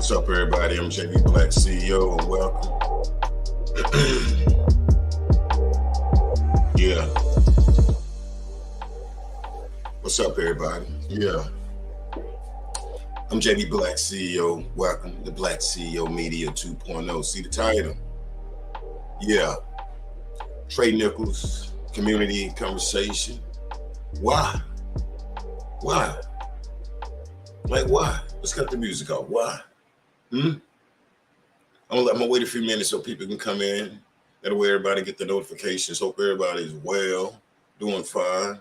What's up, everybody? I'm JB Black, CEO, and welcome. Yeah. What's up, everybody? Yeah. I'm JB Black, CEO. Welcome to Black CEO Media 2.0. See the title? Yeah. Tyre Nichols, community conversation. Why? Why? Like, why? Let's cut the music off. Why? I'm gonna wait a few minutes so people can come in. That way everybody get the notifications. Hope everybody's well, doing fine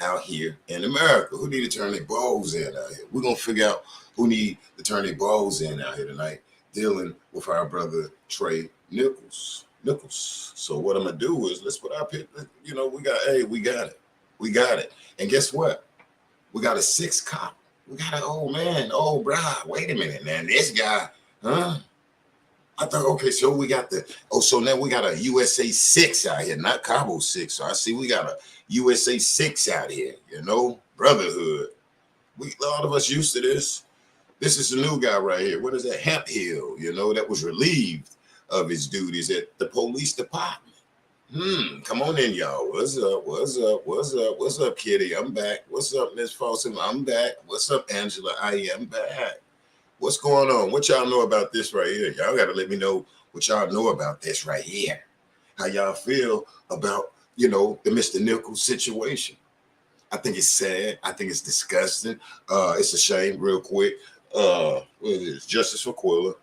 out here in America. Who need to turn their balls in out here? We're gonna figure out who need to turn their balls in out here tonight, dealing with our brother Tyre Nichols. So what I'm gonna do is let's put our pick. We got we got it. And guess what? We got a 6 cop. We got an old man, old bride. Wait a minute, man. This guy, huh? I thought, okay, so we got so now we got a USA 6 out here, not Cabo 6. So I see we got a USA 6 out here, brotherhood. A lot of us used to this. This is the new guy right here. What is that? Hemp Hill, that was relieved of his duties at the police department. Come on in, y'all. What's up, Kitty? I'm back. What's up, Miss Folsom? I'm back. What's up, Angela? I am back. What's going on? What y'all know about this right here? Y'all got to let me know what y'all know about this right here. How y'all feel about, the Mr. Nichols situation. I think it's sad. I think it's disgusting. It's a shame, real quick. What is this? Justice for Quilla.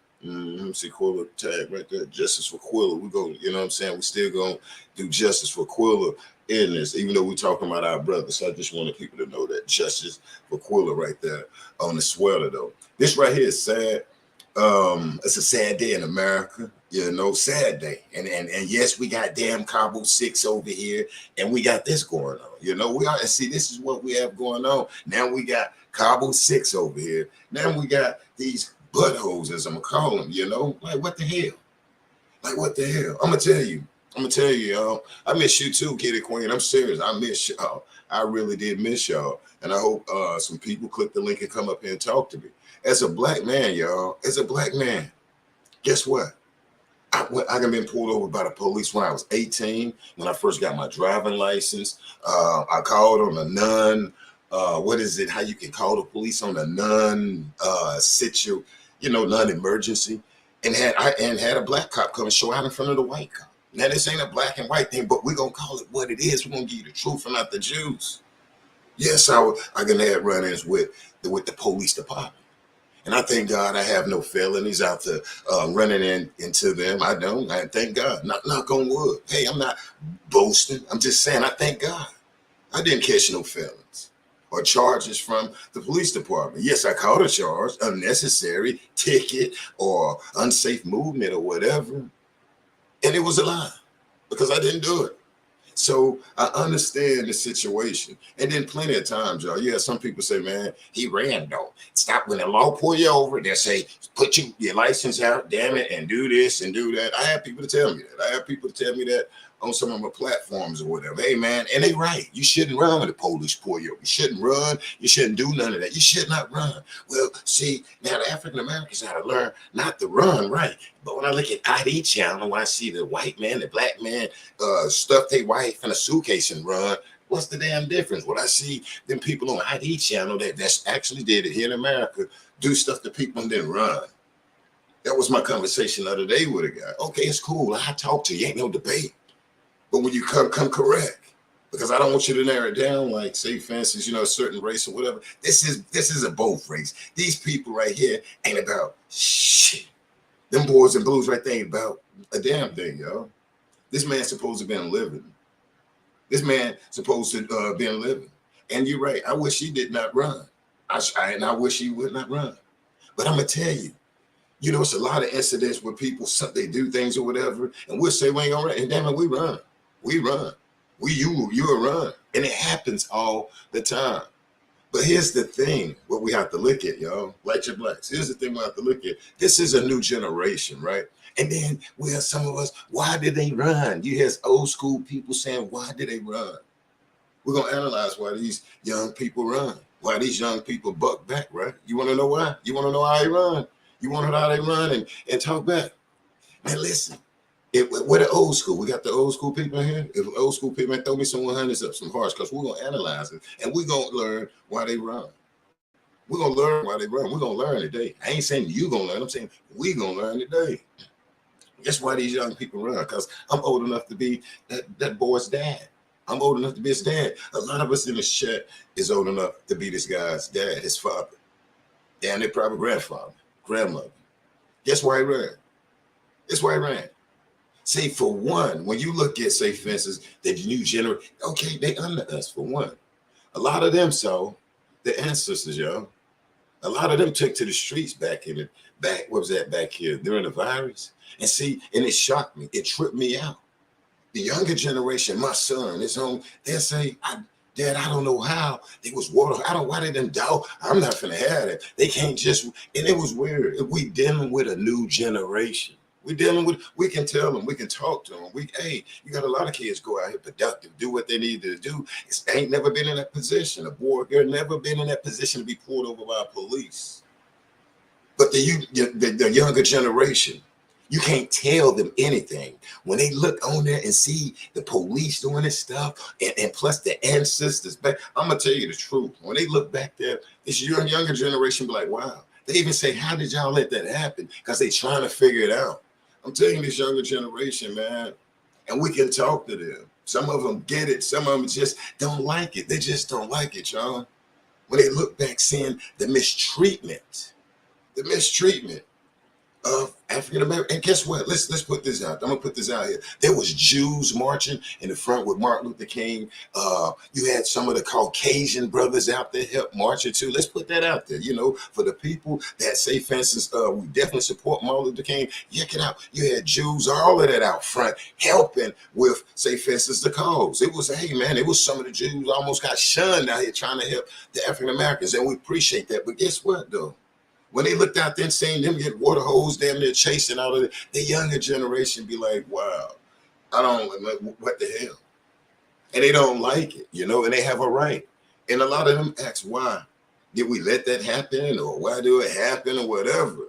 See Quilla tag right there. Justice for Quilla. We go, you know what I'm saying? We still gonna do justice for Quilla in this, even though we're talking about our brothers. So I just wanted people to know that justice for Quilla right there on the sweater, though. This right here is sad. It's a sad day in America, sad day. And yes, we got damn Cabo 6 over here, and we got this going on. This is what we have going on. Now we got Cabo 6 over here. Now we got these buttholes, as I'm gonna call them, like what the hell? Like what the hell? I'm gonna tell you, y'all. I miss you too, Kitty Queen. I'm serious. I miss y'all. I really did miss y'all. And I hope some people click the link and come up here and talk to me. As a black man, y'all, guess what? I got been pulled over by the police when I was 18, when I first got my driving license. I called on a non, what is it? How you can call the police on a non-emergency, and had a black cop come and show out in front of the white cop. Now this ain't a black and white thing, but we're gonna call it what it is. We're gonna give you the truth and not the juice. Yes, I gonna have run-ins with the police department. And I thank God I have no felonies out there running into them. I don't. I thank God. Knock on wood. Hey, I'm not boasting. I'm just saying I thank God. I didn't catch no felons or charges from the police department. Yes, I caught a charge, unnecessary ticket or unsafe movement or whatever. And it was a lie because I didn't do it. So I understand the situation. And then plenty of times, y'all, some people say, man, he ran though. Stop when the law pull you over. They'll say, put your license out, damn it, and do this and do that. I have people to tell me that. I have people to tell me that on some of my platforms or whatever. Hey, man, and they right. You shouldn't run when the police pull you over. You shouldn't run. You shouldn't do none of that. You should not run. Well, see, now the African Americans got to learn not to run, right? But when I look at ID channel, when I see the white man, the black man stuff their wife in a suitcase and run, what's the damn difference? When I see them people on ID channel that's actually did it here in America, do stuff to people and then run. That was my conversation the other day with a guy. Okay, it's cool. I talk to you. Ain't no debate. But when you come correct, because I don't want you to narrow it down like, say, for instance, a certain race or whatever. This is a both race. These people right here ain't about shit. Them boys and blues right there ain't about a damn thing, y'all. This man's supposed to been living. This man supposed to been living. And you're right. I wish he did not run. And I wish he would not run. But I'm going to tell you, it's a lot of incidents where people, they do things or whatever, and we'll say we ain't going to run. And damn it, we run. We run. You run. And it happens all the time. But here's the thing, what we have to look at, y'all. Like your blacks. Here's the thing we have to look at. This is a new generation, right? And then we have some of us, why did they run? You hear old school people saying, why did they run? We're going to analyze why these young people run. Why these young people buck back, right? You want to know why? You want to know how they run? You want to know how they run and talk back? Man, listen. We're the old school. We got the old school people in here. If old school people, man, throw me some 100s up, some hearts, because we're going to analyze it. And we're going to learn why they run. We're going to learn why they run. We're going to learn today. I ain't saying you going to learn. I'm saying we going to learn today. Guess why these young people run? Because I'm old enough to be that boy's dad. I'm old enough to be his dad. A lot of us in this chat is old enough to be this guy's dad, his father. And their probably grandfather, grandmother. Guess why he ran? That's why he ran. See, for one, when you look at, say, for instance, the new generation, okay, they under us, for one. A lot of them saw the ancestors, y'all. A lot of them took to the streets back what was that back here during the virus? And see, and it shocked me. It tripped me out. The younger generation, my son, his own, they'll say, Dad, I don't know how. They was water. I don't why they didn't doubt. I'm not finna have it. They can't just, and it was weird. We dealing with a new generation. We can tell them, we can talk to them. Hey, you got a lot of kids go out here productive, do what they need to do. They ain't never been in that position. A boy or girl never been in that position to be pulled over by police. But the younger generation, you can't tell them anything. When they look on there and see the police doing this stuff, and plus the ancestors back, I'm gonna tell you the truth. When they look back there, this younger generation be like, wow. They even say, how did y'all let that happen? Because they trying to figure it out. I'm telling you, this younger generation, man, and we can talk to them. Some of them get it. Some of them just don't like it. They just don't like it, y'all. When they look back, seeing the mistreatment of African American. And guess what? Let's put this out. I'm gonna put this out here. There was Jews marching in the front with Martin Luther King. You had some of the Caucasian brothers out there help marching too. Let's put that out there. You know, for the people that say, for instance, we definitely support Martin Luther King. Check it out. You had Jews, all of that out front helping with, say, for instance, the cause. It was, hey man, it was some of the Jews almost got shunned out here trying to help the African Americans, and we appreciate that. But guess what though? When they looked out there and seeing them get water hose damn near chasing out of it, the younger generation be like, wow, I don't, what the hell? And they don't like it, you know, and they have a right. And a lot of them ask, why? Did we let that happen? Or why do it happen? Or whatever.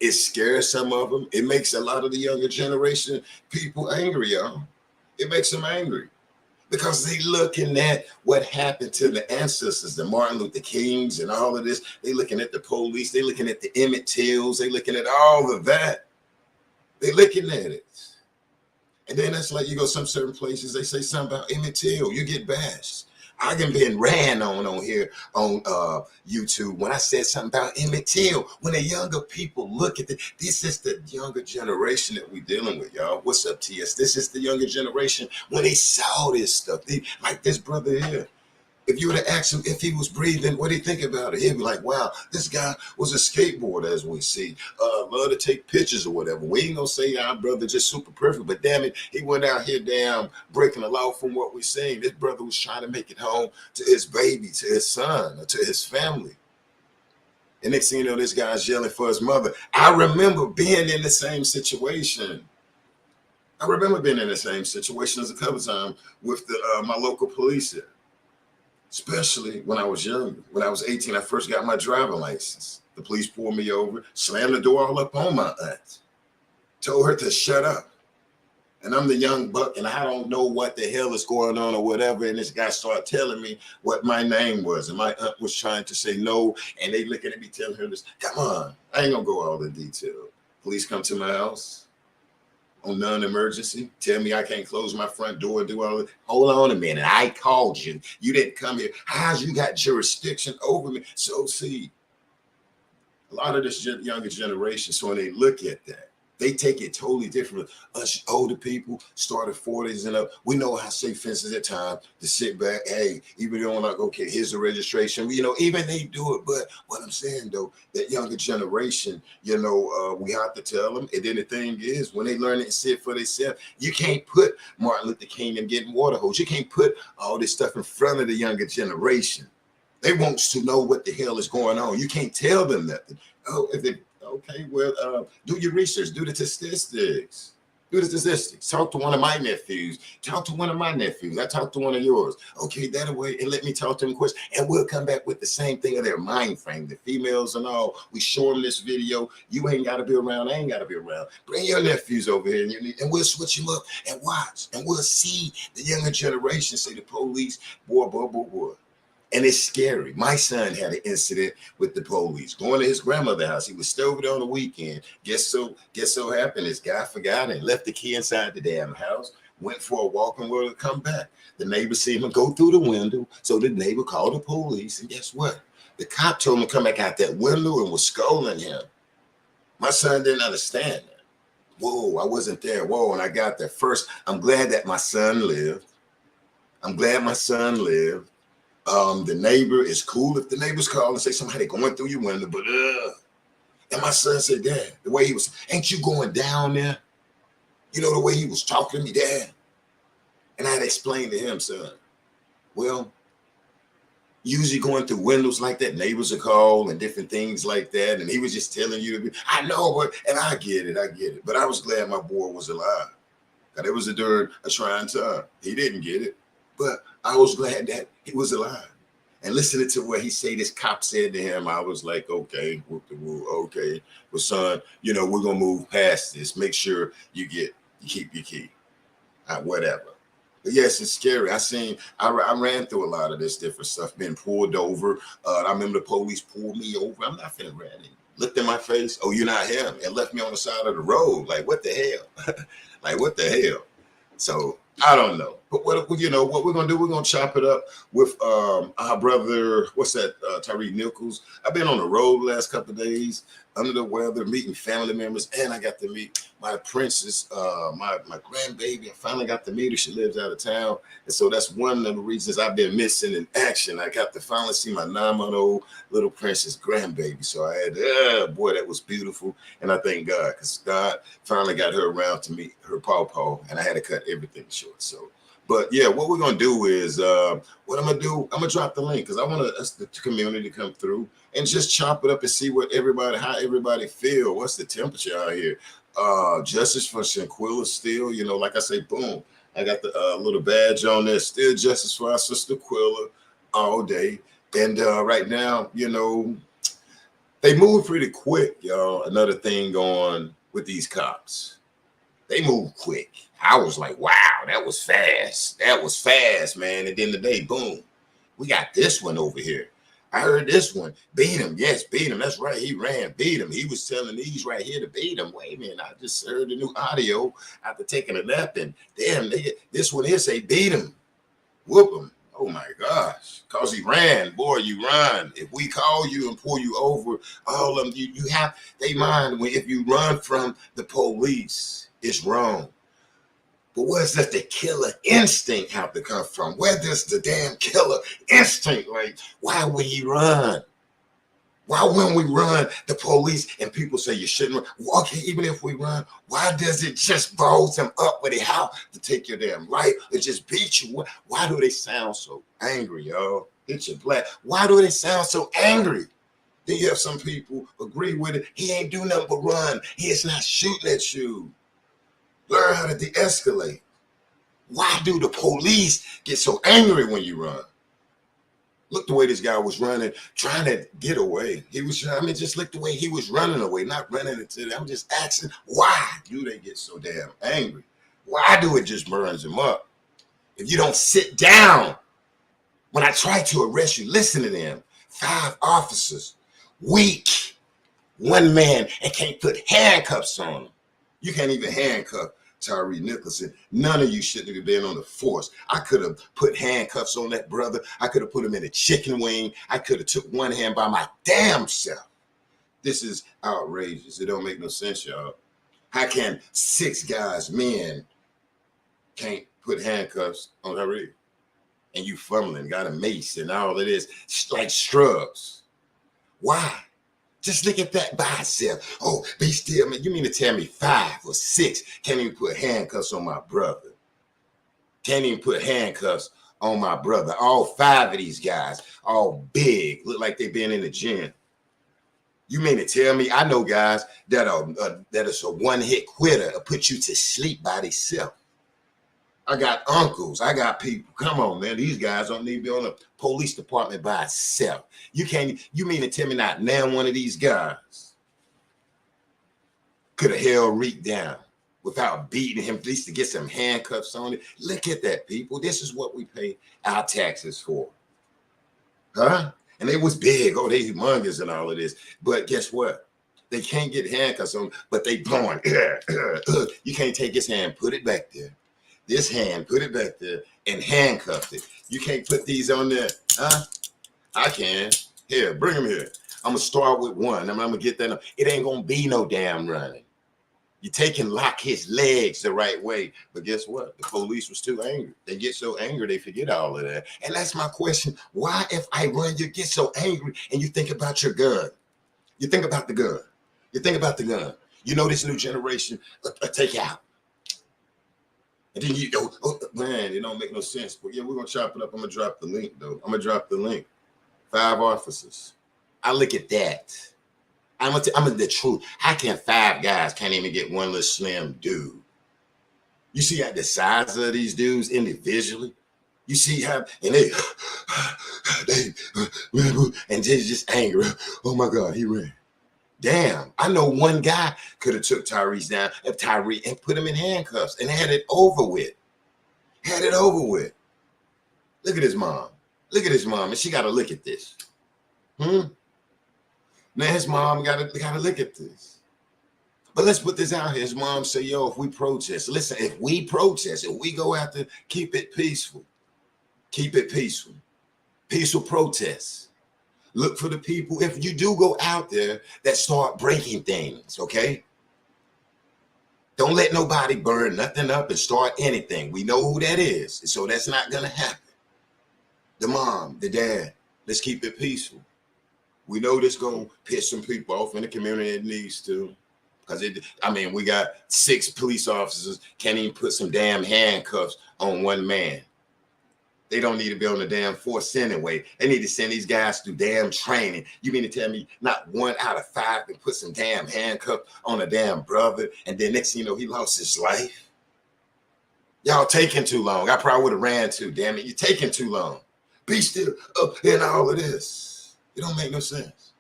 It scares some of them. It makes a lot of the younger generation people angry, y'all. It makes them angry. Because they looking at what happened to the ancestors, the Martin Luther Kings and all of this. They looking at the police. They looking at the Emmett Tills. They looking at all of that. They looking at it. And then that's like you go some certain places, they say something about Emmett Till. You get bashed. I can been ran on here on YouTube when I said something about Emmett Till. When the younger people look at this is the younger generation that we dealing with, y'all. What's up, TS? This is the younger generation. When they saw this stuff, like this brother here. If you were to ask him if he was breathing, what do you think about it? He'd be like, wow, this guy was a skateboarder, as we see. Love to take pictures or whatever. We ain't gonna say our brother just super perfect, but damn it, he went out here damn breaking the law from what we're seeing. This brother was trying to make it home to his baby, to his son, or to his family. And next thing you know, this guy's yelling for his mother. I remember being in the same situation. I remember being in the same situation as a couple times with my local police here. Especially when I was younger. When I was 18, I first got my driving license. The police pulled me over, slammed the door all up on my aunt, told her to shut up. And I'm the young buck, and I don't know what the hell is going on or whatever. And this guy started telling me what my name was. And my aunt was trying to say no. And they looking at me telling her this. Come on. I ain't going to go all the detail. Police come to my house on non-emergency, tell me I can't close my front door and do all that. Hold on a minute. I called you. You didn't come here. How's you got jurisdiction over me? So see, a lot of this younger generation, so when they look at that, they take it totally different. Us older people, started 40s and up, we know how safe fences at times to sit back. Hey, even though I'm like, okay, here's the registration. You know, even they do it. But what I'm saying though, that younger generation, you know, we have to tell them. And then the thing is, when they learn it and sit for themselves, you can't put Martin Luther King and getting water hose. You can't put all this stuff in front of the younger generation. They want to know what the hell is going on. You can't tell them nothing. Oh, if they okay, well, do your research, do the statistics. Do the statistics. Talk to one of my nephews. Talk to one of my nephews. I talked to one of yours. Okay, that way, and let me talk to them questions. And we'll come back with the same thing of their mind frame. The females and all. We show them this video. You ain't got to be around. I ain't got to be around. Bring your nephews over here, and we'll switch them up and watch. And we'll see the younger generation say the police, boy, boy, boy, boy. And it's scary. My son had an incident with the police going to his grandmother's house. He was still over there on the weekend. Guess so happened this guy forgot and left the key inside the damn house, went for a walk and will come back. The neighbor seen him go through the window. So the neighbor called the police. And guess what? The cop told him to come back out that window and was scolding him. My son didn't understand that. Whoa, I wasn't there. Whoa, and I got there first. I'm glad that my son lived. I'm glad my son lived. The neighbor is cool if the neighbors call and say somebody going through your window, but and my son said, Dad, the way he was, ain't you going down there? You know, the way he was talking to me, Dad. And I had explained to him, son, well, usually going through windows like that, neighbors are called and different things like that. And he was just telling you to be, I know, but, and I get it. But I was glad my boy was alive. Because it was during a trying time. He didn't get it. But I was glad that he was alive. And listening to what he said, this cop said to him, I was like, okay, whoop the woo, okay. Well, son, you know, we're going to move past this. Make sure you keep your key. Whatever. But yes, it's scary. I ran through a lot of this different stuff, being pulled over. I remember the police pulled me over. I'm not finna run. Looked in my face. Oh, you're not him. And left me on the side of the road. Like, what the hell? Like, what the hell? So I don't know. But what we're gonna do, we're gonna chop it up with our brother, what's that, Tyre Nichols. I've been on the road the last couple of days, under the weather, meeting family members, and I got to meet my princess, my grandbaby. I finally got to meet her. She lives out of town. And so that's one of the reasons I've been missing in action. I got to finally see my 9-month-old little princess grandbaby. So I had, boy, that was beautiful. And I thank God, because God finally got her around to meet her pawpaw, and I had to cut everything short. So, but yeah, what we're gonna do is what I'm gonna drop the link because I want us the community to come through and just chop it up and see how everybody feel. What's the temperature out here? Justice for Shanquilla still, you know, like I say, boom. I got the little badge on there. Still justice for our sister Quilla all day. And right now, you know, they move pretty quick, y'all. Another thing going with these cops. They move quick. I was like, wow, that was fast. That was fast, man. At the end of the day, boom. We got this one over here. I heard this one. Beat him. Yes, beat him. That's right. He ran. Beat him. He was telling these right here to beat him. Wait a minute. I just heard the new audio after taking a nap. And damn, this one here say beat him. Whoop him. Oh, my gosh. Because he ran. Boy, you run. If we call you and pull you over, all of them, you have, they mind when if you run from the police, it's wrong. But where's that the killer instinct have to come from? Where does the damn killer instinct, like, why would he run? Why when we run, the police and people say you shouldn't run? Okay, even if we run, why does it just balls them up with it? How to take your damn life? It just beat you. Why do they sound so angry, y'all? Hit your black. Why do they sound so angry? Then you have some people agree with it. He ain't do nothing but run. He is not shooting at you. Learn how to de-escalate. Why do the police get so angry when you run? Look the way this guy was running, trying to get away. Just look the way he was running away, not running into them. I'm just asking, why do they get so damn angry? Why do it just burns them up? If you don't sit down, when I try to arrest you, listen to them. 5 officers, weak, 1 man, and can't put handcuffs on them. You can't even handcuff Tyre Nichols. None of you shouldn't have been on the force. I could have put handcuffs on that brother. I could have put him in a chicken wing. I could have took one hand by my damn self. This is outrageous. It don't make no sense, y'all. How can 6 guys, men, can't put handcuffs on Tyre? And you fumbling, got a mace and all of this, like strubs. Why? Just look at that by itself. Oh, be still, man. You mean to tell me 5 or 6 can't even put handcuffs on my brother? Can't even put handcuffs on my brother. All 5 of these guys, all big, look like they've been in the gym. You mean to tell me I know guys that are that is a one-hit quitter, put you to sleep by themselves. I got uncles. I got people. Come on, man. These guys don't need to be on the police department by itself. You can't. You mean to tell me not now one of these guys could have held Reek down without beating him, at least to get some handcuffs on it? Look at that, people. This is what we pay our taxes for, huh? And they was big. Oh, they humongous and all of this. But guess what? They can't get handcuffs on, but they blowing. You can't take his hand, put it back there. This hand, put it back there and handcuff it. You can't put these on there, huh? I can. Here, bring them here. I'm gonna start with one. I'm gonna get that. It ain't gonna be no damn running. You take and lock his legs the right way. But guess what? The police was too angry. They get so angry, they forget all of that. And that's my question. Why, if I run, you get so angry and you think about your gun? You think about the gun. You think about the gun. You know this new generation, take out. And then you go, oh, man, it don't make no sense. But yeah, we're going to chop it up. I'm going to drop the link, though. I'm going to drop the link. 5 officers. I look at that. I'm the truth. How can 5 guys can't even get one little slim dude? You see how the size of these dudes individually? You see how, and they and they're just angry. Oh, my God, he ran. Damn, I know one guy could have took Tyrese down, and put him in handcuffs and had it over with. Had it over with. Look at his mom. Look at his mom, and she got to look at this. Now his mom got to look at this. But let's put this out here. His mom say, yo, if we protest, listen, if we protest, if we go out there, keep it peaceful. Keep it peaceful. Peaceful protests. Look for the people, if you do go out there, that start breaking things, okay? Don't let nobody burn nothing up and start anything. We know who that is, so that's not going to happen. The mom, the dad, let's keep it peaceful. We know this going to piss some people off in the community. It needs to. Because, we got 6 police officers, can't even put some damn handcuffs on one man. They don't need to be on the damn force anyway. They need to send these guys through damn training. You mean to tell me not 1 out of 5 can put some damn handcuff on a damn brother, and then next thing you know, he lost his life? Y'all taking too long. I probably would have ran too, damn it. You're taking too long. Be still up in all of this. It don't make no sense.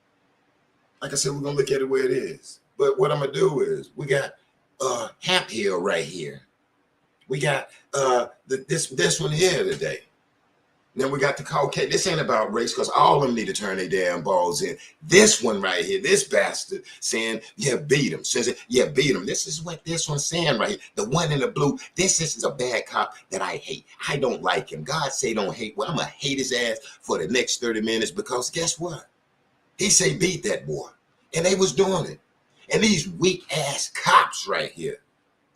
Like I said, we're going to look at it where it is. But what I'm going to do is, we got Hamp Hill right here. We got this one here today. Then we got the Caucasian. This ain't about race, because all of them need to turn their damn balls in. This one right here, this bastard saying, yeah, beat him. Says, yeah, beat him. This is what this one's saying right here. The one in the blue, this is a bad cop that I hate. I don't like him. God say don't hate. Well, I'm going to hate his ass for the next 30 minutes, because guess what? He say beat that boy. And they was doing it. And these weak ass cops right here.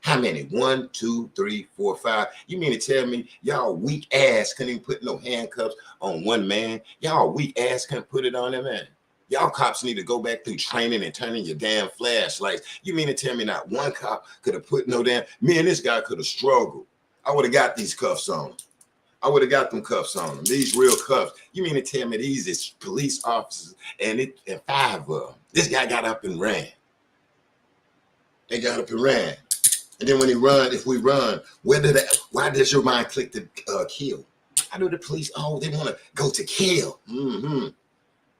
How many? 1, 2, 3, 4, 5. You mean to tell me y'all weak ass couldn't even put no handcuffs on one man? Y'all weak ass couldn't put it on that man? Y'all cops need to go back through training and turning your damn flashlights. You mean to tell me not one cop could have put no damn... Me and this guy could have struggled. I would have got these cuffs on him. I would have got them cuffs on them. These real cuffs. You mean to tell me these is police officers and 5 of them? This guy got up and ran. They got up and ran. And then when he run, if we run, why does your mind click to kill? I know the police, they want to go to kill.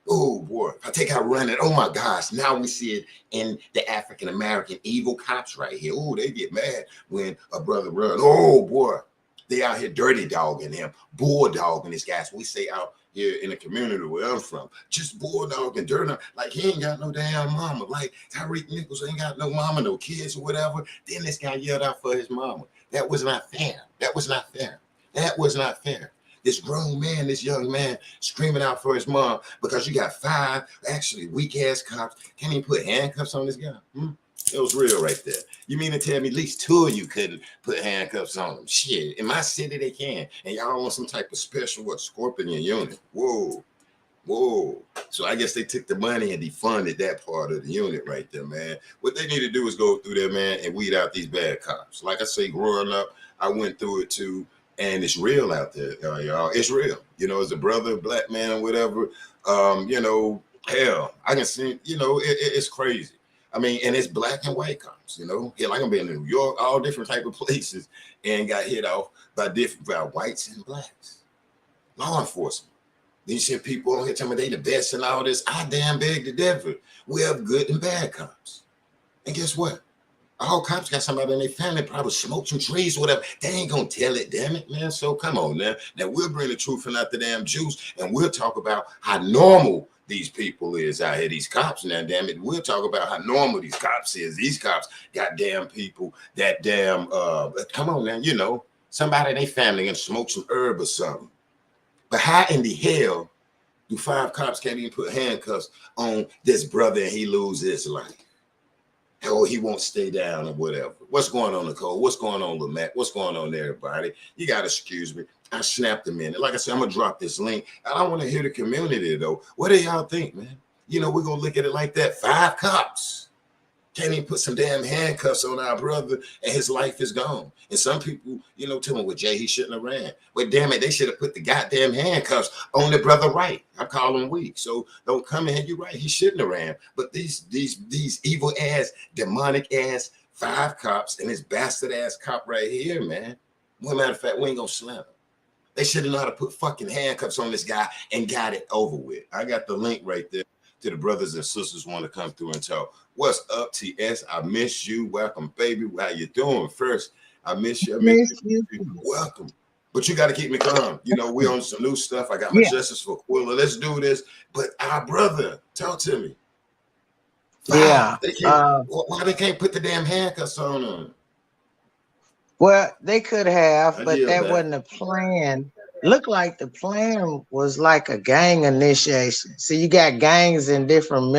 Oh, boy. If I take out running, oh, my gosh. Now we see it in the African-American evil cops right here. Oh, they get mad when a brother runs. Oh, boy. They out here dirty dogging him, bulldogging this guy. So we say out here in the community where I'm from, just bulldogging, dirty, like he ain't got no damn mama. Like Tyre Nichols ain't got no mama, no kids or whatever. Then this guy yelled out for his mama. That was not fair. That was not fair. That was not fair. This grown man, this young man screaming out for his mom because you got 5 actually weak ass cops. Can't even put handcuffs on this guy. It was real right there. You mean to tell me at least 2 of you couldn't put handcuffs on them? Shit, in my city they can. And y'all want some type of special scorpion unit. Whoa. So I guess they took the money and defunded that part of the unit right there, man. What they need to do is go through there, man, and weed out these bad cops. Like I say, growing up, I went through it too. And it's real out there, y'all. It's real. You know, as a brother, black man, or whatever, Hell, I can see, it's crazy. I mean, and it's black and white cops, Hell, I can be in New York, all different type of places, and got hit off by whites and blacks. Law enforcement. These shit people on here telling me they the best and all this. I damn beg to differ. We have good and bad cops. And guess what? All cops got somebody in their family probably smoke some trees or whatever. They ain't gonna tell it, damn it, man. So come on now. Now we'll bring the truth and not the damn juice, and we'll talk about how normal these people is out here, these cops now, damn it. We'll talk about how normal these cops is. These cops got damn people that damn come on now, somebody in their family gonna smoke some herb or something. But how in the hell do 5 cops can't even put handcuffs on this brother and he lose his life? Hell, he won't stay down or whatever. What's going on, Nicole? What's going on, Lamette? What's going on, everybody? You got to excuse me. I snapped a minute. Like I said, I'm going to drop this link. I don't want to hear the community, though. What do y'all think, man? We're going to look at it like that. 5 cops can't even put some damn handcuffs on our brother and his life is gone. And some people, tell me, well, Jay, he shouldn't have ran. Well, damn it, they should have put the goddamn handcuffs on the brother right. I call him weak. So don't come in here, you're right, he shouldn't have ran. But these evil ass, demonic ass 5 cops and this bastard ass cop right here, man. Well, matter of fact, we ain't gonna slam him. They should have known how to put fucking handcuffs on this guy and got it over with. I got the link right there to the brothers and sisters want to come through and talk. What's up, TS? I miss you. Welcome, baby. How you doing? First, I miss you. I miss you. Welcome. But you got to keep me calm. We on some new stuff. I got my justice for Quilla. Let's do this. But our brother, talk to me. Yeah. Why they can't put the damn handcuffs on them? Well, they could have, but that wasn't the plan. Looked like the plan was like a gang initiation. So you got gangs in different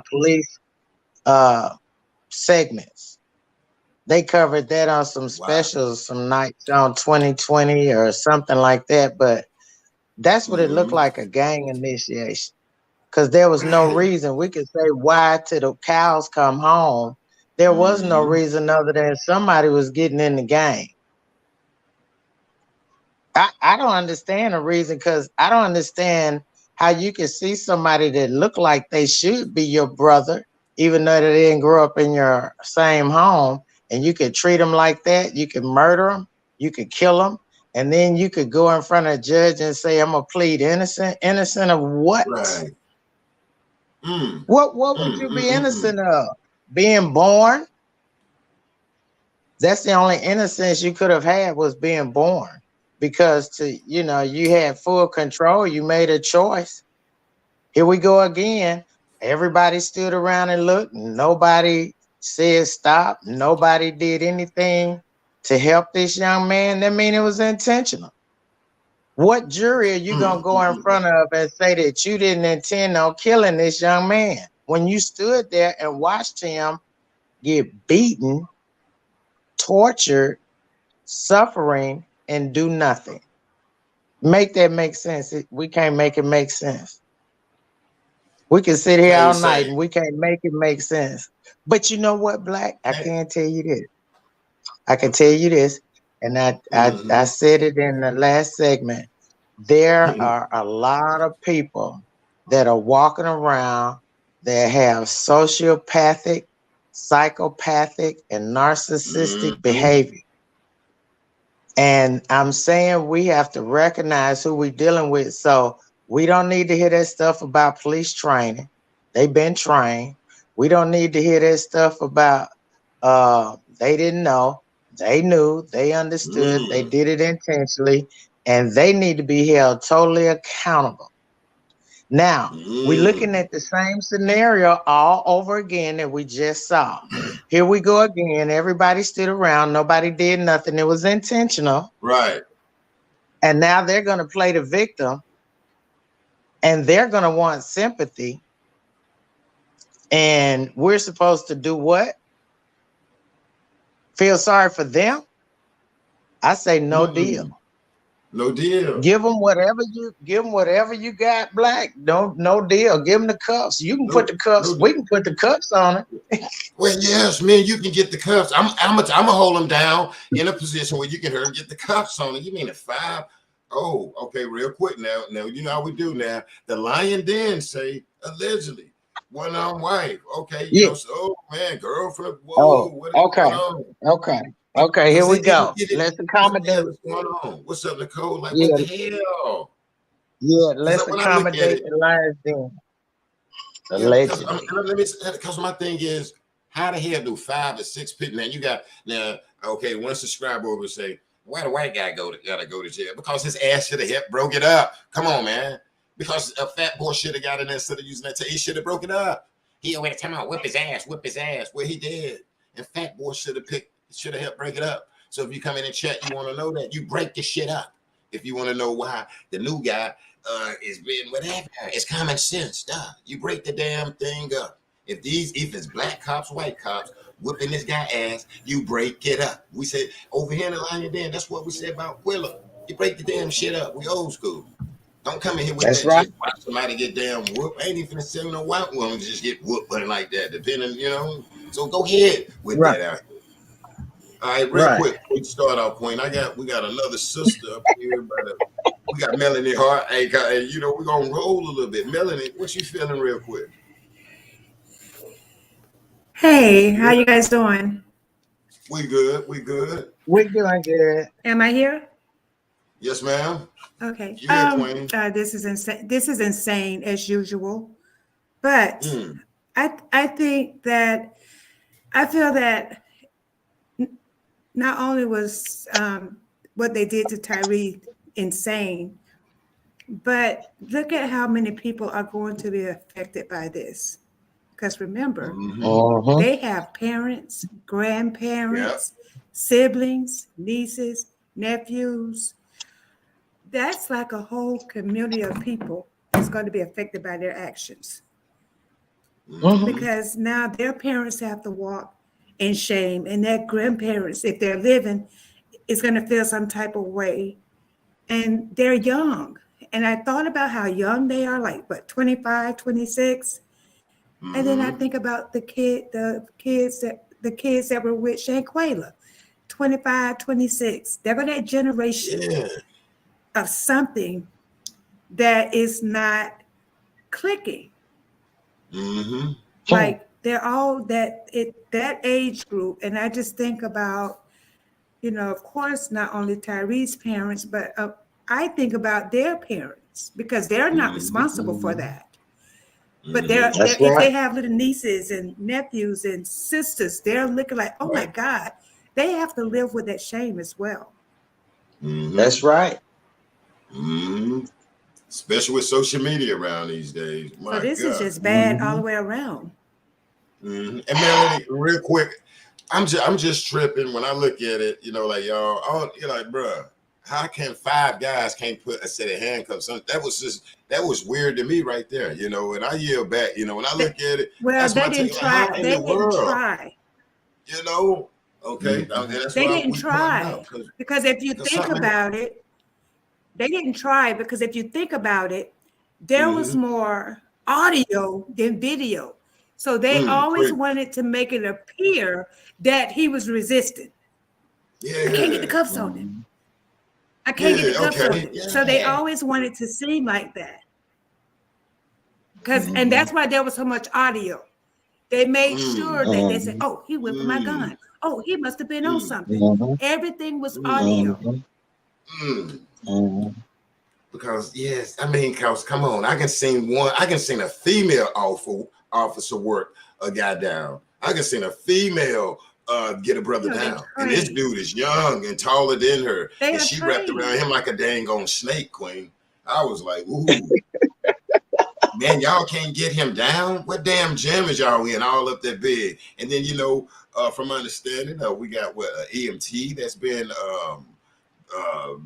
police segments. They covered that on some specials some nights on 2020 or something like that. But that's what it looked like, a gang initiation. Because there was no reason. We could say why till the cows come home. There was no reason other than somebody was getting in the game. I don't understand the reason, because I don't understand how you can see somebody that look like they should be your brother, even though they didn't grow up in your same home, and you could treat them like that. You could murder them, you could kill them, and then you could go in front of a judge and say, I'm gonna plead innocent. Innocent of what? Right. What would you be innocent of? Being born? That's the only innocence you could have had, was being born. Because you had full control. You made a choice. Here we go again. Everybody stood around and looked. Nobody said stop. Nobody did anything to help this young man. That means it was intentional. What jury are you going to go in front of and say that you didn't intend on killing this young man when you stood there and watched him get beaten, tortured, suffering, and do nothing? Make that make sense. We can't make it make sense. We can sit here all night and we can't make it make sense. But you know what, Black? I can tell you this. I can tell you this, and I said it in the last segment. There are a lot of people that are walking around that have sociopathic, psychopathic, and narcissistic behavior. And I'm saying we have to recognize who we're dealing with. So we don't need to hear that stuff about police training. They've been trained. We don't need to hear that stuff about they didn't know. They knew. They understood. They did it intentionally. And they need to be held totally accountable. Now, we're looking at the same scenario all over again that we just saw. Here we go again. Everybody stood around. Nobody did nothing. It was intentional. Right. And now they're going to play the victim. And they're going to want sympathy. And we're supposed to do what? Feel sorry for them? I say no deal. No deal. Give them whatever you got, Black. No deal. Give them the cuffs. You can put the cuffs. We can put the cuffs on it. Well, yes, man, you can get the cuffs. I'm gonna hold them down in a position where you can get the cuffs on it. You mean a 5? Oh, okay, real quick now. Now you know how we do now. The lion den say allegedly one-armed wife. Okay, you Yeah. know, so oh man, girlfriend. Whoa, Oh, what is going okay. on? Okay. Okay, here Because we they didn't go. get it. Let's What the accommodate. hell is going on? What's up, Nicole? Like, what Yeah, the hell? yeah, Because let's when I look at accommodate it, the lions then. yeah, because Allegedly. because my thing is, how the hell do 5 or 6 people? Now you got now, okay, one subscriber will say, why the white guy gotta go to jail? Because his ass should have broke it up. Come on, man. Because a fat boy should have got in there instead of using that. He should have broke it up. He always talking about whip his ass. Well, he did. And fat boy should have helped break it up. So if you come in and chat, you want to know that you break the shit up. If you want to know why the new guy is being whatever, it's common sense. Duh. You break the damn thing up. If it's black cops, white cops whipping this guy ass, you break it up. We said over here in the Lion Den, that's what we said about Willa. You break the damn shit up. We old school. Don't come in here with That's that right. just watch somebody get damn whooped. I ain't even saying no white woman just get whooped like that, depending, you know. So go ahead with Right. that out here. All right, real Right. quick, we start our point. We got another sister up here, but we got Melanie Hart. Hey, you know, we're gonna roll a little bit. Melanie, what you feeling real quick? Hey, how you guys doing? We good. We good. We're doing good. Am I here? Yes, ma'am. Okay. You here, Queen? This is insane. This is insane as usual. But I think that I feel that not only was what they did to Tyre insane, but look at how many people are going to be affected by this. Because remember, they have parents, grandparents, siblings, nieces, nephews. That's like a whole community of people that's going to be affected by their actions. Because now their parents have to walk in shame, and their grandparents, if they're living, is going to feel some type of way. And they're young. And I thought about how young they are, like what, 25, 26. And then I think about the kids that were with Shanquela, 25, 26. They were that generation of something that is not clicking. Like they're all that age group. And I just think about, you know, of course, not only Tyrese's parents, but I think about their parents because they're not responsible for that. But if they have little nieces and nephews and sisters, they're looking like, oh my God, they have to live with that shame as well. That's right. Especially with social media around these days. So this is just bad all the way around. And Melanie, real quick, I'm just tripping when I look at it. You know, like y'all, you're like, bruh, how can 5 guys can't put a set of handcuffs on? That was weird to me right there, you know. And I yell back, you know, when I look at it. Well, they didn't try. They didn't try. You know, okay. That's they why didn't try because if you think about it, they didn't try because if you think about it, there was more audio than video. So they always wanted to make it appear that he was resisting. I can't get the cuffs on him. I can't get the cuffs on him. So they always wanted to seem like that. And that's why there was so much audio. They made sure that they said, oh, he whipped my gun. Oh, he must have been on something. Everything was audio. Because yes, I mean, cause come on, I can see a female officer work a guy down. I can see a female get a brother down. And this dude is young and taller than her. And she wrapped around him like a dang on snake, Queen. I was like, ooh. Man, y'all can't get him down. What damn gym is y'all in all up that big? And then, you know, from my understanding, we got EMT that's been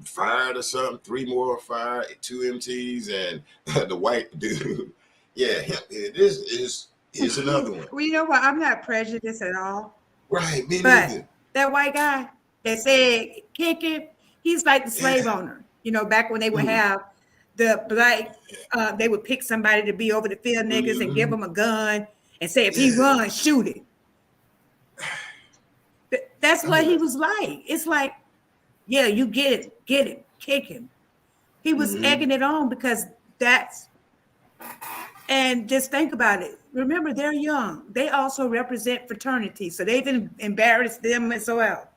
fired or something. 3 more fired, 2 MTs, and the white dude. Yeah, this is another one. Well, you know what? I'm not prejudiced at all. Right, me but neither. That white guy that said kick him, he's like the slave owner. You know, back when they would have the black, they would pick somebody to be over the field niggas and give them a gun and say, if he runs, shoot him. That's what he was like. It's like, yeah, you get him, kick him. He was egging it on because and just think about it. Remember, they're young. They also represent fraternity. So they've embarrassed them as well.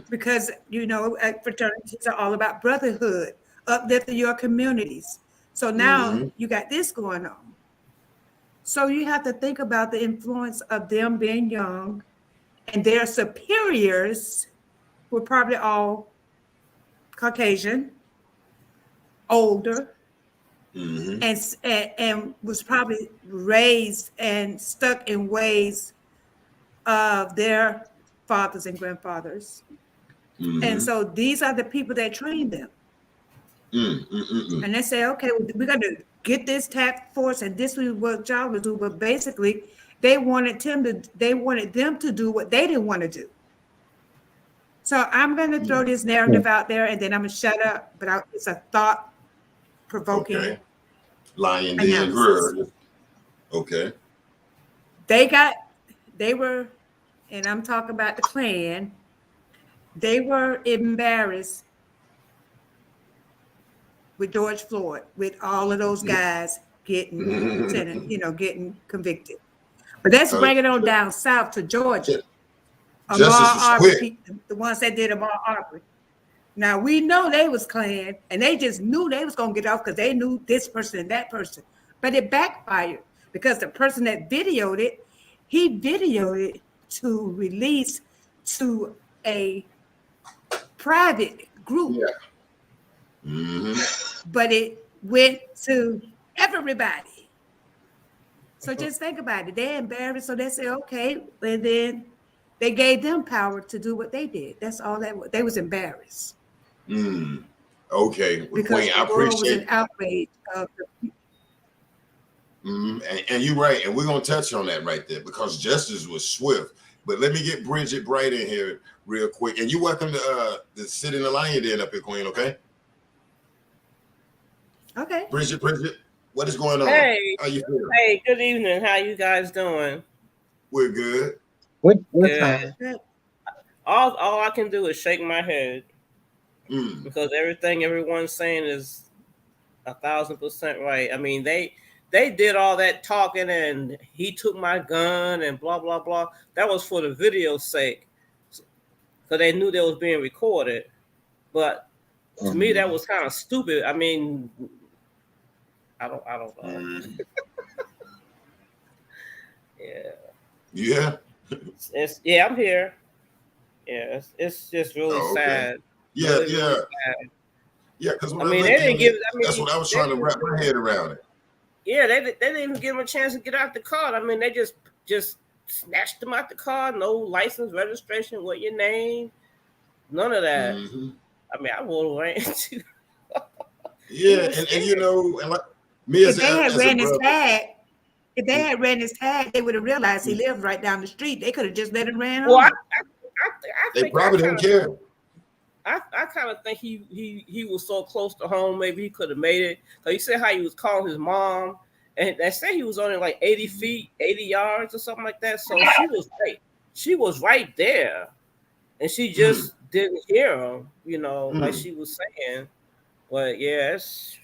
Because, fraternities are all about brotherhood, uplifting your communities. So now you got this going on. So you have to think about the influence of them being young, and their superiors were probably all Caucasian, older, and was probably raised and stuck in ways of their fathers and grandfathers. And so these are the people that train them. And they say, okay, we got to get this task force, and this is what y'all would do. But basically, they wanted them to do what they didn't want to do. So I'm going to throw this narrative out there, and then I'm going to shut up. But it's a thought-provoking. Okay. Lion Den heard. Okay. They were, and I'm talking about the Klan. They were embarrassed with George Floyd, with all of those guys getting convicted. But let's bring it on down south to Georgia. Ahmaud Arbery, the ones that did Ahmaud Arbery. Now we know they was Klan, and they just knew they was gonna get off because they knew this person and that person. But it backfired because the person that videoed it, he videoed it to release to a private group. But it went to everybody. So just think about it. They're embarrassed, so they say, okay, and then they gave them power to do what they did. That's all they was embarrassed. Okay, because Queen, I appreciate was an outrage of the and you're right, and we're gonna touch on that right there because justice was swift. But let me get Bridget Bright in here real quick, and you're welcome to sit in the lion den up here, Queen. Okay. Okay. Bridget, what is going on? Hey, how you feeling? Hey, good evening. How you guys doing? We're good. We're Good. fine. All I can do is shake my head because everything everyone's saying is 1,000% right. I mean, they did all that talking and he took my gun and blah blah blah. That was for the video's sake, because they knew they was being recorded. But to me, that was kind of stupid. I mean, I don't know. Yeah. I'm here. Yeah, it's just really sad. Yeah, really, yeah. really sad. Yeah, because I mean, they didn't give. That's what I was trying to wrap my head around it. Yeah, they didn't even give him a chance to get out the car. I mean, they just snatched him out the car. No license, registration, what your name, none of that. I mean, I would have ran too. Yeah, and you know, and like me if they had ran his tag, they would have realized he lived right down the street. They could have just let him run home. Well, they probably didn't care. I kind of think he was so close to home, maybe he could have made it. Because he said how he was calling his mom, and they said he was only like 80 feet, 80 yards or something like that. So she was right there, and she just didn't hear him, like she was saying. But yes,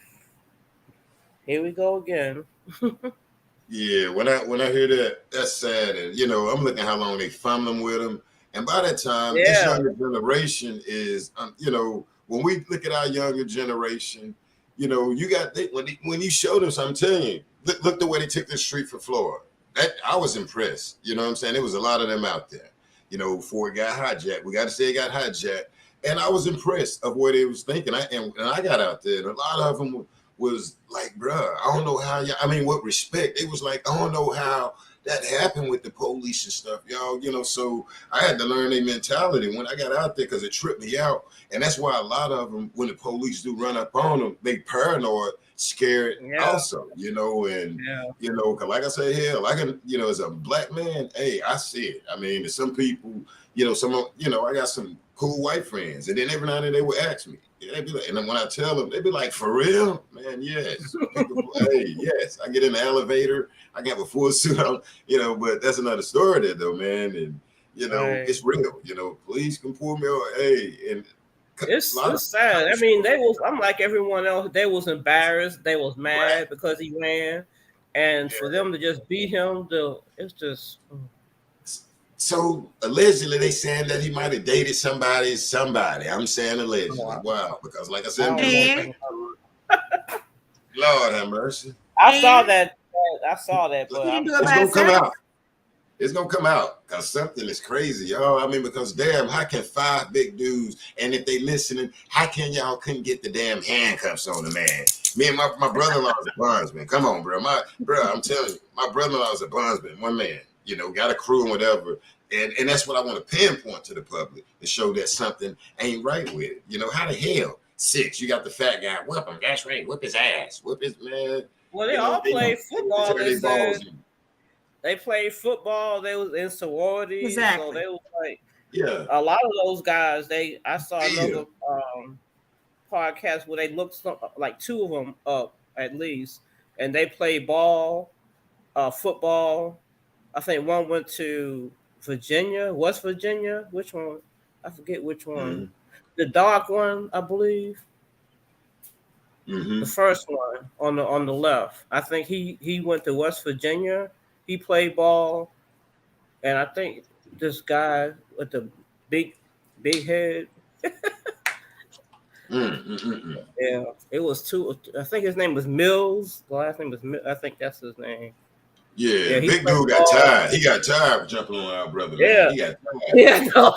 here we go again. Yeah, when I hear that, that's sad. And I'm looking how long they fumbling with him. And by that time, this younger generation is, when we look at our younger generation, you got when you show them, so I'm telling you, look the way they took the street for Florida. I was impressed. You know what I'm saying? There was a lot of them out there. Before it got hijacked, we got to say it got hijacked, and I was impressed of what they was thinking. And I got out there, and a lot of them was like, bruh, I don't know how with respect, it was like, I don't know how that happened with the police and stuff, y'all, so I had to learn their mentality when I got out there because it tripped me out. And that's why a lot of them, when the police do run up on them, they paranoid, scared also, and, cause like I said, hell, I can, as a black man, hey, I see it. I mean, some people, I got some cool white friends, and then every now and then they would ask me, they'd be like, and then when I tell them, they'd be like, for real? Man, yes. Hey, yes. I get in the elevator, I got a full suit on, but that's another story there though, man. And, it's real, police can pull me over, hey, and It's sad. I mean, I'm like everyone else. They was embarrassed. They was mad because he ran, and for them to just beat him, it's just. So allegedly, they saying that he might have dated somebody. I'm saying allegedly. Wow, because like I said, Lord have mercy. I saw that, but it's gonna come out. It's gonna come out because something is crazy, y'all. I mean, because damn, how can 5 big dudes, and if they listening, how can y'all couldn't get the damn handcuffs on the man? Me and my brother-in-law is a bondsman. Come on, bro. I'm telling you, my brother-in-law is a bondsman. One man, got a crew and whatever. And that's what I want to pinpoint to the public to show that something ain't right with it. How the hell? 6, you got the fat guy, whip him. That's right, whip his ass, whip his man. Well, they all played football. They played football. They was in sororities. Exactly. So they was like, a lot of those guys. I saw another podcast where they looked like 2 of them up at least, and they played ball, football. I think one went to West Virginia. Which one? I forget which one. Mm-hmm. The dark one, I believe. Mm-hmm. The first one on the left. I think he went to West Virginia. He played ball, and I think this guy with the big head. Yeah, it was 2. I think his name was Mills. The last name was I think that's his name. Yeah, big dude got tired. He got tired jumping on our brother. Yeah, man. He got tired. Yeah, no.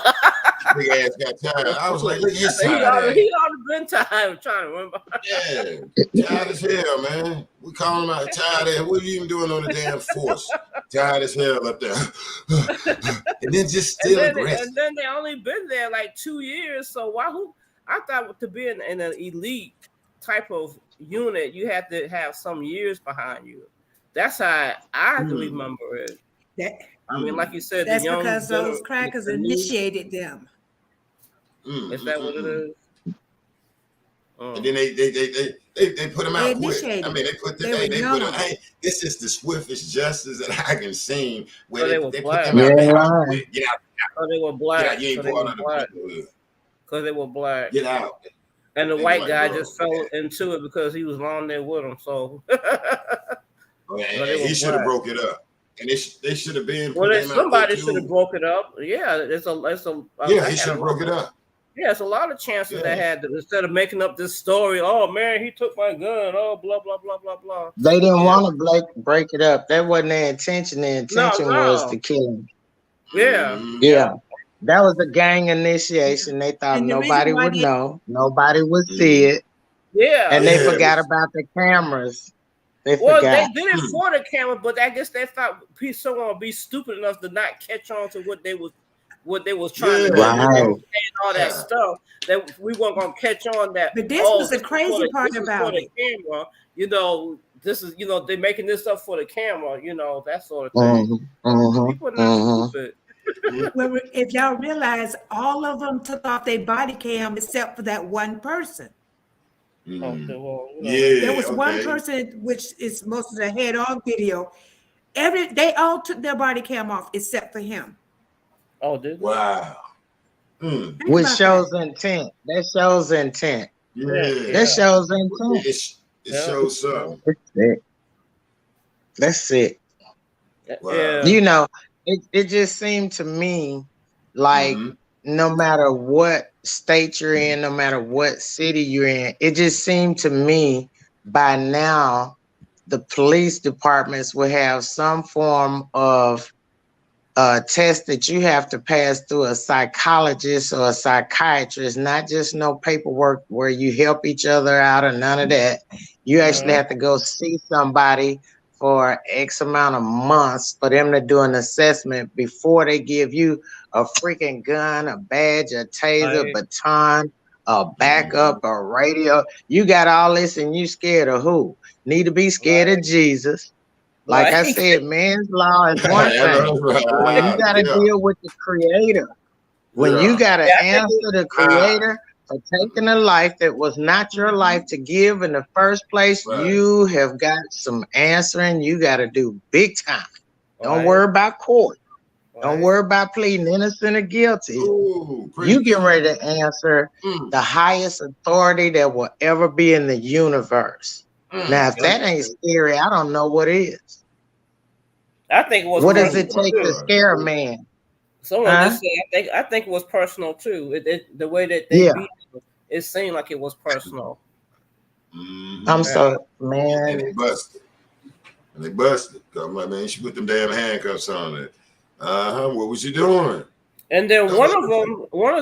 Big ass got tired. I was like, look, he's tired. He ought to been tired. I'm trying to remember. Yeah, tired as hell, man. We call him out tired. What are you even doing on the damn force? Tired as hell up there. And then just still aggressive. And then they only been there like 2 years. So I thought to be in an elite type of unit, you had to have some years behind you. That's how I remember it. I mean, like you said, that's because those crackers initiated them. Is that what it is? And then they put them out quick. I mean, they put them. Hey, this is the swiftest justice that I can see. Where they put them out quick. Get out. Oh, they were black. You ain't part of the people. Because they were black. Get out. And the white guy just fell into it because he was on there with them. So. He should have broke it up, and they should have been. Well, somebody should have broke it up. Yeah, he should have broke it up. Yeah, it's a lot of chances they had to, instead of making up this story. Oh man, he took my gun. Oh, blah blah blah blah blah. They didn't want to break it up. That wasn't their intention. Their intention was to kill him. Yeah. That was a gang initiation. They thought nobody would know, nobody would see it. Yeah, and they forgot about the cameras. They did it for the camera, but I guess they thought someone would be stupid enough to not catch on to what they was trying to do and all that stuff. That we weren't gonna catch on that. But this was the crazy part about it. Camera, this is they're making this up for the camera, that sort of thing. People are not stupid. Well, if y'all realize, all of them took off their body cam except for that one person. There was one person, which is most of the head-on video. They all took their body cam off except for him. Oh, did they? Wow. Which shows intent. That shows intent. That shows intent. It shows something. That's it. Wow. It just seemed to me like no matter what state you're in, no matter what city you're in, it just seemed to me by now the police departments will have some form of test that you have to pass through a psychologist or a psychiatrist, not just no paperwork where you help each other out or none of that. You actually have to go see somebody for X amount of months for them to do an assessment before they give you a freaking gun, a badge, a taser, baton, a backup, a radio. You got all this and you scared of who? Need to be scared of Jesus. Like I said, man's law is one thing. When you got to deal with the creator, when you got to answer the creator for taking a life that was not your life to give in the first place, you have got some answering you got to do big time. Don't worry about court. Don't worry about pleading innocent or guilty. Ooh, You get ready to answer the highest authority that will ever be in the universe. Now, if that ain't scary, I don't know what is. I think it was. What does it take to scare a man? Someone just said, I think it was personal too. The way that they beat it seemed like it was personal. I'm so, man. And they busted. I'm like, man, she put them damn handcuffs on it. What was you doing? And then one of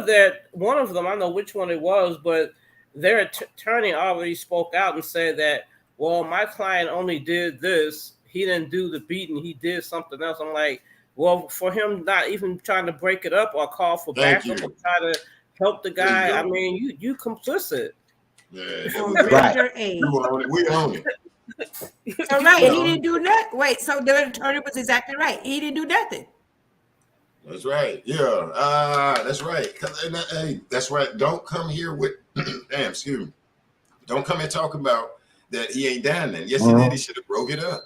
them, I don't know which one it was, but their attorney already spoke out and said that, well, my client only did this. He didn't do the beating. He did something else. I'm like, well, for him not even trying to break it up or call for backup or try to help the guy, I mean, you complicit. Yeah, we own it. So right, he didn't do nothing. Wait, so the attorney was exactly right. He didn't do nothing. That's right. Yeah, that's right. Hey, that's right. Don't come here with, excuse me. Don't come here talking about that he ain't done that. Yes, he did. He should have broke it up.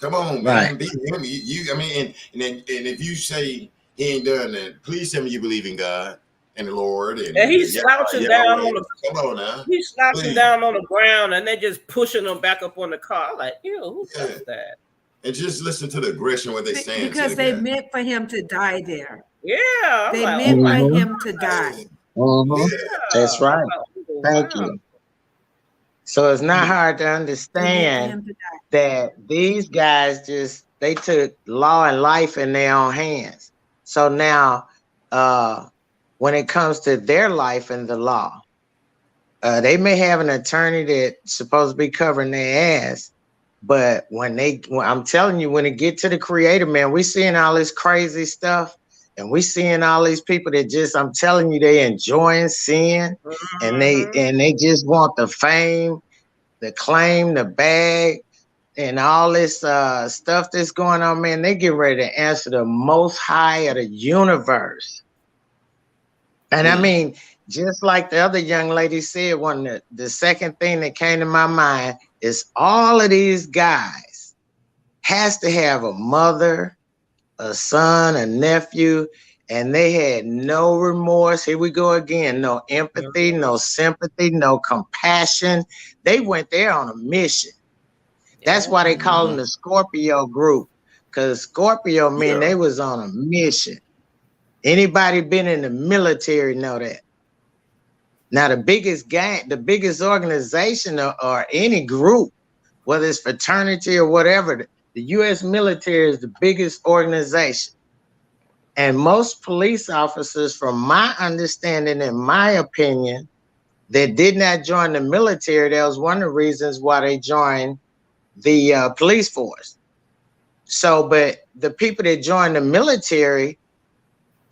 Come on, man. Beat him. I mean, and if you say he ain't done that, please tell me you believe in God and the Lord. And he's slouching down on the. Come on now. He's slouching down on the ground, and they're just pushing him back up on the car. I'm like, ew, who does that? And just listen to the aggression what they saying. Because they meant for him to die there. Yeah, they meant for him to die. That's right. Thank you. So it's not hard to understand that these guys they took law and life in their own hands. So now, when it comes to their life and the law, they may have an attorney that's supposed to be covering their ass, but when I'm telling you, when it get to the creator, man, we seeing all this crazy stuff, and we seeing all these people that I'm telling you, they enjoying sin, and they just want the fame, the claim, the bag, and all this stuff that's going on, man. They get ready to answer the most high of the universe. And I mean, just like the other young lady said, the second thing that came to my mind is all of these guys has to have a mother, a son, a nephew, and they had no remorse. Here we go again. No empathy, no sympathy, no compassion. They went there on a mission. That's why they call them the Scorpio group, because Scorpio mean they was on a mission. Anybody been in the military know that. Now, the biggest gang, the biggest organization or any group, whether it's fraternity or whatever, the U.S. military is the biggest organization. And most police officers, from my understanding and my opinion, that did not join the military, that was one of the reasons why they joined the police force. So, but the people that joined the military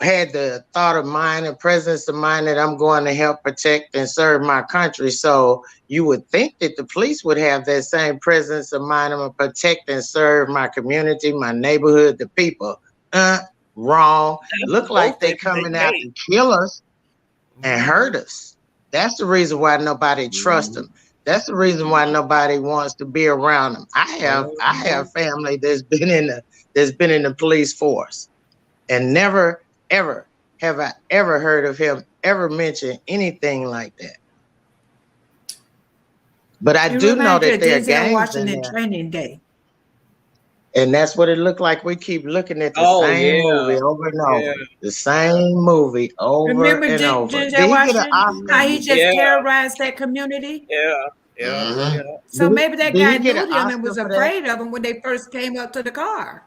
had the thought of mind and presence of mind that I'm going to help protect and serve my country. So you would think that the police would have that same presence of mind and protect and serve my community, my neighborhood, the people. Wrong. Look like they coming out to kill us and hurt us. That's the reason why nobody trusts them. That's the reason why nobody wants to be around them. I have family that's been in the police force, and never ever have I ever heard of him ever mention anything like that. But I do know that there are gangs in there. Training Day. And that's what it looked like. We keep looking at the same movie over and over. The same movie over and over. Denzel Washington, how he just terrorized that community? Yeah. So maybe that guy knew him and was afraid of him when they first came up to the car.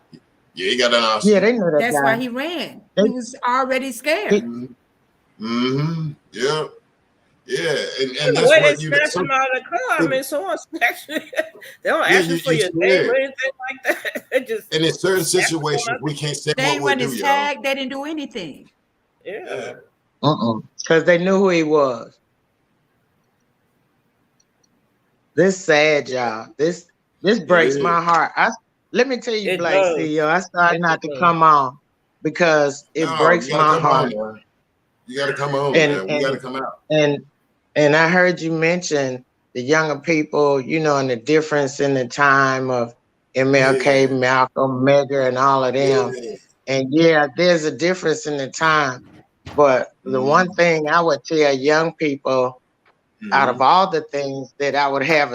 Yeah, he got an Oscar. Yeah, they knew that. That's guy. why he ran. He was already scared. Yeah. Yeah, and that's why they snatched him out of the car. I mean, someone snatched you. They don't ask you for your name or anything like that. And in certain situations, we can't say they didn't run his tag. They didn't do anything. Yeah. Because they knew who he was. This sad, y'all. This breaks my heart. Let me tell you, Black CEO, I started not to come on because it breaks my heart. You got to come on, man. We got to come out. And I heard you mention the younger people, you know, and the difference in the time of MLK, Malcolm, Medgar, and all of them. And yeah, there's a difference in the time. But the one thing I would tell young people, out of all the things that I would have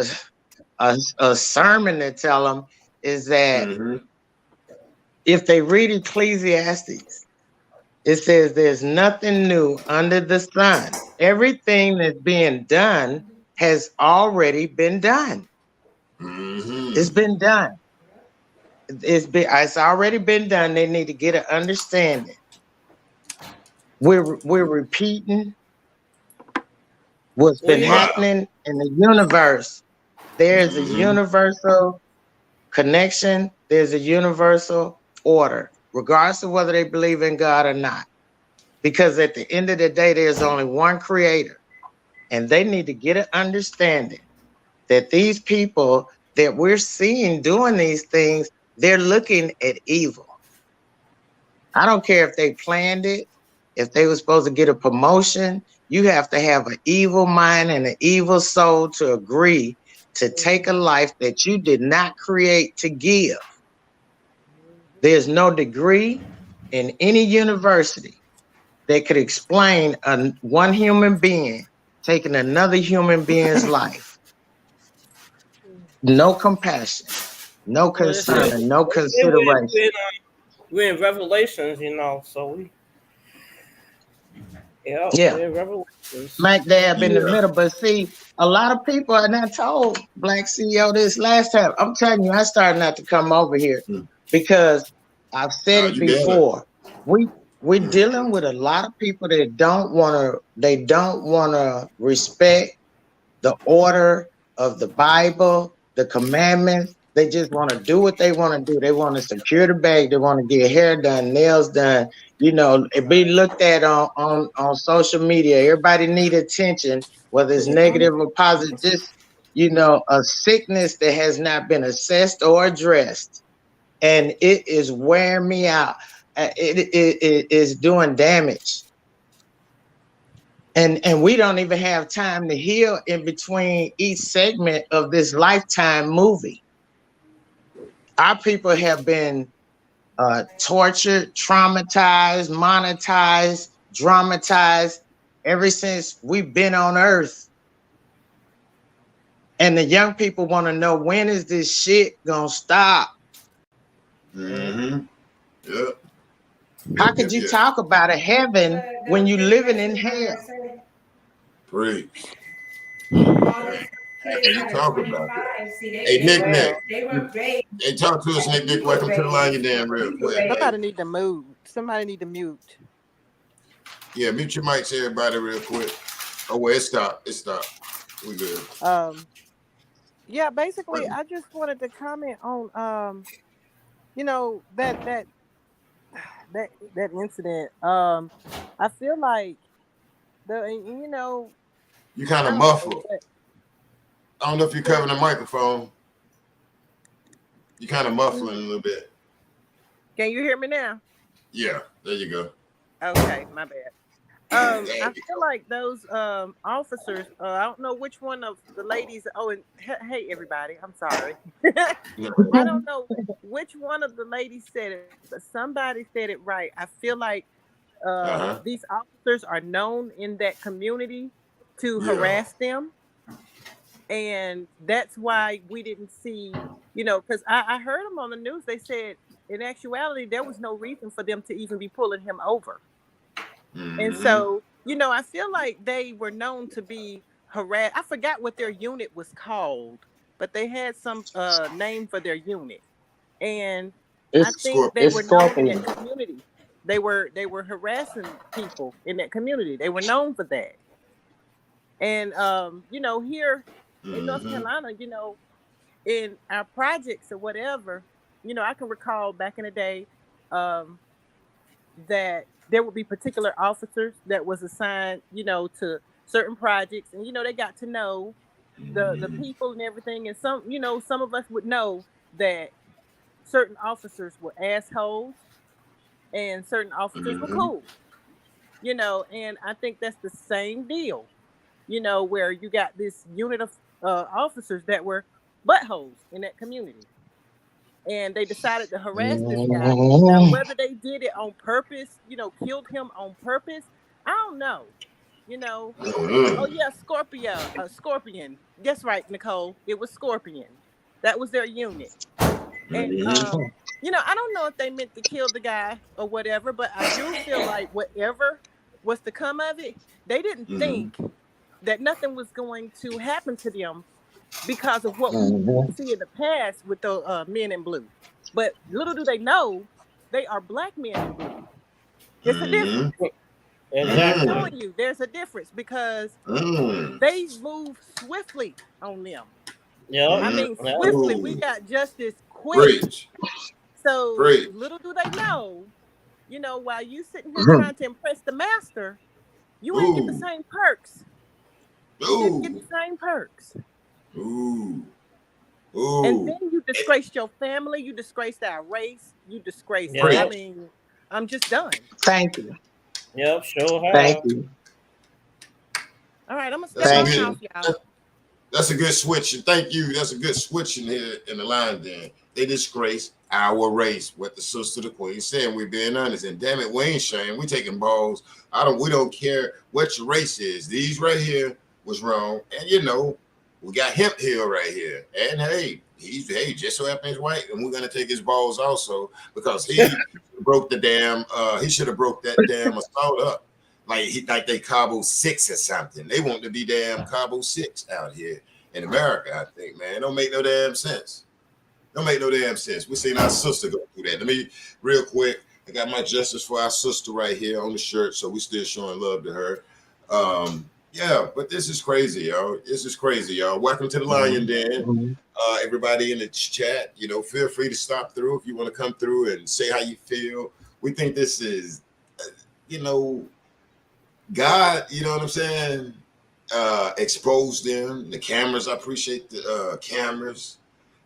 a sermon to tell them, is that if they read Ecclesiastes, it says there's nothing new under the sun. Everything that's being done has already been done. It's been done. It's already been done. They need to get an understanding. We're repeating what's been happening in the universe. There's a universal connection. There's a universal order, regardless of whether they believe in God or not. Because at the end of the day, there's only one creator. And they need to get an understanding that these people that we're seeing doing these things, they're looking at evil. I don't care if they planned it, if they were supposed to get a promotion. You have to have an evil mind and an evil soul to agree to take a life that you did not create to give. There's no degree in any university that could explain one human being taking another human being's life. No compassion, no concern, no consideration. We're in Revelations, so we're in Revelations. Smack dab in the middle. But see, a lot of people, and I told Black CEO this last time, I'm telling you, I started not to come over here because I've said it before. We're dealing with a lot of people that don't want to respect the order of the Bible, the commandments. They just want to do what they want to do. They want to secure the bag. They want to get hair done, nails done. It be looked at on social media. Everybody need attention, whether it's negative or positive. Just, a sickness that has not been assessed or addressed. And it is wearing me out. It is doing damage. And we don't even have time to heal in between each segment of this Lifetime movie. Our people have been tortured, traumatized, monetized, dramatized ever since we've been on Earth. And the young people want to know, when is this shit gonna stop? Yep. How could you talk about a heaven when you're living in hell? Preach. You talk about it. Hey, Nick. Hey, talk to us, Nick. Welcome to the line, you damn real quick. Somebody need to mute. Somebody need to mute. Yeah, mute your mics, everybody, real quick. Oh, well, it stopped. We good. Yeah, basically, I just wanted to comment on that incident. I feel like you kind of muffled. I don't know if you're covering the microphone. You kind of muffling a little bit. Can you hear me now? Yeah, there you go. Okay, my bad. I feel like those officers, I don't know which one of the ladies. Oh, and hey, everybody, I'm sorry. I don't know which one of the ladies said it, but somebody said it right. I feel like these officers are known in that community to harass them. And that's why we didn't see, because I heard them on the news. They said in actuality, there was no reason for them to even be pulling him over. And so, I feel like they were known to be harassed. I forgot what their unit was called, but they had some name for their unit. And I think they were known in that community. They were harassing people in that community. They were known for that. And here in North Carolina, in our projects or whatever, I can recall back in the day that there would be particular officers that was assigned, to certain projects, and they got to know the people and everything. And some of us would know that certain officers were assholes and certain officers were cool. And I think that's the same deal. Where you got this unit of officers that were buttholes in that community. and they decided to harass this guy. Now, whether they did it on purpose, killed him on purpose, I don't know. Oh yeah, Scorpion. That's right, Nicole. It was Scorpion. That was their unit. And I don't know if they meant to kill the guy or whatever, but I do feel like whatever was to come of it, they didn't think that nothing was going to happen to them because of what we see in the past with the men in blue. But little do they know, they are black men in blue. It's a difference. And I'm telling you, there's a difference because they move swiftly on them. Yeah, I mean, swiftly. We got justice quick. So little do they know, while you sitting here trying to impress the master, you ain't get the same perks. You didn't get the same perks. And then you disgraced your family. You disgraced our race. You disgraced. I mean, I'm just done. Thank you. Yep, sure have. Thank you. All right, I'm gonna step off, y'all. That's a good switch. And thank you. That's a good switch in here in the line then. They disgrace our race. What the sister, the queen said. We're being honest. And damn it, we ain't shame. We taking balls. We don't care what your race is. These right here was wrong. And we got Hemp Hill right here. And he's just so happens white. And we're gonna take his balls also because he broke the damn he should have broke that damn assault up. Like they Cabo 6 or something. They want to be damn Cabo 6 out here in America, I think, man. It don't make no damn sense. We seen our sister go through that. Let me, real quick, I got my justice for our sister right here on the shirt, so we still showing love to her. Yeah, but this is crazy, y'all. Welcome to the Lion Den. Everybody in the chat, feel free to stop through if you want to come through and say how you feel. We think this is, God, you know what I'm saying? Exposed them. The cameras, I appreciate the cameras.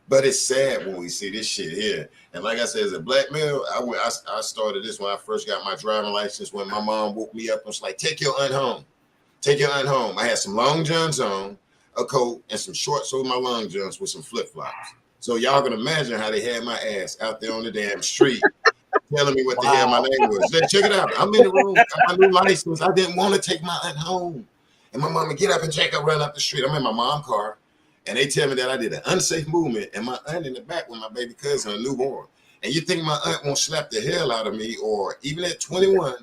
But it's sad when we see this shit here. And like I said, as a black male, I started this when I first got my driving license, when my mom woke me up and was like, take your aunt home. I had some long johns on, a coat, and some shorts over my long johns with some flip-flops. So y'all can imagine how they had my ass out there on the damn street telling me what the hell my name was. Check it out. I'm in the room, got my new license. I didn't want to take my aunt home. And my mama get up and take her run up the street. I'm in my mom's car. And they tell me that I did an unsafe movement and my aunt in the back with my baby cousin, a newborn. And you think my aunt won't slap the hell out of me, or even at 21,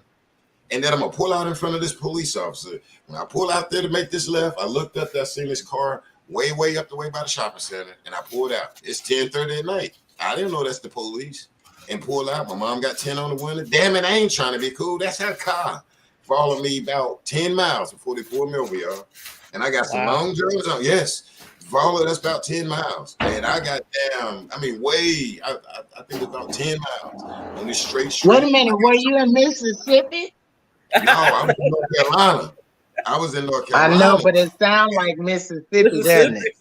and that I'm gonna pull out in front of this police officer. When I pull out there to make this left, I looked up there, I seen this car way up the way by the shopping center, and I pulled out. It's 10:30 at night. I didn't know that's the police. And pulled out. My mom got 10 on the window. Damn it, I ain't trying to be cool. That's her car. Followed me about 10 miles before they pulled me over, y'all. And I got some long journeys on. Yes. Followed us about 10 miles. And I got down, I think about 10 miles on this straight street. Wait a minute, were you in Mississippi? No, I was in North Carolina. I know, but it sounds like Mississippi, doesn't it?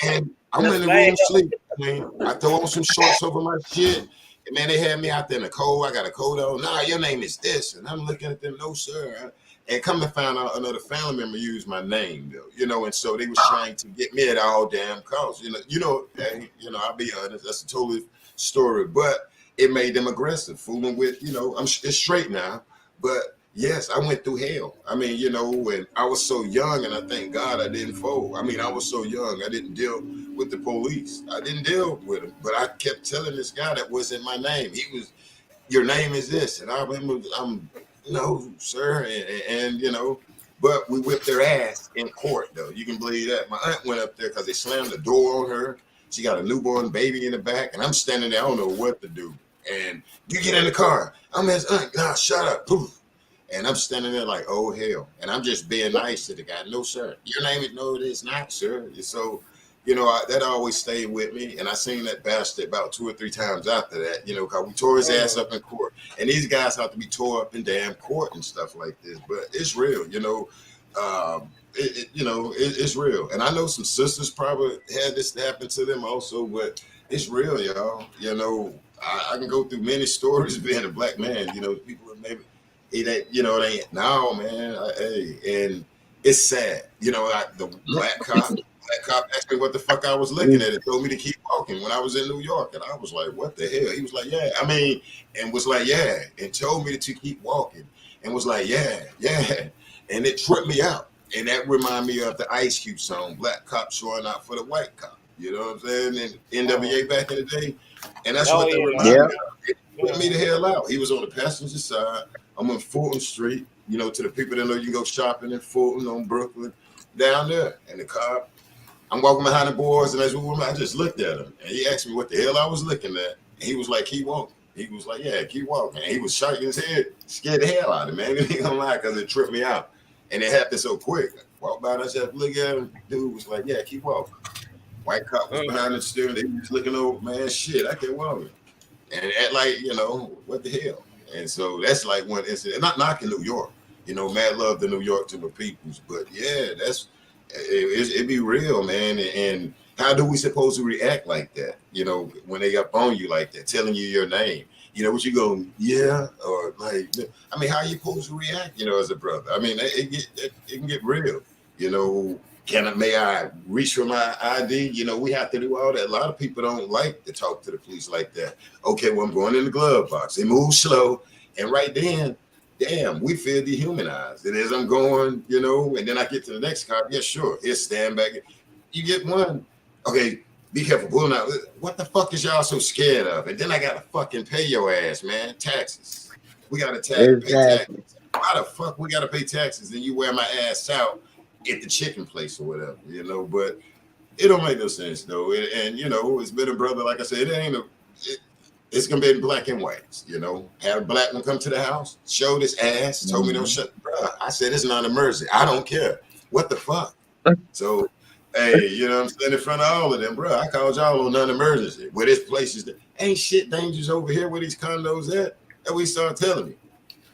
And I'm in the room sleep. Man. I throw on some shorts over my shit. And man, they had me out there in the cold. I got a coat on. Nah, your name is this. And I'm looking at them, no, sir. And come to find out another family member used my name, though. And so they was trying to get me at all damn costs. I'll be honest, that's a total story. But it made them aggressive, fooling with, it's straight now. But yes, I went through hell. And I was so young, and I thank God I didn't fold. I was so young, I didn't deal with the police. I didn't deal with them. But I kept telling this guy that wasn't my name. He was, your name is this. And I remember, no, sir. And but we whipped their ass in court, though. You can believe that. My aunt went up there because they slammed the door on her. She got a newborn baby in the back, and I'm standing there. I don't know what to do. And you get in the car. I'm his aunt. Nah, shut up. Poof. And I'm standing there like, oh, hell. And I'm just being nice to the guy. No, sir. Your name is, no, it is not, sir. So, that always stayed with me. And I seen that bastard about 2 or 3 times after that, because we tore his ass up in court. And these guys have to be tore up in damn court and stuff like this. But it's real, it's real. And I know some sisters probably had this happen to them also, but it's real, y'all. I can go through many stories being a black man, people maybe. It ain't, no, man. And it's sad. The black cop That cop asked me what the fuck I was looking at and told me to keep walking when I was in New York. And I was like, what the hell? He was like, yeah. I mean, and was like, yeah. And told me to keep walking. And was like, yeah. And it tripped me out. And that reminded me of the Ice Cube song, Black Cop Showing Out for the White Cop. You know what I'm saying? And NWA back in the day. And that's what that reminded me of. It tripped me the hell out. He was on the passenger side. I'm on Fulton Street. You know, to the people that know you go shopping in Fulton on Brooklyn, down there. And the car, I'm walking behind the boys, and I just looked at him. And he asked me what the hell I was looking at. And he was like, keep walking. He was like, yeah, keep walking. And he was shaking his head, scared the hell out of me, man. He ain't gonna lie, because it tripped me out. And it happened so quick. I walked by, I said, look at him. Dude was like, yeah, keep walking. White cop was behind the steering. They was looking over, man, shit, I can't walk. And at like, you know, what the hell? And so that's like one incident. Not knocking New York. You know, mad love to New York to the peoples. But yeah, it be real, man. And how do we supposed to react like that? You know, when they up on you like that, telling you your name. You know, what you go, yeah, or like, I mean, how are you supposed to react, you know, as a brother? I mean, it can get real. You know, may I reach for my ID? You know, we have to do all that. A lot of people don't like to talk to the police like that. Okay, well, I'm going in the glove box. They move slow. And right then, damn, we feel dehumanized. And as I'm going, you know, and then I get to the next car, yeah, sure, he'll stand back. You get one, okay, be careful, pulling out. What the fuck is y'all so scared of? And then I gotta fucking pay your ass, man. Taxes. We gotta pay taxes. Why the fuck we gotta pay taxes and you wear my ass out at the chicken place or whatever, you know? But it don't make no sense though. And you know, it's been a brother, like I said, it's gonna be in black and white, you know. Had a black one come to the house, showed his ass, told me don't shut, bro. I said it's not an emergency. I don't care. What the fuck? So, hey, you know, I'm standing in front of all of them, bro. I called y'all on non-emergency. Where this place is, ain't shit dangerous over here where these condos at. That we start telling me.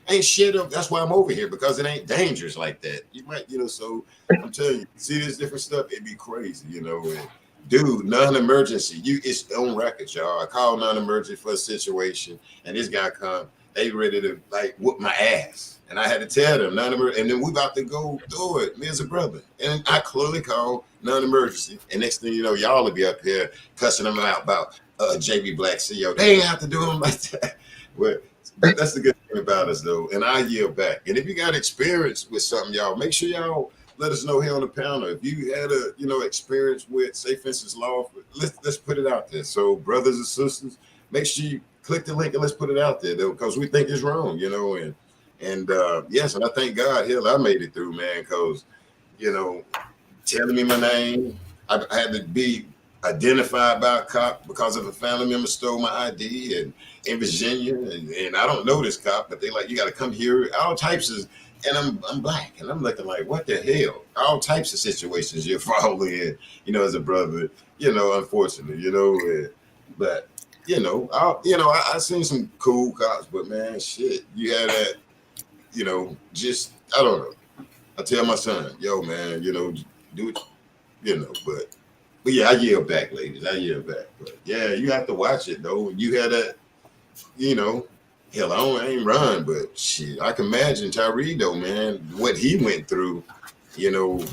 Ain't shit up. That's why I'm over here, because it ain't dangerous like that. You might, you know, so I'm telling you, see this different stuff, it'd be crazy, you know. And dude, non-emergency, it's on record, y'all. I called non-emergency for a situation, and this guy come, they ready to like whoop my ass. And I had to tell them non-emergency, and then we about to go through it, me as a brother. And I clearly called non-emergency. And next thing you know, y'all will be up here cussing them out about JB Black CEO. They ain't have to do them like that. But that's the good thing about us, though. And I yield back. And if you got experience with something, y'all, make sure y'all let us know here on the panel. If you had a, you know, experience with, say, for instance, law, let's put it out there. So brothers and sisters, make sure you click the link and let's put it out there, though, because we think it's wrong, you know. And yes, and I thank God, hell, I made it through, man, because, you know, telling me my name, I had to be identified by a cop because of a family member stole my ID and in Virginia, and I don't know this cop, but they like, you got to come here, all types of, and I'm black, and I'm looking like, what the hell? All types of situations you're following in, you know, as a brother, you know, unfortunately, you know, but you know, I seen some cool cops, but man, shit, you had that, you know, just, I don't know. I tell my son, yo, man, you know, do it, you know, but yeah, I yield back, ladies. I yield back. But yeah, you have to watch it, though. You had that, you know, hell, I ain't run, but shit, I can imagine Tyre, though, man, what he went through, you know,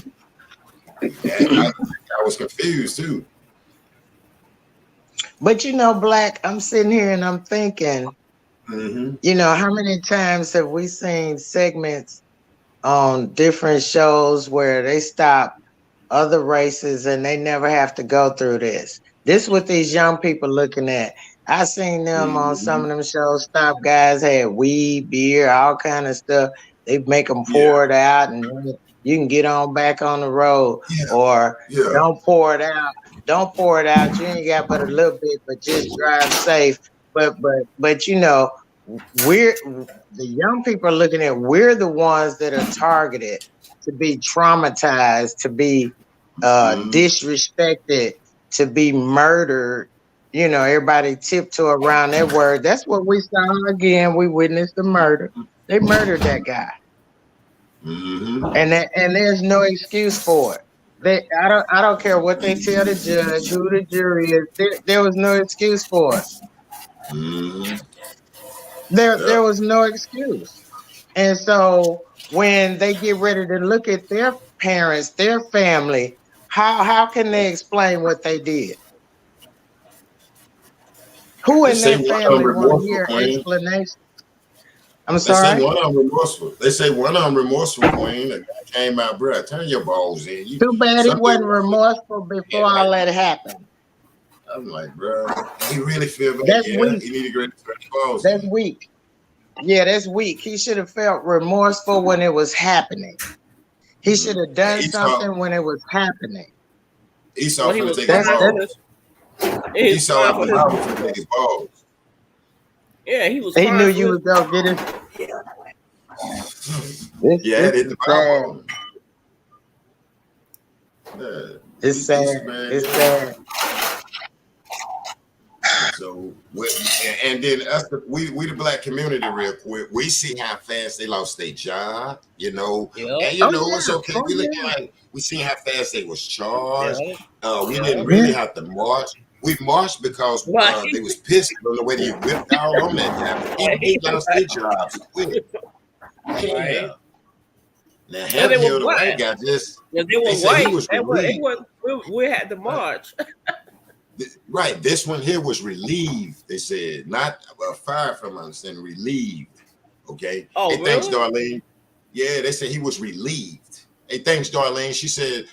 I was confused, too. But, you know, Black, I'm sitting here and I'm thinking, you know, how many times have we seen segments on different shows where they stop other races and they never have to go through this? This what these young people looking at. I seen them on some of them shows. Stop guys had weed, beer, all kind of stuff. They make them pour it out, and you can get on back on the road, or don't pour it out. Don't pour it out. You ain't got but a little bit, but just drive safe. But you know, we're the young people are looking at. We're the ones that are targeted to be traumatized, to be disrespected, to be murdered. You know, everybody tiptoe around that word. That's what we saw again. We witnessed the murder. They murdered that guy, and there's no excuse for it. I don't care what they tell the judge, who the jury is. There was no excuse for it. There was no excuse. And so when they get ready to look at their parents, their family, How can they explain what they did? Who They in say their one of them family want to remorseful, hear Queen. explanation? I'm They say sorry. one of them remorseful. They say one of them remorseful, Queen. A guy came out, bro. Turn your balls in. Too bad he Some wasn't people remorseful before yeah, all like that happened. I'm like, bro, he really feel bad. That's Yeah, weak. he need to turn his balls That's in. weak. Yeah, that's weak. He should have felt remorseful when it was happening. He should have And done something when it was happening. Esau When he finna was take his crying for balls. his, he was Esau crying out for the his, Bible finna take his balls. yeah, he was He knew crying for you his. was gonna get it. Yeah, This it hit is the sad. Bible. Yeah, It's sad. man. It's Yeah. sad. So, and then us, we the black community, real quick, we see how fast they lost their job, you know, Yep. and you Oh know it's yeah. okay. Oh We look yeah. like we see how fast they was charged. Yep. We Yep. didn't Yeah. really have to march. We marched because Right. they was pissed on the way they whipped all on that guy. But they lost their jobs quick. Right. Yeah. Now, And Heather they were Hill, the white white. guy, just Yeah, they were they said he white. was They were. It relieved. was. We had to march. Right, this one here was relieved. They said not fired from understanding, relieved. Okay. Oh, Hey, thanks, really? Darlene. Yeah, they said he was relieved. Hey, thanks, Darlene. She said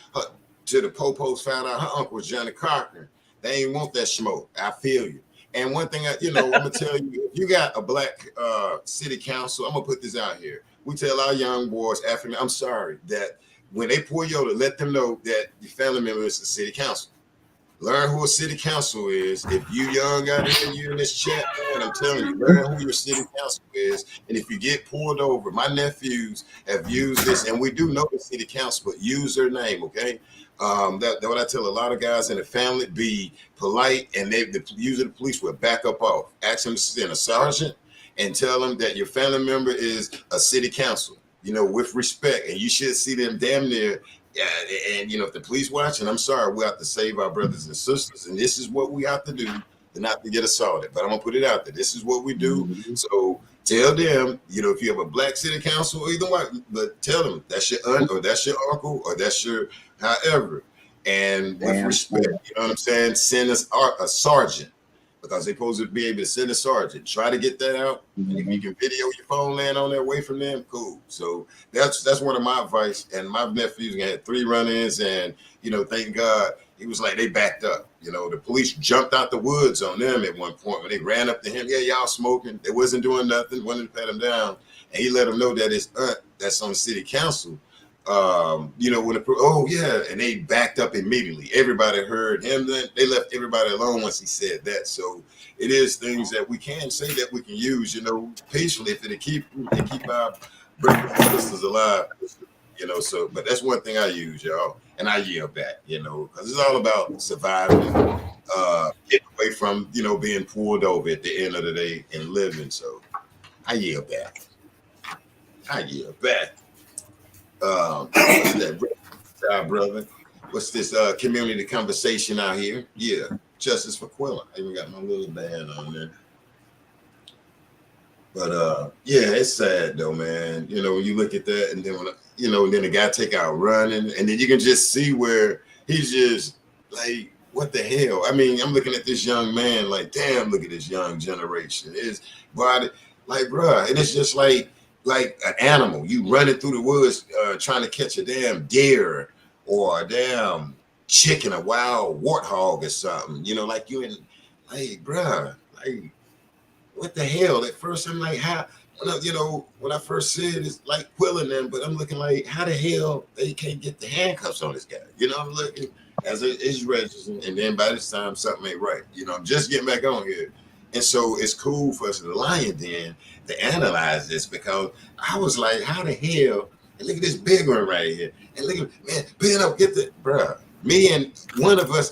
to the Popos found out her uncle was Johnny Cochran. They ain't want that smoke. I feel you. And one thing, I'm gonna tell you, if you got a black city council, I'm gonna put this out here. We tell our young boys, I'm sorry that when they pull you over, let them know that your family member is the city council. Learn who a city council is. If you young out here, you in this chat, man, I'm telling you, learn who your city council is. And if you get pulled over, my nephews have used this, and we do know the city council, but use their name, okay? That what I tell a lot of guys in the family: be polite, and usually the police will back up off. Ask them to send a sergeant and tell them that your family member is a city council, with respect, and you should see them damn near. Yeah, and if the police watching, I'm sorry, we have to save our brothers and sisters, and this is what we have to do to not to get assaulted. But I'm gonna put it out there. This is what we do. Mhm. So tell them, if you have a black city council or either one, but tell them that's your aunt or that's your uncle or that's your however, and with Damn. respect, you know what I'm saying? Send us a sergeant because they're supposed to be able to send a sergeant. Try to get that out. And if you can video your phone laying on there away from them, cool. So that's one of my advice. And my nephews had 3 run-ins, and thank God he was like they backed up. The police jumped out the woods on them at one point when they ran up to him. Yeah, y'all smoking. They wasn't doing nothing. Wanted to pat him down, and he let them know that his aunt that's on the city council. And they backed up immediately. Everybody heard him. Then they left everybody alone once he said that. So it is things that we can say that we can use, peacefully if they keep our brothers and sisters alive. So, but that's one thing I use, y'all, and I yield back, because it's all about surviving, getting away from, being pulled over at the end of the day and living. So I yield back. What's that, brother? What's this community conversation out here? Yeah, Justice for Quilla. I even got my little band on there. But yeah, it's sad though, man. When you look at that, and then then the guy take out running, and then you can just see where he's just like, what the hell? I mean, I'm looking at this young man like, damn, look at this young generation. It's body like, bruh, and it's just like an animal. You running through the woods trying to catch a damn deer or a damn chicken, a wild warthog or something. Like you in, like, bruh, like, what the hell? At first, I'm like, how? When I first said it's like Quilling them, but I'm looking like, how the hell they can't get the handcuffs on this guy? I'm looking as it's registering, and then by this time something ain't right. I'm just getting back on here, and so it's cool for us, the Lion Den, to analyze this because I was like, how the hell? And look at this big one right here, and look at man, Ben up, get the bruh. Me and one of us,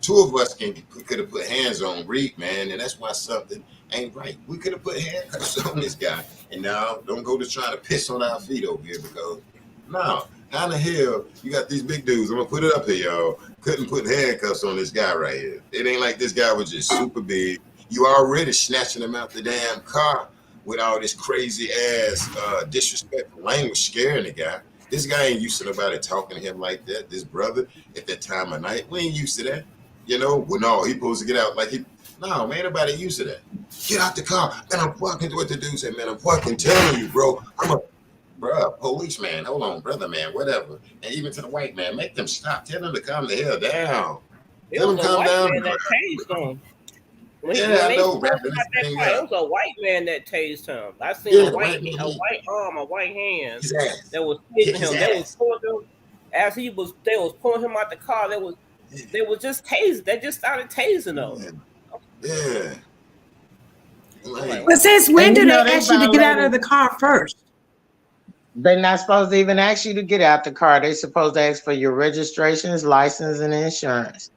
two of us could have put hands on Reed, man, and that's why something ain't right. We could have put handcuffs on this guy, and now don't go to try to piss on our feet over here because no, how the hell you got these big dudes? I'm gonna put it up here, y'all. Couldn't put handcuffs on this guy right here. It ain't like this guy was just super big. You already snatching him out the damn car with all this crazy ass disrespectful language, scaring the guy. This guy ain't used to nobody talking to him like that. This brother at that time of night, we ain't used to that. You know, well, no, he supposed to get out like no, man, nobody used to that. Get out the car. Man, I'm fucking, what the dude said, man, I'm fucking telling you, bro. Bruh, policeman, hold on, brother, man, whatever. And even to the white man, make them stop. Tell them to calm the hell down. Tell them to calm down. Man that tased him. I know, it was a white man that tased him. I seen a white arm, a white hand that was tasing him. They was pulling him as they was pulling him out the car. They was just tasing. They just started tasing him. Yeah. But since when do they ask you to get out of the car first? They're not supposed to even ask you to get out the car. They're supposed to ask for your registrations, license, and insurance.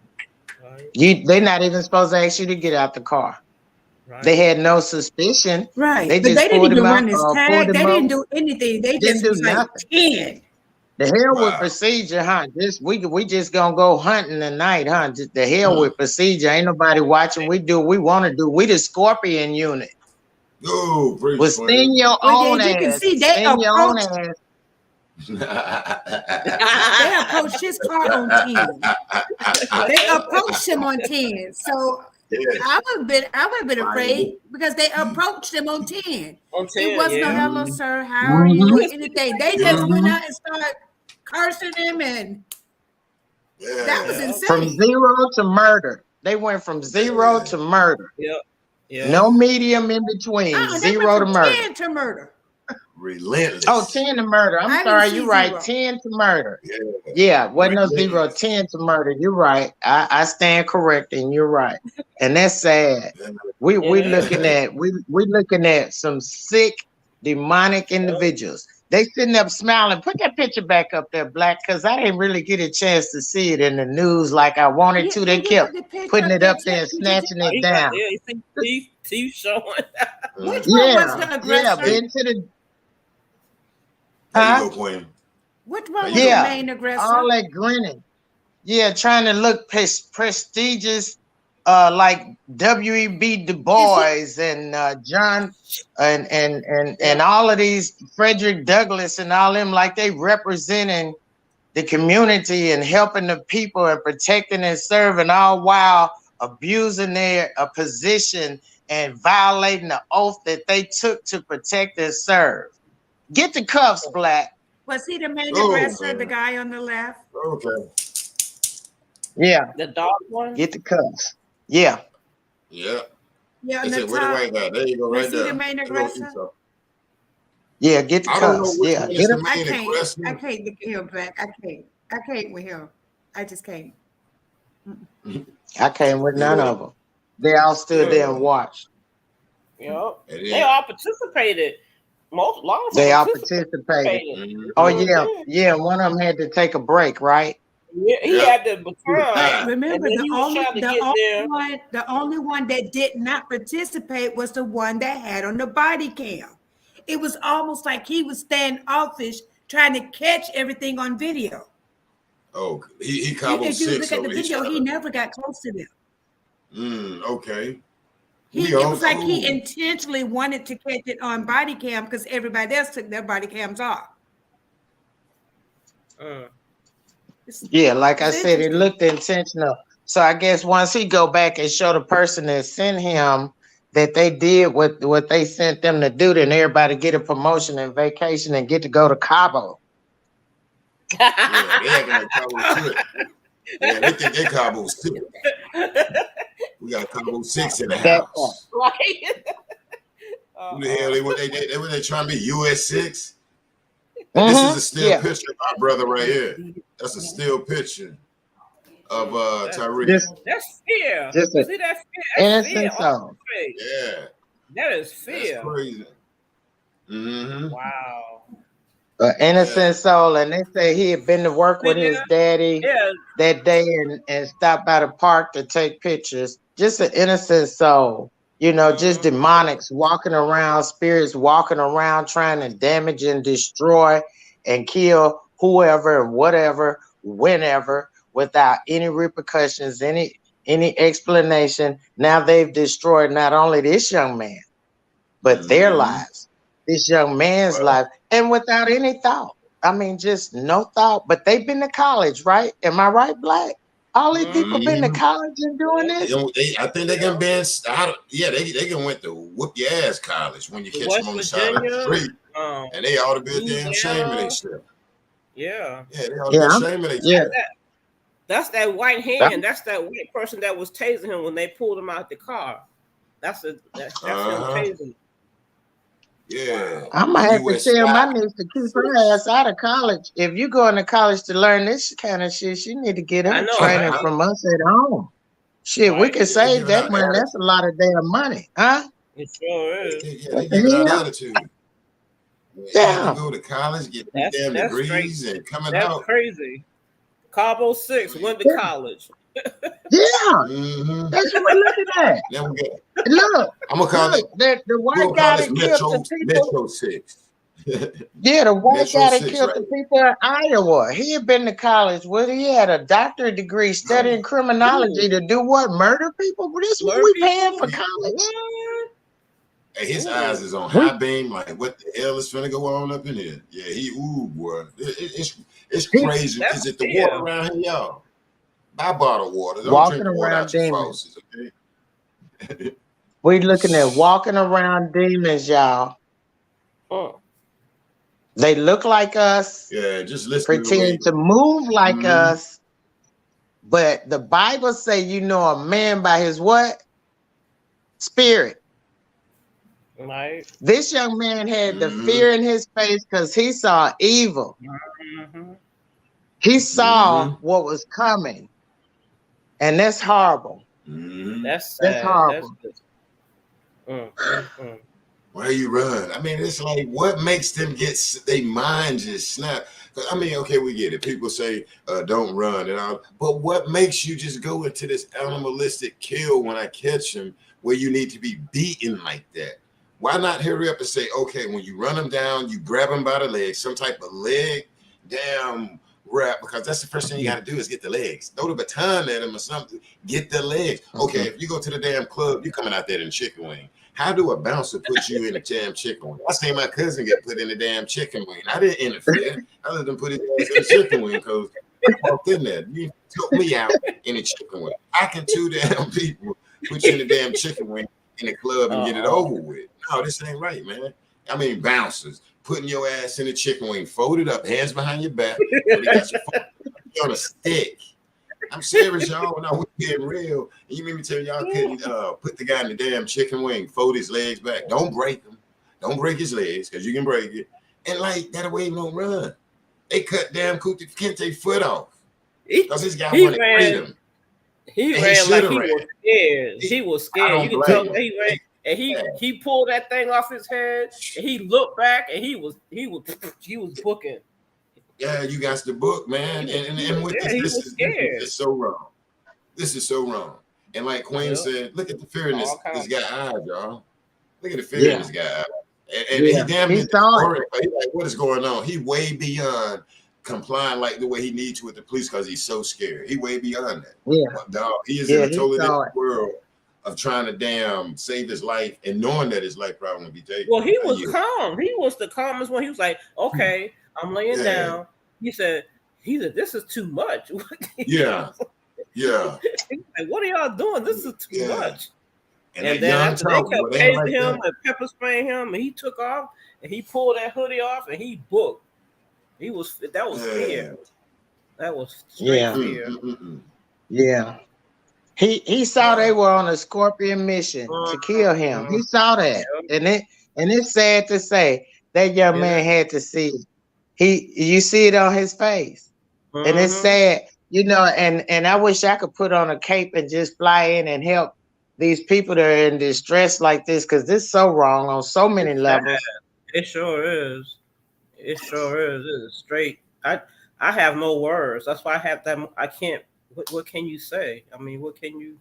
Right. They're not even supposed to ask you to get out the car. Right. They had no suspicion. Right. They didn't even run his tag. They didn't do anything. They just was like 10. The hell with procedure, huh? We just gonna go hunting tonight, huh? Just the hell with procedure. Ain't nobody watching. We do what we want to do. We the Scorpion unit. Oh, well, sting your own ass. You can see they approached. They approached his car on 10. They approached him on 10. So I would have been afraid because they approached him on 10. It wasn't no hello, sir. How are you? Or anything. They just went out and started cursing him, and that was insane. From 0 to murder. They went from 0 to murder. Yep. Yeah. No medium in between. 0 to murder. 10 to murder. Relentless. Oh, 10 to murder. I'm sorry, you're right. 10 to murder. Yeah, wasn't no 0. 10 to murder. You're right. I stand corrected, and you're right. And that's sad. We looking at some sick, demonic individuals. They sitting up smiling. Put that picture back up there, Black, because I didn't really get a chance to see it in the news like I wanted to. They kept putting it up there and snatching it down. Teeth showing. Which one was the aggressor? Yeah, been to the. Which one was the main aggressor? All that grinning. Yeah, trying to look prestigious, like W.E.B. Du Bois and John and all of these Frederick Douglass and all them, like they representing the community and helping the people and protecting and serving, all while abusing their position and violating the oath that they took to protect and serve. Get the cuffs, Black. Was he the main aggressor, the guy on the left? Okay. Yeah. The dog one? Get the cuffs. Yeah. Yeah. Yeah, on the top. Where the white guy? There you go, right there. Was he the main aggressor? Yeah, get the cuffs. Yeah. Get him. I can't look at him, Black. I can't with him. I just can't. I can't with none of them. They all stood there and watched. Yeah. They all participated. They all participated. Oh yeah. One of them had to take a break, right? Yeah, he had to become. Remember, the only one that did not participate was the one that had on the body cam. It was almost like he was standoffish, trying to catch everything on video. Oh, he cobbled if you look at the video, he never got close to them. Okay. It was like he intentionally wanted to catch it on body cam because everybody else took their body cams off. Yeah, like I said, it looked intentional. So I guess once he go back and show the person that sent him that they did what they sent them to do, then everybody get a promotion and vacation and get to go to Cabo. Yeah, they acting like Cabo too. Yeah, they think they Cabo too. We got Cabo 6 in the house. Right. Who the hell they trying to be US 6? This is a still picture of my brother right here. That's a still picture of Tyre. That's fear. See that fear? Innocent soul. Yeah. That is fear. That's crazy. Mm-hmm. Wow. Innocent soul, and they say he had been to work with his daddy that day and stopped by the park to take pictures. Just an innocent soul, just demonics walking around, spirits walking around trying to damage and destroy and kill whoever and whatever, whenever, without any repercussions, any explanation. Now they've destroyed not only this young man, but their lives, this young man's life, and without any thought. I mean, just no thought. But they've been to college, right? Am I right, Black? All these people been to college and doing this. I think they can ban. Yeah, they can went to whoop your ass college when you catch them on the side of the street, and they ought to be a damn shame of themselves. Yeah, they ought to be ashamed of themselves. Yeah. That's that white hand. That's that white person that was tasing him when they pulled him out the car. That's him tasing. Yeah, I'm gonna have to tell my niece to keep her ass out of college. If you going to college to learn this kind of shit, she need to get her training from us at home. Shit, we can save that money. That's a lot of damn money, huh? It sure is. Yeah, they give out attitude. Yeah, go to college, get damn degrees, straight. And coming that's out. That's crazy. Cabo 6 went to college. Yeah, that's what we're looking at. Then we get. Look, I'm gonna call it the white guy that killed the people. Metro 6. Yeah, the white guy that 6, killed the people in Iowa. He had been to college. Well, he had a doctorate degree studying criminology to do what? Murder people? Well, this is what we paying for college. Hey, his eyes is on high beam. Like, what the hell is finna go on up in here? Yeah, boy. It's crazy. Is it the water around here, y'all? Buy bottled water. Don't walking drink water around out your demons. faucets, okay? We looking at walking around demons, y'all. They look like us. Yeah, just listen. Pretend to move like us. But the Bible say you know a man by his what? Spirit. Right. This young man had the fear in his face because he saw evil. He saw what was coming. And that's horrible. That's horrible. Why you run? I mean, it's like, what makes them get their mind just snap? I mean, okay, we get it. People say don't run and all, but what makes you just go into this animalistic kill when I catch him, where you need to be beaten like that? Why not hurry up and say, okay, when you run them down, you grab them by the leg, some type of leg down wrap, because that's the first thing you got to do is get the legs. Throw the baton at them or something. Get the legs. Okay, if you go to the damn club, you coming out there in chicken wing. How do a bouncer put you in a damn chicken wing? I seen my cousin get put in a damn chicken wing. I didn't interfere. I let them put his ass in a chicken wing because I walked in there. You took me out in a chicken wing. I can two damn people put you in a damn chicken wing in the club and get it over with. No, this ain't right, man. I mean, bouncers putting your ass in a chicken wing, folded up, hands behind your back, but he got your phone on a stick. I'm serious, y'all. When I was being real, and you made me tell y'all couldn't put the guy in the damn chicken wing, fold his legs back. Don't break them. Don't break his legs because you can break it. And like that way, he don't run. They cut damn Kuti Kente foot off because this guy wanted to beat him. He ran like he was scared. He was scared. You can tell he ran. And he pulled that thing off his head, and he looked back, and he was booking. Yeah, you got the book, man. And with this is so wrong. This is so wrong. And like Queen said, look at the fear in this guy eyes, y'all. Look at the fear in this guy eyes. And he damn near worried. He's like, what is going on? He way beyond complying like the way he needs to with the police because he's so scared. He way beyond that. Yeah. But dog, he is in a totally different world of trying to damn save his life and knowing that his life probably won't be taken. Well, he was calm. He was the calmest one. He was like, okay, I'm laying down. He said, this is too much. Yeah. Like, what are y'all doing? This is too much. And then after they kept tasing him and pepper spraying him, and he took off and he pulled that hoodie off and he booked. That was fear. That was straight fear. Yeah. He saw they were on a scorpion mission to kill him. He saw that. And it's sad to say that young man had to see it. You see it on his face. And it's sad, and I wish I could put on a cape and just fly in and help these people that are in distress like this, because this is so wrong on so many levels. It sure is. It sure is. It is straight. I have no words. That's why I have that. I can't. What can you say? I mean, what can you?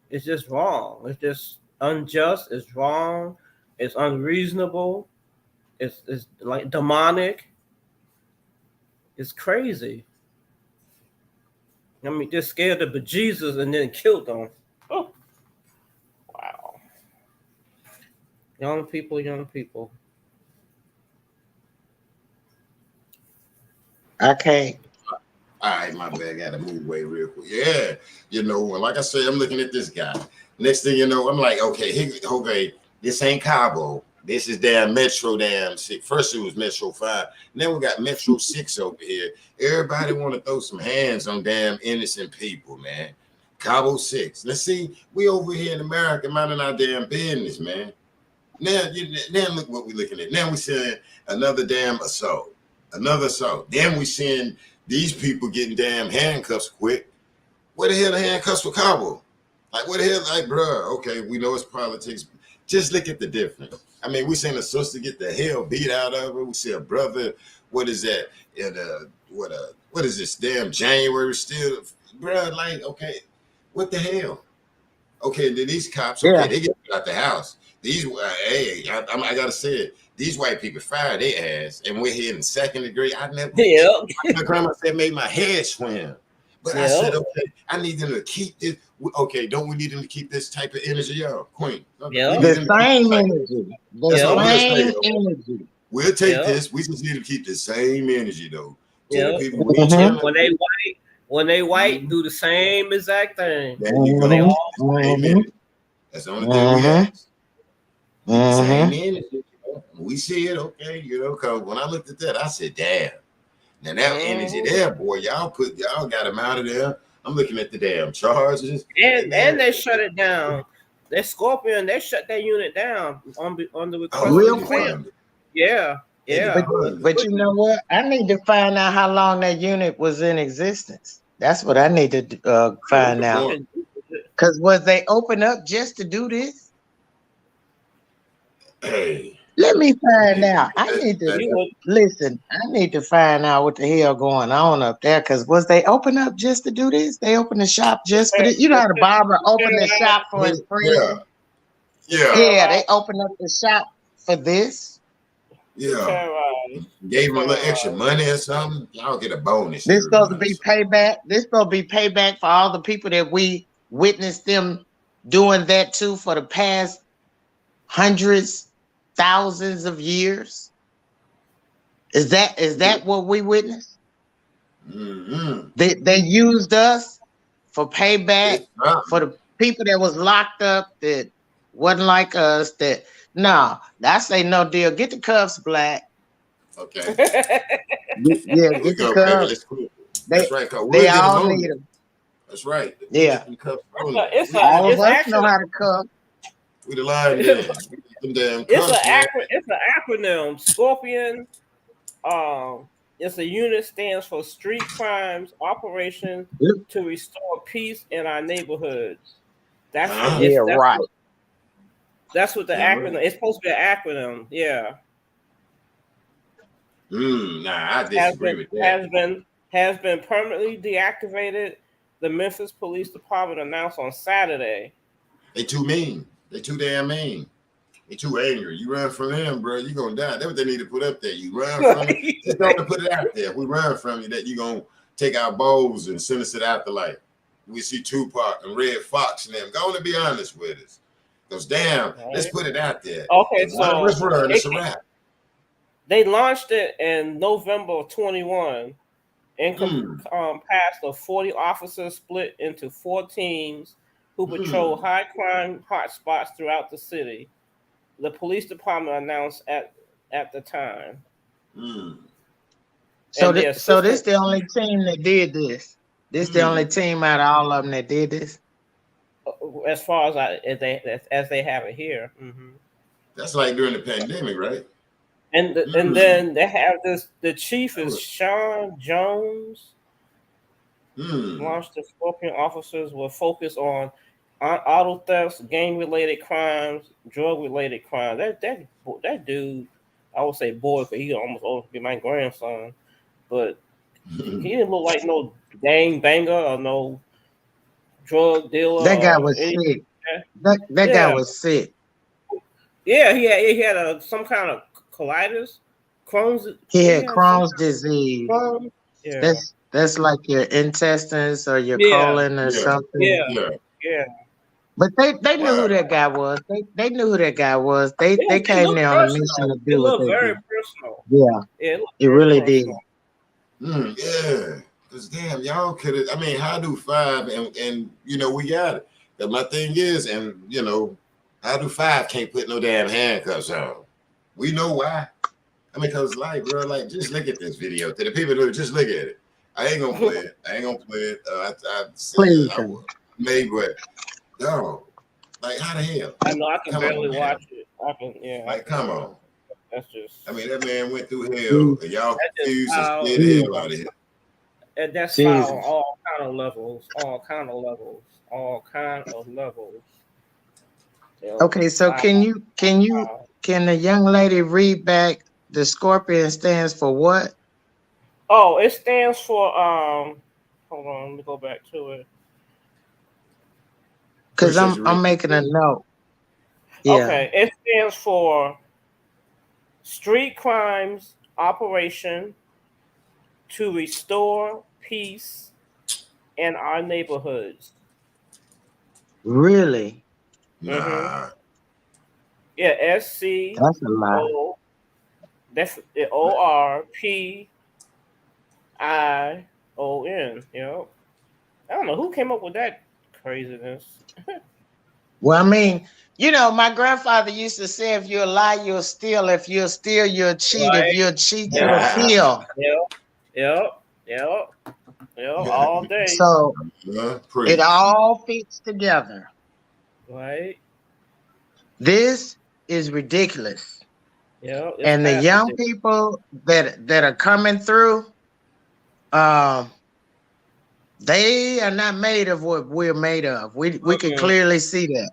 It's just wrong. It's just unjust. It's wrong. It's unreasonable. It's like demonic. It's crazy. I mean, just scared the bejesus and then killed them. Oh, wow. Young people. I can't. All right, my bad. Got to move away real quick. Yeah, you know, like I said, I'm looking at this guy. Next thing you know, I'm like, okay, this ain't Cabo. This is damn Metro damn 6. First it was Metro 5. Then we got Metro 6 over here. Everybody want to throw some hands on damn innocent people, man. Cabo 6. Let's see, we over here in America minding our damn business, man. Now look what we're looking at. Now we're seeing another damn assault. Another assault. Then we seeing these people getting damn handcuffs quick. Where the hell the handcuffs for Cabo? Like, what the hell? Like, bruh, okay, we know it's politics. Just look at the difference. I mean, we seen a sister get the hell beat out of her. We see a brother, what is that? What is this? Damn January still, bruh, like, okay, what the hell? Okay, then these cops, okay, they get out the house. These, hey, I gotta say it. These white people fired their ass, and we're here in second degree. I never. My grandma said made my head swim. But I said, okay, I need them to keep this. Okay, don't we need them to keep this type of energy, y'all, Queen? The same energy. The same energy. We'll take this. We just need to keep the same energy, though. Yeah. When they white, do the same exact thing. There you go. That's the only thing we ask. Same energy. We see it, okay, you know, because when I looked at that, I said, damn. Now that energy there, boy, y'all got him out of there. I'm looking at the damn charges. And they shut it down. That Scorpion, they shut that unit down on the request. Real quick. Yeah. But you know what? I need to find out how long that unit was in existence. That's what I need to find out. Because was they open up just to do this? Hey. Let me find out. I need to listen. I need to find out what the hell going on up there. Because was they open up just to do this? They opened the shop just for this. You know how the barber opened the shop for his friend? Yeah. They opened up the shop for this. Yeah. Gave him a little extra money or something. Y'all get a bonus. This supposed to be payback. This supposed to be payback for all the people that we witnessed them doing that to for the past hundreds, thousands of years. Is that what we witnessed? They used us for payback for the people that was locked up that wasn't like us. That that's a no deal. Get the cuffs, Black. Okay. Get the cuffs. That's right. They all need them. That's right. Yeah. All of us know how to cuff. We the line. It's an acronym. Scorpion. It's a unit stands for Street Crimes Operation to Restore Peace in Our Neighborhoods. That's right. That's what the acronym. It's supposed to be an acronym. Yeah. I disagree with that. Has been permanently deactivated. The Memphis Police Department announced on Saturday. They too mean. They too damn mean. They too angry. You run from them, bro, you gonna die. That's what they need to put up there. You run from them. Just don't put it out there. If we run from you, that you gonna take our bows and send us to the afterlife. We see Tupac and Red Fox and them. Go on and be honest with us. Because damn, let's put it out there. Okay, so let's run. It's a wrap. They launched it in November of 21 and passed of 40 officers split into 4 teams who patrol high crime hotspots throughout the city. The police department announced at the time. So this the only team that did this. This the only team out of all of them that did this. As far as they have it here. That's like during the pandemic, right? And then they have this. The chief is Sean Jones. Launched the Scorpion officers will focus on auto thefts, gang-related crimes, drug-related crimes. That dude, I would say boy, because he almost be my grandson, but he didn't look like no gang banger or no drug dealer. That guy was sick. That guy was sick. Yeah, he had some kind of colitis, Crohn's. He had Crohn's disease. Crohn's. Yeah. That's like your intestines or your colon or something. Yeah. But they knew who that guy was. They knew who that guy was. They came there on a mission to do it. It what looked they very did. personal. Yeah, it really did. Yeah. Because damn, y'all could have. I mean, how do 5 and we got it. But my thing is, and how do 5 can't put no damn handcuffs on? We know why. I mean, because bro, just look at this video. To the people who just look at it. I ain't gonna play it. I said I would. Maybe, but dog, how the hell? I know I can barely watch it. I can, yeah. Come on. That's just. I mean, that man went through hell, and y'all confused and scared the hell out of him. And that's foul on all kind of levels. Okay, so can the young lady read back the scorpion stands for what? Oh, it stands for hold on, let me go back to it. Because I'm making a note. Yeah. Okay, it stands for Street Crimes Operation to Restore Peace in Our Neighborhoods. Really? Nah. Yeah, SC. That's a lot. That's ORPION. I don't know who came up with that craziness. Well, I mean, my grandfather used to say, if you lie, you'll steal. If you'll steal, you'll cheat. Right. If you'll cheat, you'll steal. Yep. All day. So it all fits together. Right. This is ridiculous. Yeah. And the young people that are coming through, they are not made of what we're made of. We can clearly see that.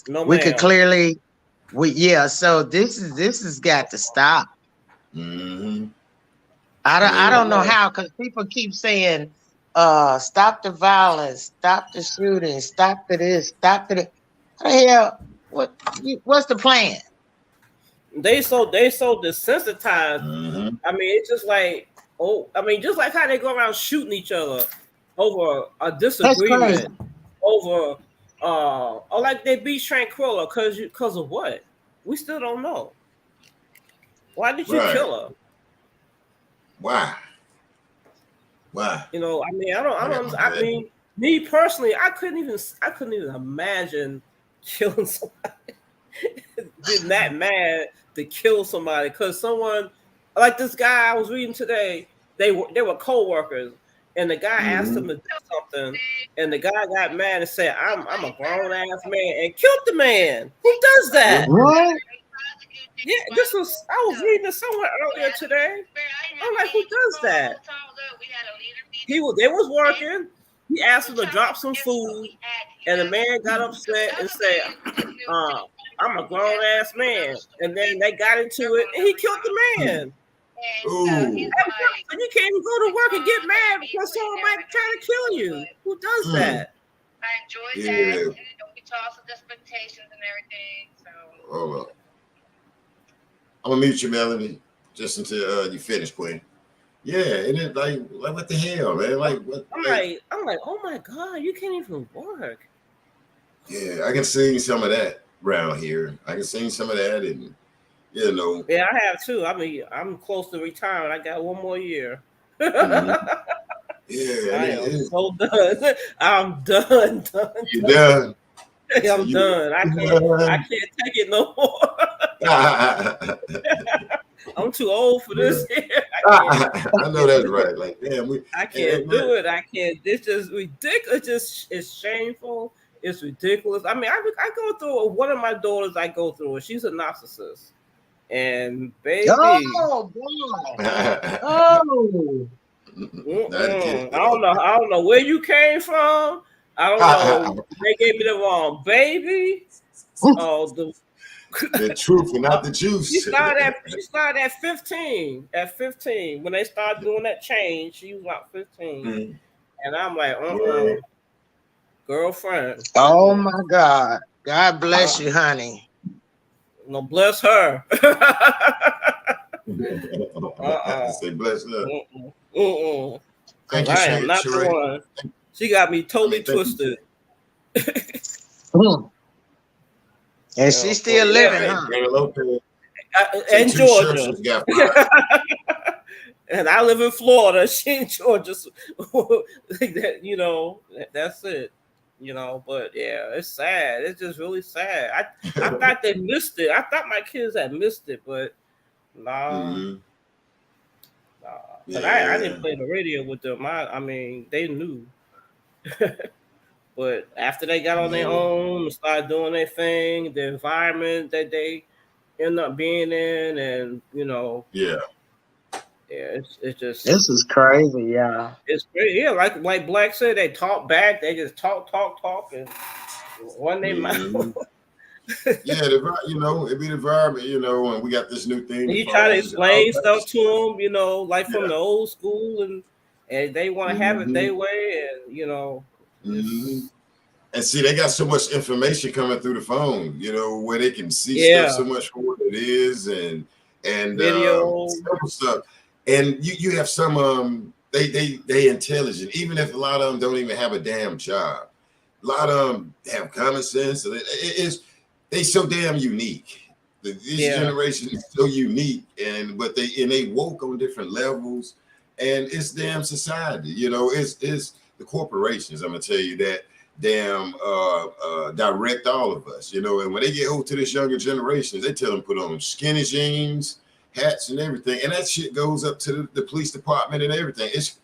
No, we could clearly, so this has got to stop. Mm-hmm. I don't know how, because people keep saying, stop the violence, stop the shooting, stop this, stop it. What the hell? What's the plan? They so desensitized. Mm-hmm. I mean, it's just just like how they go around shooting each other over a disagreement, over like they beat Tranquilla because of what? We still don't know. Why did you kill her? Why? I mean, I mean, me personally, I couldn't even imagine killing somebody. Getting that mad to kill somebody because someone like this guy I was reading today, they were co-workers, and the guy asked him to do something, and the guy got mad and said, I'm a grown ass man, and killed the man. Who does that? What? Yeah, I was reading it somewhere earlier today. I'm like, who does that? They was working. He asked him to drop some food, and the man got upset and said, I'm a grown ass man. And then they got into it, and he killed the man. Ooh. And you can't even go to work and get mad because someone might try to kill you. Who does that? I enjoyed that. And we talked some expectations and everything. So hold up. I'm gonna mute you, Melanie, just until you finish, Queen. Yeah, and it like what the hell, man? Like what? I'm like, oh my God, you can't even work. Yeah, I can see some of that around here. I can see some of that, and Yeah, I have too. I mean, I'm close to retiring. I got one more year. Mm-hmm. Yeah, I am so done. I'm done. You done? I'm done. I can't take it no more. I'm too old for this. I know that's right. Like, damn, I can't do it. I can't. It's just ridiculous. It's shameful. It's ridiculous. I mean, I go through it. One of my daughters, I go through it. She's a narcissist, and baby, oh boy, oh. I don't know where you came from. I don't know. They gave me the wrong baby. Oh, the truth and not the juice. She started at 15. At 15, when they started doing that change, she was about 15, and I'm like, girlfriend. Oh my God! God bless you, honey. No, bless her. Say bless her. Thank you, I am not the one. She got me totally twisted. And she's still living, huh? In Georgia. and I live in Florida. She in Georgia. So, you know, that's it. You know, but yeah, it's sad. It's just really sad. I thought they missed it. I thought my kids had missed it, but nah. Nah. But I didn't play the radio with them. I mean, they knew. But after they got on their own and started doing their thing, the environment that they end up being in, and you know, it's just this is crazy, yeah. It's great, yeah. Like Black said, they talk back. They just talk, and one day mouth. Yeah, you know, it be the environment, you know, and we got this new thing. You try to explain stuff to them, you know, like from the old school, and they want to have it their way, and you know. And see, they got so much information coming through the phone, you know, where they can see stuff so much for what it is, and video stuff. And you have some they intelligent, even if a lot of them don't even have a damn job. A lot of them have common sense. So they so damn unique. This generation is so unique, but they woke on different levels, and it's damn society. You know, it's the corporations. I'm gonna tell you that damn direct all of us. You know, and when they get hold to this younger generation, they tell them put on skinny jeans, hats, and everything, and that shit goes up to the police department and everything. It's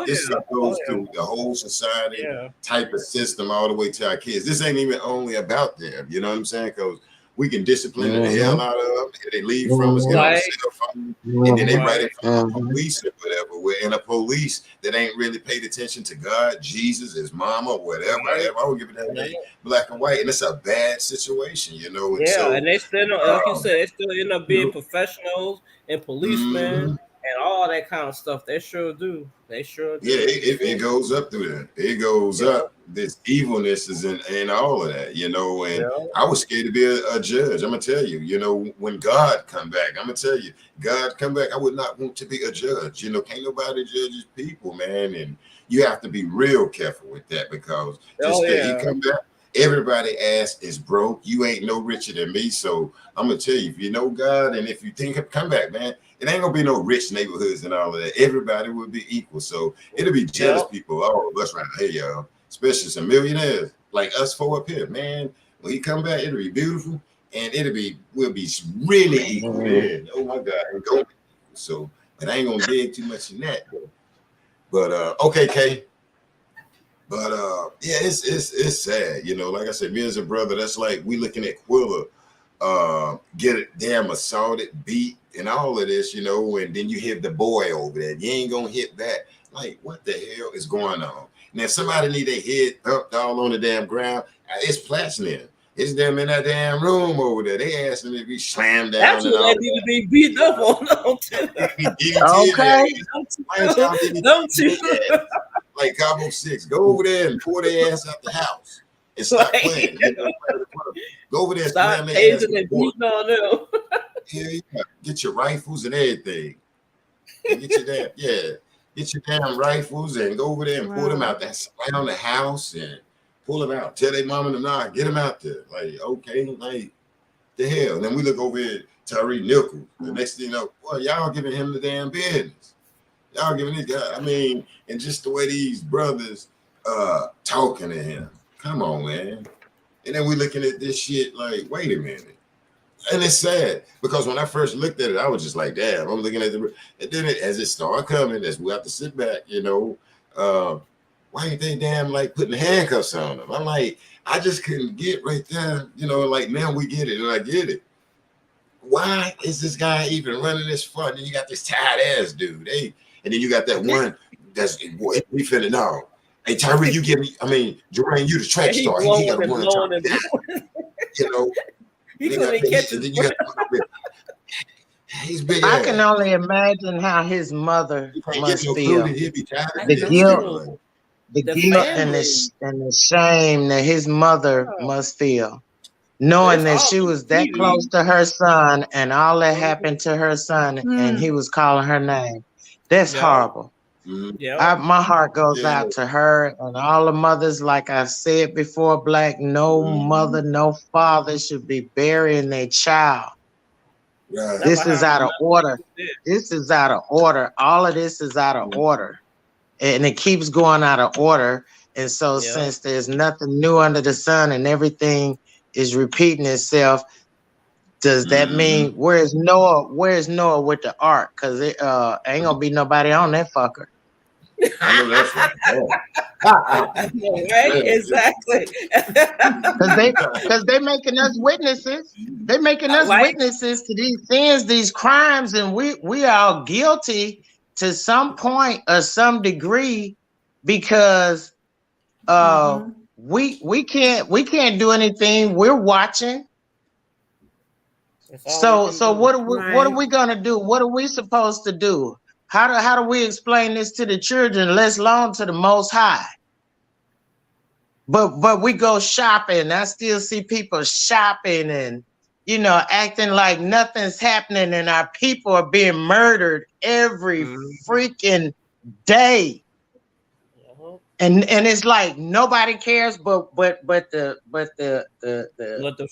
this stuff goes through the whole society type of system all the way to our kids. This ain't even only about them. You know what I'm saying? Because we can discipline the hell out of them. They leave from us, get on cell phone, and then they write it from the police or whatever. We're in a police that ain't really paid attention to God, Jesus, his mama, whatever. I don't give a damn. Black and white, and it's a bad situation, you know. And and they still, like you said, they still end up being professionals and policemen and all that kind of stuff. They sure do. They sure do. Yeah, it goes up through there. It goes up. This evilness is in all of that, you know. And I was scared to be a judge. I'm gonna tell you, you know, when God come back, I'm gonna tell you, God come back, I would not want to be a judge. You know, can't nobody judge his people, man. And you have to be real careful with that, because he come back, everybody ass is broke. You ain't no richer than me. So I'm gonna tell you, if you know God and if you think of come back, man, it ain't gonna be no rich neighborhoods and all of that. Everybody will be equal. So it'll be jealous people, all of us right here, y'all. Especially some millionaires like us four up here, man. When he come back, it'll be beautiful, and we'll be really equal, man. Oh my God, so, but I ain't gonna dig too much in that. But okay, Kay. But yeah, it's sad, you know. Like I said, me as a brother, that's like we looking at Quilla get it damn assaulted, beat, and all of this, you know, and then you hit the boy over there. You ain't gonna hit that. Like, what the hell is going on? Now, if somebody need their head thumped all on the damn ground, it's platinum. It's them in that damn room over there. They asking to be slammed down. That's what they need to be beat up on. Like Cabo 6, go over there and pour their ass out the house and stop playing. You know? Go over there and stop tasing and beating on them. Yeah, get your rifles and everything. And get your damn rifles and go over there and pull them out. That's right on the house and pull them out. Tell their mom and them, nah, get them out there. Like, okay, like, the hell. And then we look over at Tyre Nichols. The next thing you know, well, y'all giving him the damn business. Y'all giving this guy, I mean, and just the way these brothers talking to him. Come on, man. And then we looking at this shit like, wait a minute. And it's sad, because when I first looked at it, I was just like, damn, I'm looking at and then as it started coming, as we have to sit back, you know, why ain't they damn like putting handcuffs on them? I'm like, I just couldn't get right there, you know, like now we get it, and I get it. Why is this guy even running this far? And then you got this tired ass dude, and then you got that one that's, boy, we finna know. Hey, Tyre, you give me, I mean, Jermaine, you the track star. He got to run. You know, he couldn't catch it. He's big. I can only imagine how his mother must feel. The guilt and the shame that his mother must feel, knowing that she was that close to her son and all that happened to her son, and he was calling her name. That's horrible. My heart goes out to her and all the mothers. Like I said before, Black, no mother, no father should be burying their child This is out of order. This is out of order. All of this is out of order. And it keeps going out of order. And so since there's nothing new under the sun and everything is repeating itself, does that mean where's Noah with the ark? Because it ain't gonna be nobody on that fucker. I know that's right. Right? Exactly. Because they making us witnesses. They making us witnesses to these sins, these crimes, and we are guilty to some point or some degree because we can't do anything. We're watching. So what are we gonna do? What are we supposed to do? How do we explain this to the children, let alone to the Most High? But we go shopping. I still see people shopping and acting like nothing's happening, and our people are being murdered every freaking day. And it's like nobody cares, but the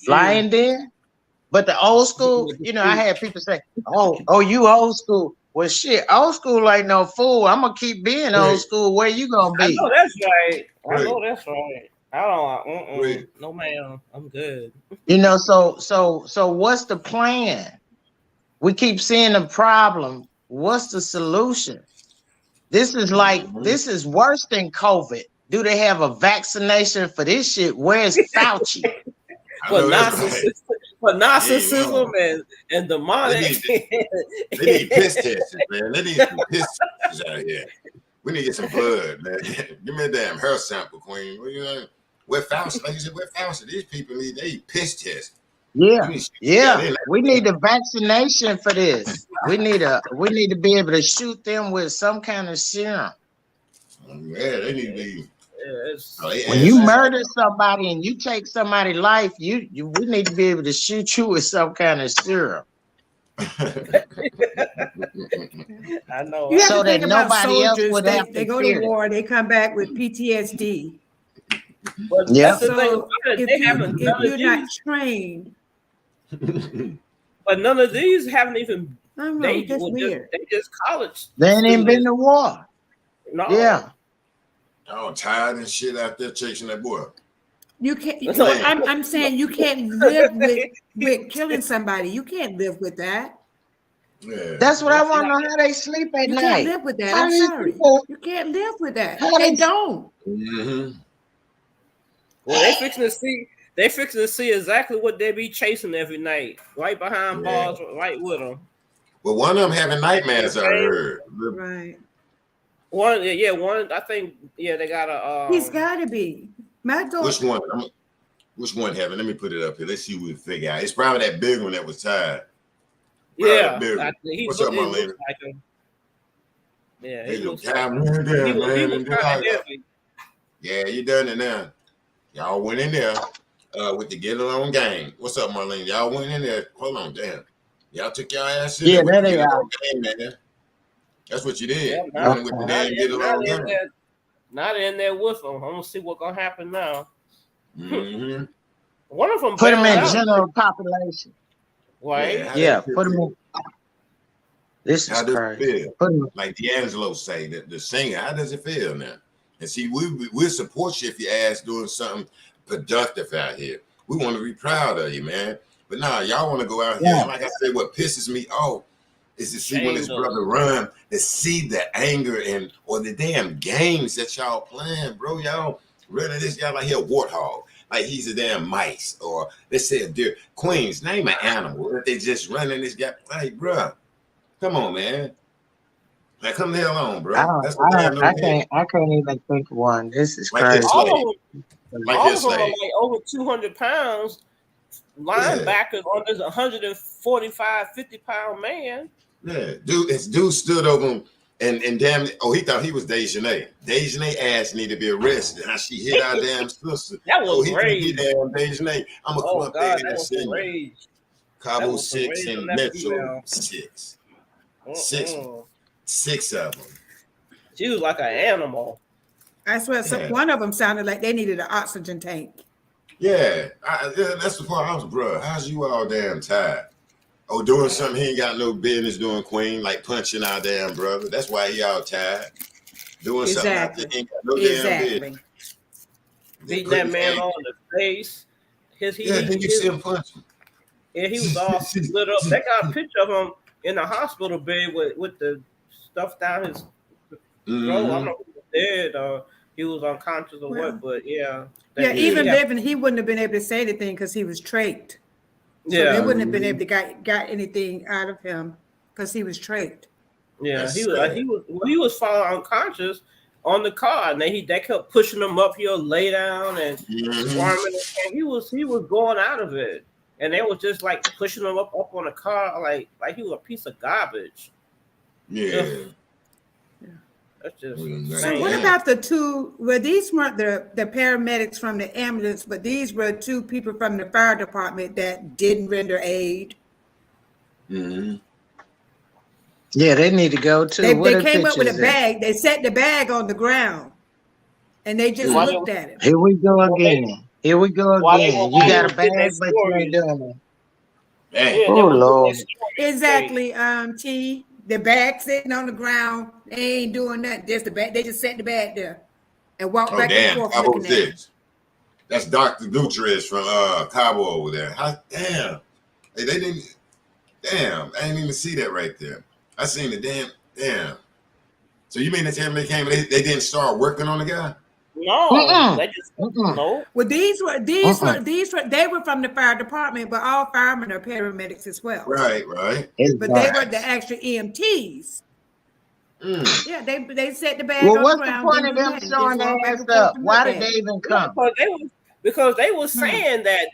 lying den. But the old school, I had people say, "Oh, you old school." Well, shit, old school ain't no fool. I'm gonna keep being old school. Where you gonna be? I know that's right. I know that's right. I don't. No, ma'am. I'm good. So what's the plan? We keep seeing the problem. What's the solution? This is worse than COVID. Do they have a vaccination for this shit? Where's Fauci? For narcissism and demonic. They need piss tests, man. They need some piss tests out here. We need to get some blood, man. Give me a damn hair sample, Queen. Where Fauci? Like you said, where Fauci? These people need piss tests. Yeah. We need a vaccination for this. We need to be able to shoot them with some kind of serum. Yeah, they need to be. When you murder somebody and you take somebody's life, we need to be able to shoot you with some kind of serum. I know. So that nobody else would have to. They go to war, they come back with PTSD. Yeah. So if you're not trained, but none of these haven't even. I don't know, that's weird. They just college. They ain't even been to war. No. Yeah. Oh, tired and shit out there chasing that boy. You can't. I'm saying you can't live with killing somebody. You can't live with that. Yeah. That's what I want to know. How they sleep at night? You can't live with that. I'm sorry. You can't live with that. They don't. Mm-hmm. Well, they fixing to see exactly what they be chasing every night, right behind bars, right with them. Well, one of them having nightmares. I heard. Right. One. I think. Yeah, they got a. He's got to be. My daughter. Which one? Which one having? Let me put it up here. Let's see what we can figure out. It's probably that big one that was tied. Yeah. What's up, my lady? Yeah. He was heavy. Yeah, you done it now. Y'all went in there with the get along gang. What's up, Marlene? Y'all went in there. Hold on, damn. Y'all took y'all ass in there with the get along gang, man. That's what you did. Yeah, with the damn get along gang. Not in there with them. I'm gonna see what's gonna happen now. Mm-hmm. One of them put them in general population. Right? Yeah, put them in. This is crazy. Like D'Angelo say, the singer. How does it feel now? And see, we'll support you if your ass doing something productive out here. We want to be proud of you, man. But nah, y'all want to go out here. And like I said, what pisses me off is to see when this brother run, to see the anger or the damn games that y'all playing, bro. Y'all running this guy like he a warthog, like he's a damn mice, or let's say a deer. Queens, name an animal. If they just running this guy, like, bro, come on, man. Like, come the hell on, bro. I can't even think of one. This is crazy. All of them are like over 200 pounds. Linebackers on this 145, 50-pound man. Yeah, dude stood over him and damn it. Oh, he thought he was Dejanay. Dejanay ass need to be arrested. How she hit our damn sister. That was rage. Damn Dejanay. I'm gonna come up there and send you. Cabo 6 and Metro 6. Six of them. She was like an animal. I swear, one of them sounded like they needed an oxygen tank. Yeah, that's the part I was, bro. How's you all damn tired? Oh, doing something he ain't got no business doing, Queen, like punching our damn brother. That's why he all tired. Doing something out there Exactly. he ain't got no damn business. Exactly. Beating that man on the face. Then you see him punching. Yeah, he was all split up. They got a picture of him in the hospital bed with the stuff down his throat. I don't know if he was dead or he was unconscious or what, but yeah. Yeah, even living, he wouldn't have been able to say anything because he was trached. So they wouldn't have been able to got anything out of him because he was trached. Yeah, he was falling unconscious on the car, and they kept pushing him up. He'll lay down and squirming. And he was going out of it, and they was just like pushing him up on the car, like he was a piece of garbage. Yeah. That's just so what about the two? Well, these weren't the paramedics from the ambulance, but these were two people from the fire department that didn't render aid. Yeah, they need to go too. They came up with a bag. They set the bag on the ground, and they just looked at it. Here we go again. Here we go again. You got a bag, but you ain't doing it. Oh Lord! Exactly, T. The bag sitting on the ground, they ain't doing nothing. Just the bag. They just set the bag there and walk back and forth looking at it. That's Dr. Gutierrez from Cabo over there. Damn. Hey, they didn't. Damn, I didn't even see that right there. I seen the damn. So you mean to tell me they didn't start working on the guy? No, they just no. Well, these were they were from the fire department, but all firemen are paramedics as well. Right. But they were the actual EMTs. Yeah, they set the bag. Well, what's the point of them showing their ass up? Why did they even come? Because they were saying that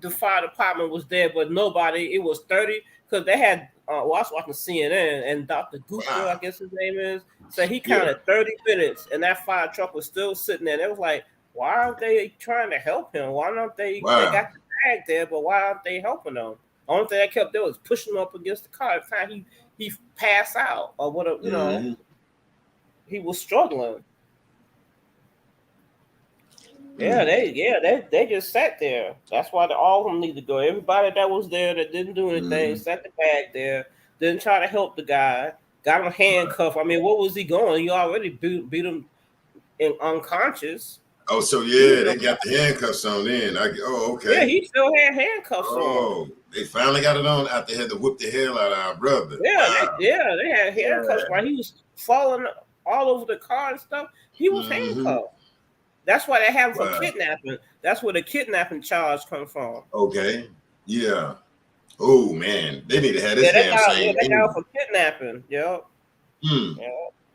the fire department was there, but nobody. It was 30 because they had. I was watching CNN and Dr. Gupta, I guess his name is, said he counted 30 minutes and that fire truck was still sitting there. They was like, why aren't they trying to help him? Why don't they? They got the bag there, but why aren't they helping him? The only thing they kept doing was pushing him up against the car. Every time he passed out or whatever, you know, he was struggling. Yeah, they just sat there. That's why all of them need to go. Everybody that was there that didn't do anything sat the bag there. Didn't try to help the guy. Got him handcuffed. I mean, what was he going? You already beat him unconscious. Oh, so they got the handcuffs on then. Okay. Yeah, he still had handcuffs on. Oh, they finally got it on after they had to whip the hell out of our brother. Yeah, they had handcuffs while he was falling all over the car and stuff. He was handcuffed. That's why they have him for kidnapping. That's where the kidnapping charge comes from. Okay. Yeah. Oh man, they need to have this damn same. They got him for kidnapping. Yep.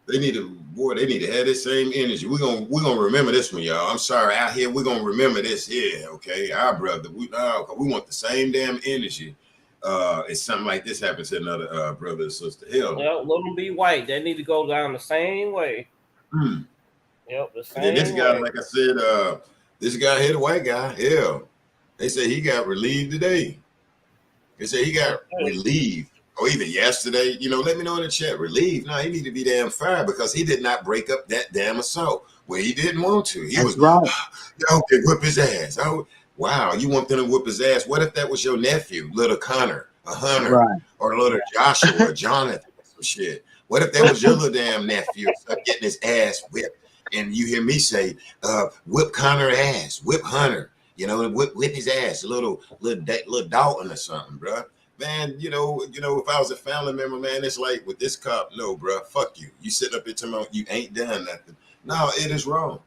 They need to have this same energy. We're gonna remember this one, y'all. I'm sorry, out here we're gonna remember this here. Okay, our brother. We want the same damn energy. If something like this happens to another brother or sister, hell. Yep, let them be white. They need to go down the same way. Yep, the same. And this guy, like I said, this guy here, the white guy, they say he got relieved today. They say he got relieved, or even yesterday. Let me know in the chat. Relieved? No, he need to be damn fired because he did not break up that damn assault where he didn't want to. He was right. Okay, whip his ass. Oh, wow, you want them to whip his ass? What if that was your nephew, little Connor, a Hunter, or little Joshua, or Jonathan, or some shit? What if that was your little damn nephew getting his ass whipped? And you hear me say, whip Connor ass, whip Hunter, whip his ass, a little Dalton or something, bro. Man, if I was a family member, man, it's like with this cop, no, bro, fuck you. You sitting up here talking about you ain't done nothing. No, it is wrong.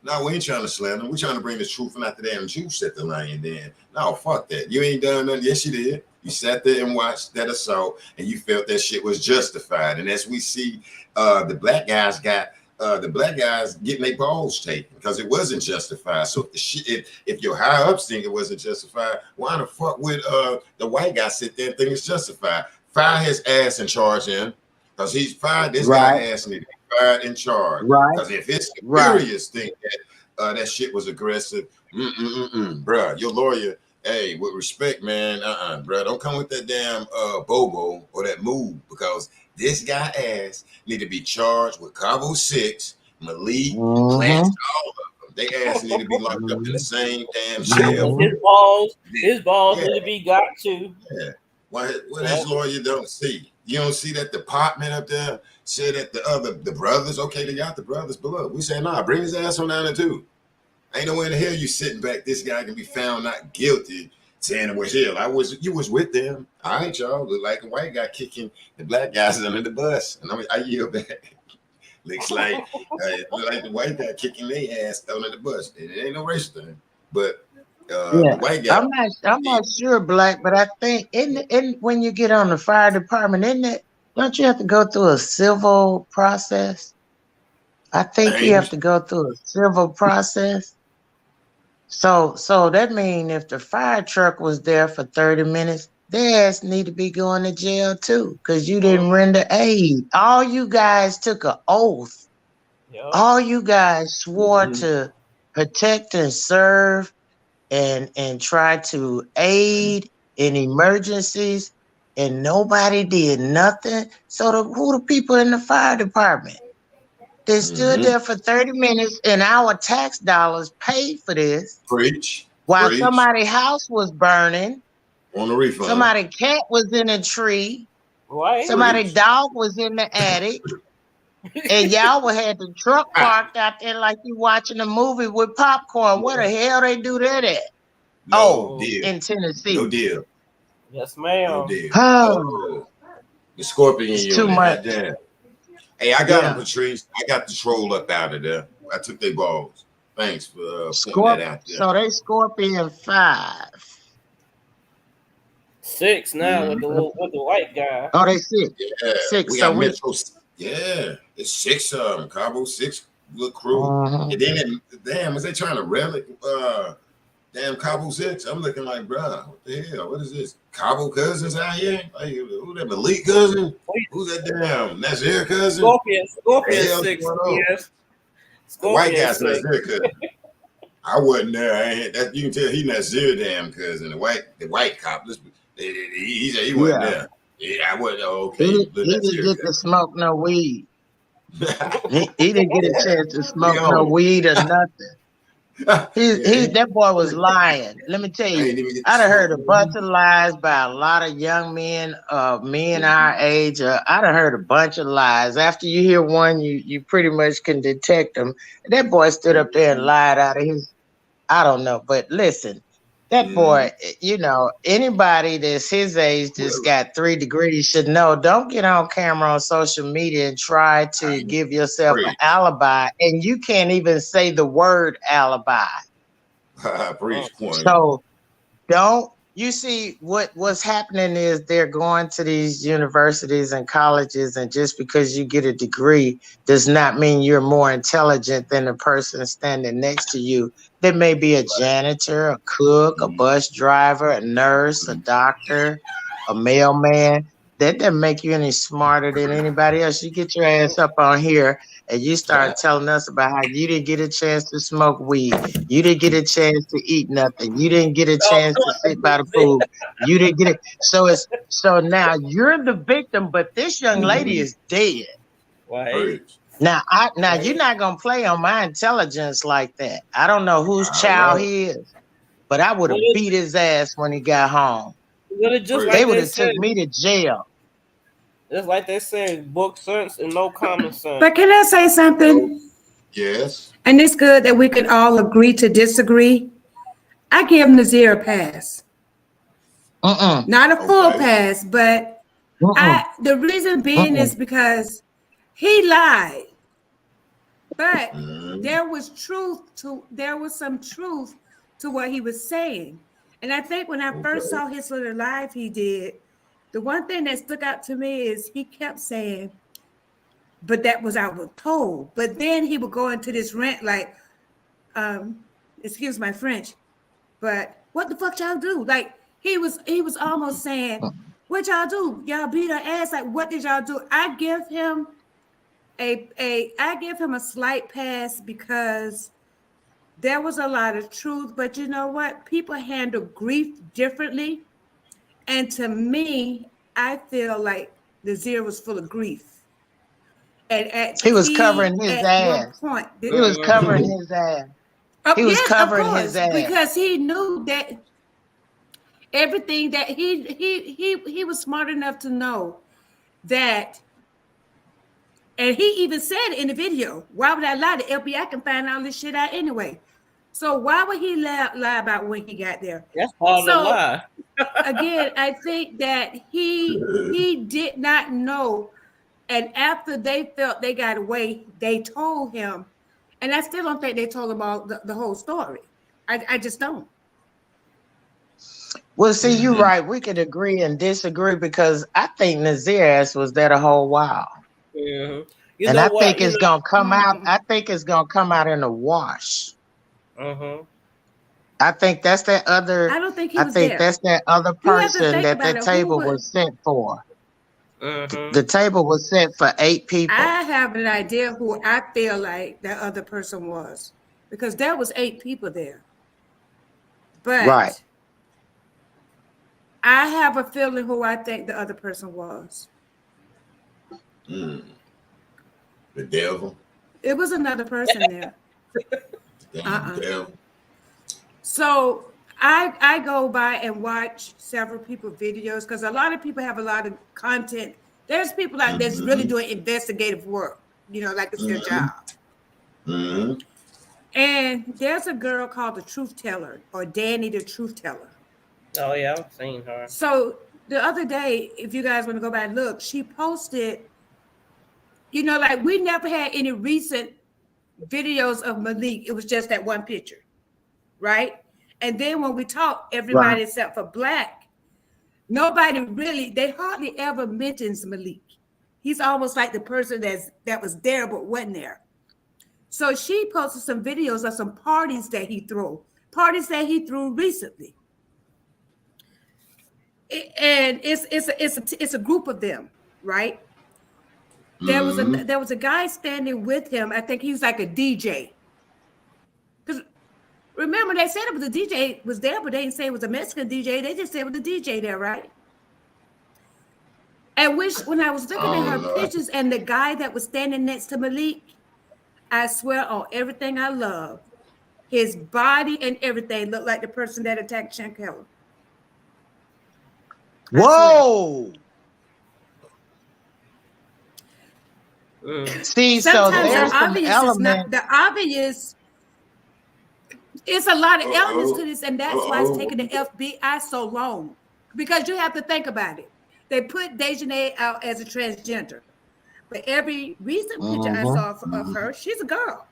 No, we ain't trying to slander. We're trying to bring the truth and not the damn juice at the lion den. No, fuck that. You ain't done nothing. Yes, you did. You sat there and watched that assault and you felt that shit was justified. And as we see, the black guys getting their balls taken because it wasn't justified. So if your higher ups think it wasn't justified, why the fuck would the white guy sit there and think it's justified? Fire his ass and charge him because he's fired. This guy ass need to be fired and charged. Because if his superiors think that that shit was aggressive, bruh, your lawyer, hey, with respect, man, bruh, don't come with that damn bobo or that move because this guy ass need to be charged with Cabo 6, Malik, Clancy, all of them. They ass need to be locked up in the same damn jail. His balls need to be got too. Yeah. What his lawyer don't see? You don't see that department up there said that the brothers, okay, they got the brothers below. We say, nah, bring his ass on down there too. Ain't nowhere in the hell you sitting back. This guy can be found not guilty, saying it was hell. You was with them. All right, y'all. Look like a white guy kicking the black guys under the bus. And I yield back. Looks like look like the white guy kicking their ass under the bus. It ain't no race thing. But the white guy. I'm not sure, Black, but I think when you get on the fire department, don't you have to go through a civil process? I think you have to go through a civil process. So that means if the fire truck was there for 30 minutes, their ass need to be going to jail too, because you didn't render aid. All you guys took an oath. Yep. All you guys swore to protect and serve and try to aid in emergencies, and nobody did nothing. So who the people in the fire department? They stood there for 30 minutes and our tax dollars paid for this. While somebody's house was burning. On the refund. Somebody's cat was in a tree. Right. Somebody's dog was in the attic. And y'all had the truck parked out there like you watching a movie with popcorn. Where the hell they do that at? No deal. In Tennessee. No deal. Yes, ma'am. No deal. Oh. The scorpion it's too much. Hey, I got them, Patrice. I got the troll up out of there. I took their balls. Thanks for putting that out there. So they Scorpion 5. 6 now with the white guy. Oh, they 6. Yeah. 6. We got Metro. Yeah, it's 6 of them. Cabo 6 little crew. And then damn, is they trying to relic damn Cabo 6? I'm looking like, bruh, what the hell? What is this? Cabo cousins out here? Like, who that Malik cousin? Who's that damn Nazir cousin? Scorpion 6. Yes. The white guy's Nazir cousin. I wasn't there. You can tell he Nazir damn cousin. The white cop. He said he wasn't there. Yeah, I wasn't. Okay. He didn't get to smoke no weed. he didn't get a chance to smoke no weed or nothing. That boy was lying. Let me tell you, I'd have heard a bunch of lies by a lot of young men, men our age. I'd have heard a bunch of lies. After you hear one, you pretty much can detect them. That boy stood up there and lied out of his, I don't know. But listen, that boy, anybody that's his age that's got 3 degrees should know, don't get on camera on social media and try to give yourself an alibi. And you can't even say the word alibi. So you see what's happening is they're going to these universities and colleges, and just because you get a degree does not mean you're more intelligent than the person standing next to you. There may be a janitor, a cook, a bus driver, a nurse, a doctor, a mailman. That doesn't make you any smarter than anybody else. You get your ass up on here and you start telling us about how you didn't get a chance to smoke weed. You didn't get a chance to eat nothing. You didn't get a chance to sit by the pool. You didn't get it. So now you're the victim, but this young lady is dead. Right. Now you're not gonna play on my intelligence like that. I don't know whose child he is, but I would have beat his ass when he got home. They would have took me to jail. It's like they said, book sense and no common sense. But can I say something? Yes. And it's good that we can all agree to disagree. I give Nazir a pass. Not a full pass, but the reason being is because he lied. But there was some truth to what he was saying. And I think when I first saw his little live he did, the one thing that stuck out to me is he kept saying, but that was I was told. But then he would go into this rant like, excuse my French, but what the fuck y'all do? Like he was almost saying, what y'all do? Y'all beat her ass. Like, what did y'all do? I give him a slight pass because there was a lot of truth, but you know what? People handle grief differently. And to me, I feel like Nazir was full of grief. And he was covering his ass. He was covering his ass. He was covering his ass. Because he knew that everything that he was smart enough to know that. And he even said in the video, why would I lie? The FBI can find all this shit out anyway. So why would he lie about when he got there? That's part of the lie. Again, I think that he did not know. And after they felt they got away, they told him. And I still don't think they told him all the whole story. I just don't. Well, see, you're right. We could agree and disagree because I think Nazir was there the whole while. Mm-hmm. And I think it's gonna come out. I think it's gonna come out in a wash. Mm-hmm. I think that's that other. I don't think he I was think there. that's that other person that about table was sent for. Mm-hmm. The table was set for 8 people. I have an idea who I feel like that other person was, because there was 8 people there. But right. I have a feeling who I think the other person was. The devil. It was another person there. Devil. So I go by and watch several people's videos because a lot of people have a lot of content. There's people out there that's really doing investigative work, like it's their job. Mm-hmm. And there's a girl called the Truth Teller, or Danny the Truth Teller. Oh yeah, I've seen her. So the other day, if you guys want to go back and look, she posted, like we never had any recent videos of Malik. It was just that one picture, right? And then when we talk, everybody except for Black, nobody really, they hardly ever mentions Malik. He's almost like the person that was there but wasn't there. So she posted some videos of some parties that he threw recently. And it's a group of them, right? There was a guy standing with him. I think he was like a DJ. Because remember, they said it was a DJ was there, but they didn't say it was a Mexican DJ. They just said it was a DJ there, right? And when I was looking at her pictures and the guy that was standing next to Malik, I swear on everything I love, his body and everything looked like the person that attacked Shankella. Whoa! See, sometimes so there's some elements. The obvious. It's a lot of elements to this, and that's why it's taking the FBI so long. Because you have to think about it. They put Dejanay out as a transgender, but every recent picture I saw of her, she's a girl.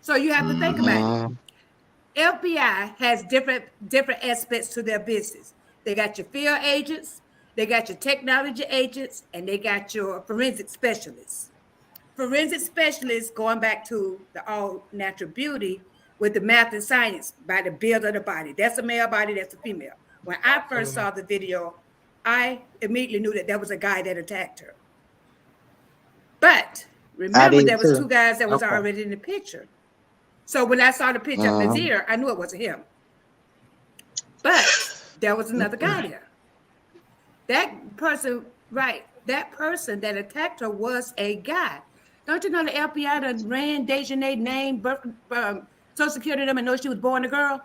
So you have to think about it. FBI has different aspects to their business. They got your field agents, they got your technology agents, and they got your forensic specialists. Forensic specialists going back to the all natural beauty with the math and science by the build of the body. That's a male body, that's a female. When I first saw the video, I immediately knew that was a guy that attacked her. But remember, there was 2 guys that was already in the picture. So when I saw the picture of Nazir, I knew it wasn't him. But there was another guy there. That person that attacked her was a guy. Don't you know the FBI done ran Dejanay's name, birth, Social Security number, and know she was born a girl?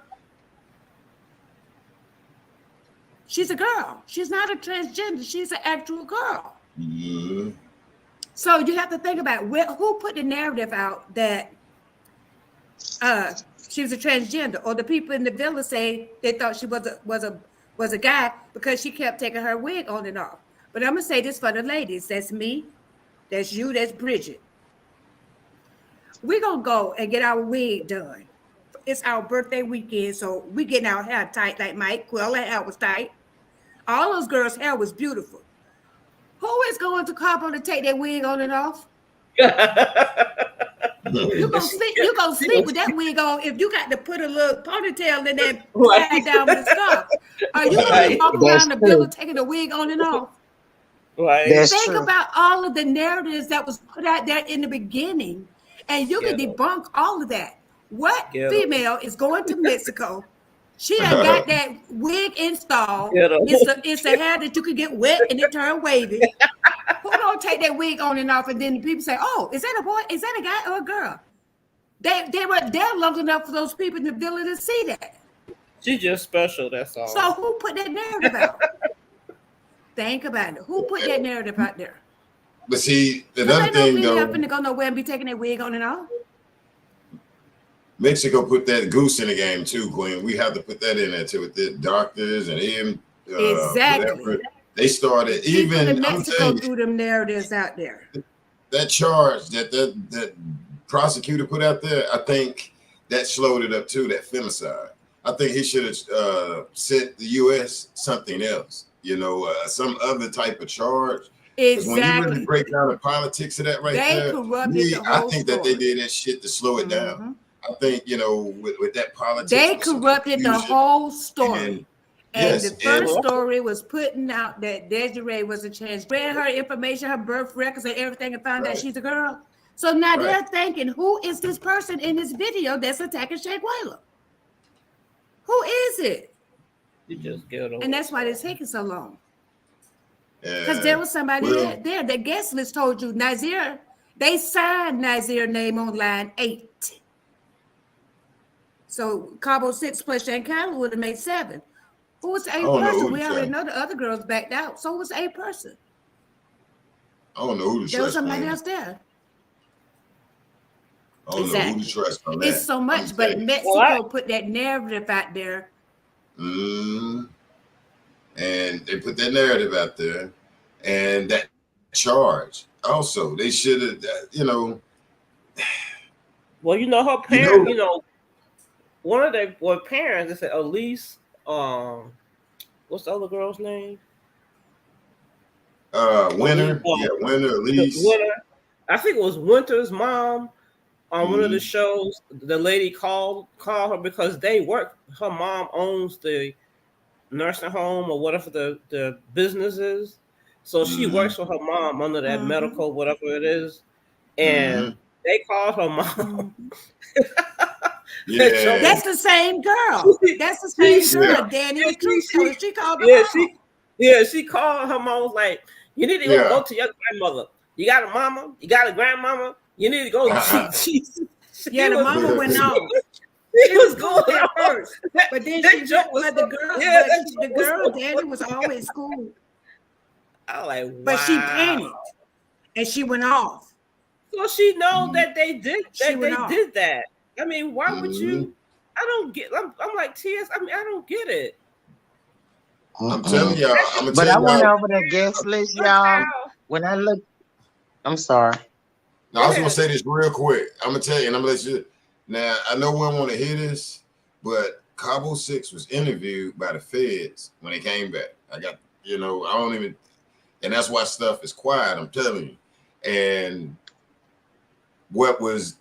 She's a girl. She's not a transgender. She's an actual girl. Mm-hmm. So you have to think about who put the narrative out that she was a transgender, or the people in the villa say they thought she was a guy because she kept taking her wig on and off. But I'm gonna say this for the ladies. That's me. That's you. That's Bridget. We're gonna go and get our wig done. It's our birthday weekend, so we getting our hair tight like Mike. Quilla hair was tight. All those girls' hair was beautiful. Who is going to Cabo to take their wig on and off? You're gonna sleep with that wig on if you got to put a little ponytail in there tied down with stuff. Are you gonna walk around the building taking the wig on and off? Right. Think about all of the narratives that was put out there in the beginning, and you can debunk all of that. What female is going to Mexico? She done got that wig installed. It's a hair that you can get wet and it turn wavy. Who don't take that wig on and off, and then the people say, "Oh, is that a boy? Is that a guy or a girl?" They were there long enough for those people in the building to see that. She's just special. That's all. So who put that narrative out? Think about it. Who put that narrative out there? But see, another thing though, up and go nowhere and be taking their wig on and off. Mexico put that goose in the game too, Queen. We have to put that in there too with the doctors and him. Exactly. Whatever. They started People even in Mexico threw them narratives out there. That charge that prosecutor put out there, I think that slowed it up too. That femicide. I think he should have sent the U.S. something else. Some other type of charge. Exactly. When you really break down the politics of that right there, I think that they did that shit to slow it down. I think, with that politics. They corrupted the whole story. And yes, the first story was putting out that Desiree was a trans. Read her information, her birth records and everything, and found out she's a girl. So now they're thinking, who is this person in this video that's attacking Shaquilla? Who is it? You just get over. And that's why it's taking so long. Because there was somebody there. The guest list told you Nazir. They signed Nazir's name on line 8. So Cabo 6 plus Shankala would have made 7. Who was the 8th person? We already know the other girls backed out. So who was the 8th person? I don't know who to trust. There was somebody else there. I don't know who to trust on that. It's so much, but Mexico put that narrative out there. And they put that narrative out there, and that charge also. They should have, Well, her parents, one of their parents, they said Elise. What's the other girl's name? Winter. Yeah, Winter, Elise. Winter. I think it was Winter's mom on one of the shows. The lady called her because they work. Her mom owns the nursing home or whatever the business is. So she works for her mom under that medical, whatever it is. And they called her mom. Yeah. That's the same girl. That's the same girl. Danny was true. She called her mom. She called her mom. Was like, you need to go to your grandmother. You got a mama. You got a grandmama. You need to go. The mama went off. She was going at first, but then the girl, Danny was always cool. I was like, wow. But she panicked and she went off. So she knows that they did that. I mean, why would you? I don't get. I'm like TS. I mean, I don't get it. I'm telling y'all. But I went over the guest list, y'all. When I look, I'm sorry. No, I was gonna say this real quick. I'm gonna tell you, and I'm gonna let you. Now I know we don't want to hear this, but Cabo 6 was interviewed by the feds when they came back. I got, I don't even, and that's why stuff is quiet. I'm telling you. And what was.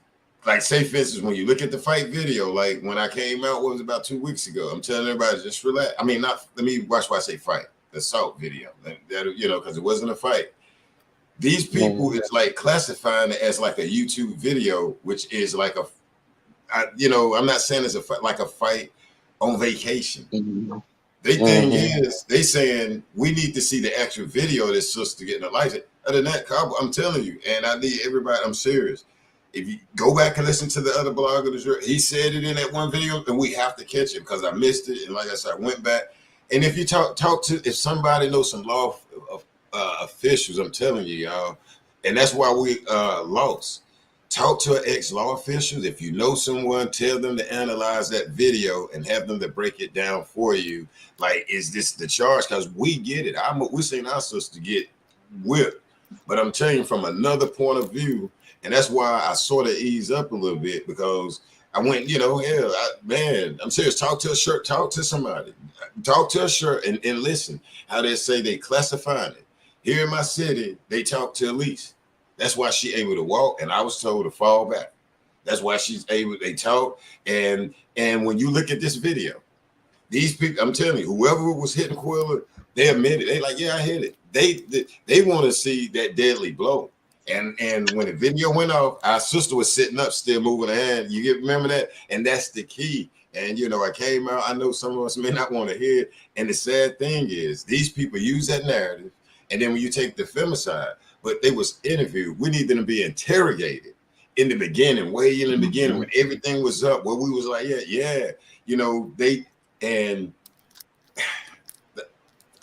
Like, say, for instance, when you look at the fight video, like when I came out, what was about 2 weeks ago? I'm telling everybody, just relax. I mean, let me watch why I say fight. The assault video, because it wasn't a fight. These people is like classifying it as like a YouTube video, which is like I'm not saying it's a fight, like a fight on vacation. They thing is, they saying we need to see the actual video of this sister getting a license. Other than that, I'm telling you, and I need everybody, I'm serious. If you go back and listen to the other blogger, he said it in that one video, and we have to catch it because I missed it. And like I said, I went back. And if you talk to, if somebody knows some law officials, I'm telling you, y'all, and that's why we lost. Talk to ex-law officials. If you know someone, tell them to analyze that video and have them to break it down for you. Like, is this the charge? Because we get it. We're seeing our sister get whipped. But I'm telling you from another point of view, and that's why I sort of ease up a little bit, because I went, I'm serious. Talk to a shirt, talk to somebody, talk to a shirt and listen how they say they classifying it. Here in my city, they talk to Elise. That's why she able to walk, and I was told to fall back. That's why they talk. And when you look at this video, these people, I'm telling you, whoever was hitting Quilla, they admit it. They like, yeah, I hit it. They want to see that deadly blow. And when the video went off, our sister was sitting up, still moving her hand. Remember that? And that's the key. And I came out. I know some of us may not want to hear it. And the sad thing is, these people use that narrative. And then when you take the femicide, but they was interviewed. We need them to be interrogated in the beginning, way in the beginning, when everything was up, where we was like, yeah. And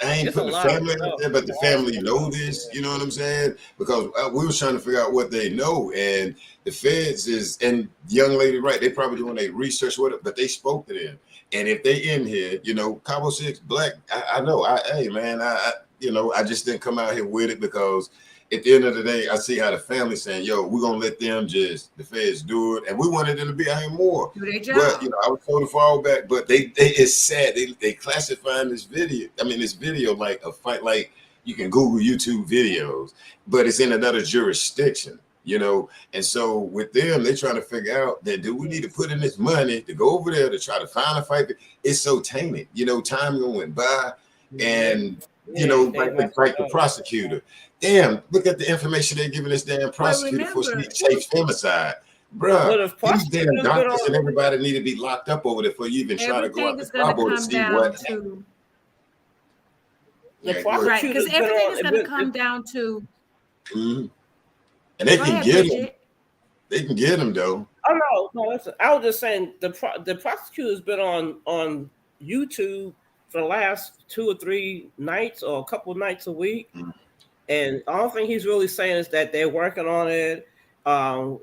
I ain't It's a putting the lot of family out stuff. there, but the family know this. You know what I'm saying? Because we was trying to figure out what they know, and the feds is, and the young lady, right? They probably doing their research with it, but they spoke to them. And if they in here, you know, Cabo 6 Black, I know. Hey man, you know, I just didn't come out here with it because at the end of the day, I see how the family saying, "Yo, we're gonna let them just the feds do it," and we wanted them to be out here more. Do their job. But you know, I was told to fall back. But they it's sad. They classifying this video. I mean, this video like a fight. Like you can Google YouTube videos, but it's in another jurisdiction. You know, and so with them, they're trying to figure out that do we need to put in this money to go over there to try to find a fight? It's so tainted. You know, time going by, and you know, like the prosecutor. Damn, look at the information they're giving this damn prosecutor for safe femicide. Bruh, these damn doctors and everybody need to be locked up over there before you even try to go out to Cabo to see what. Right, because everything is going to come down to. Mm-hmm. And they can get him. They can get him though. Oh no, listen. I was just saying the prosecutor's been on YouTube for the last 2 or 3 nights or a couple of nights a week. Mm-hmm. And the only thing he's really saying is that they're working on it.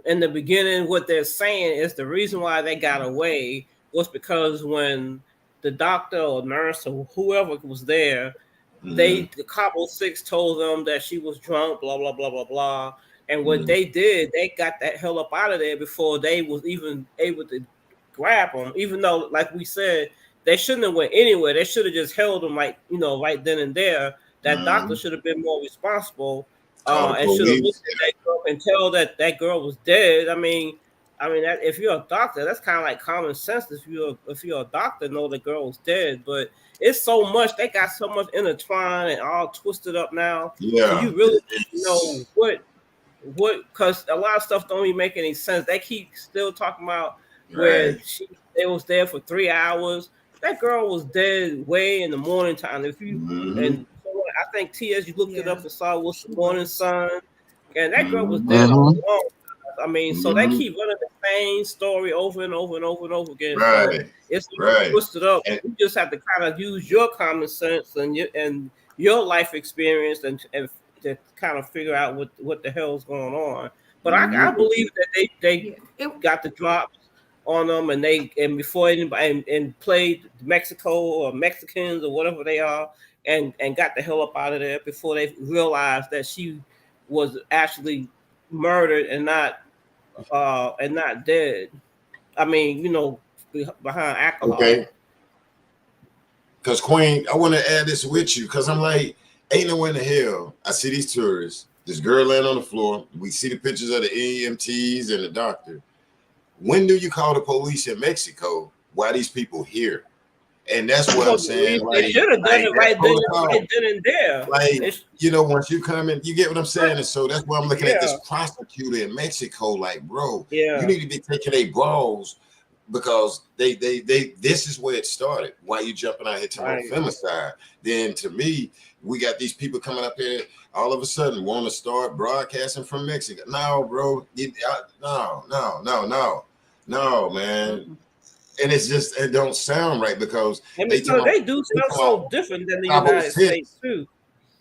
In the beginning, what they're saying is the reason why they got away was because when the doctor or nurse or whoever was there, the Cabo 6 told them that she was drunk, blah, blah, blah, blah, blah. And what they did, they got that hell up out of there before they was even able to grab them, even though, like we said, they shouldn't have went anywhere. They should have just held them, like, you know, right then and there. That doctor should have been more responsible and should have looked at that girl and tell that girl was dead. I mean, that, if you're a doctor, that's kind of like common sense. If you're a doctor, know the girl was dead. But it's so much, they got so much intertwined and all twisted up now. Yeah, so you really know what, because a lot of stuff don't even make any sense. They keep still talking about where they was there for 3 hours. That girl was dead way in the morning time. If you and I think TS, you looked it up and saw what's the morning sun, and that girl was dead all along. I mean, so they keep running the same story over and over and over and over again. Right. So it's twisted up. And you just have to kind of use your common sense and your life experience and to kind of figure out what the hell's going on. But I believe that they got the drops on them and before anybody and played Mexico or Mexicans or whatever they are and got the hell up out of there before they realized that she was actually murdered and not dead. I mean, you know, behind alcohol. Okay. Because Queen, I want to add this with you because I'm like, ain't nowhere in the hell I see these tourists, this girl laying on the floor. We see the pictures of the EMTs and the doctor. When do you call the police in Mexico? Why these people here? And that's what I'm saying. Like, they should have done it right then and there. Like, you know, once you come in, you get what I'm saying? And so that's why I'm looking at this prosecutor in Mexico. Like, bro, you need to be taking a balls because they this is where it started. Why you jumping out here to femicide? Then to me, we got these people coming up here all of a sudden want to start broadcasting from Mexico. No, bro. No, man. And it's just, it don't sound right because they do sound so different than the United States too.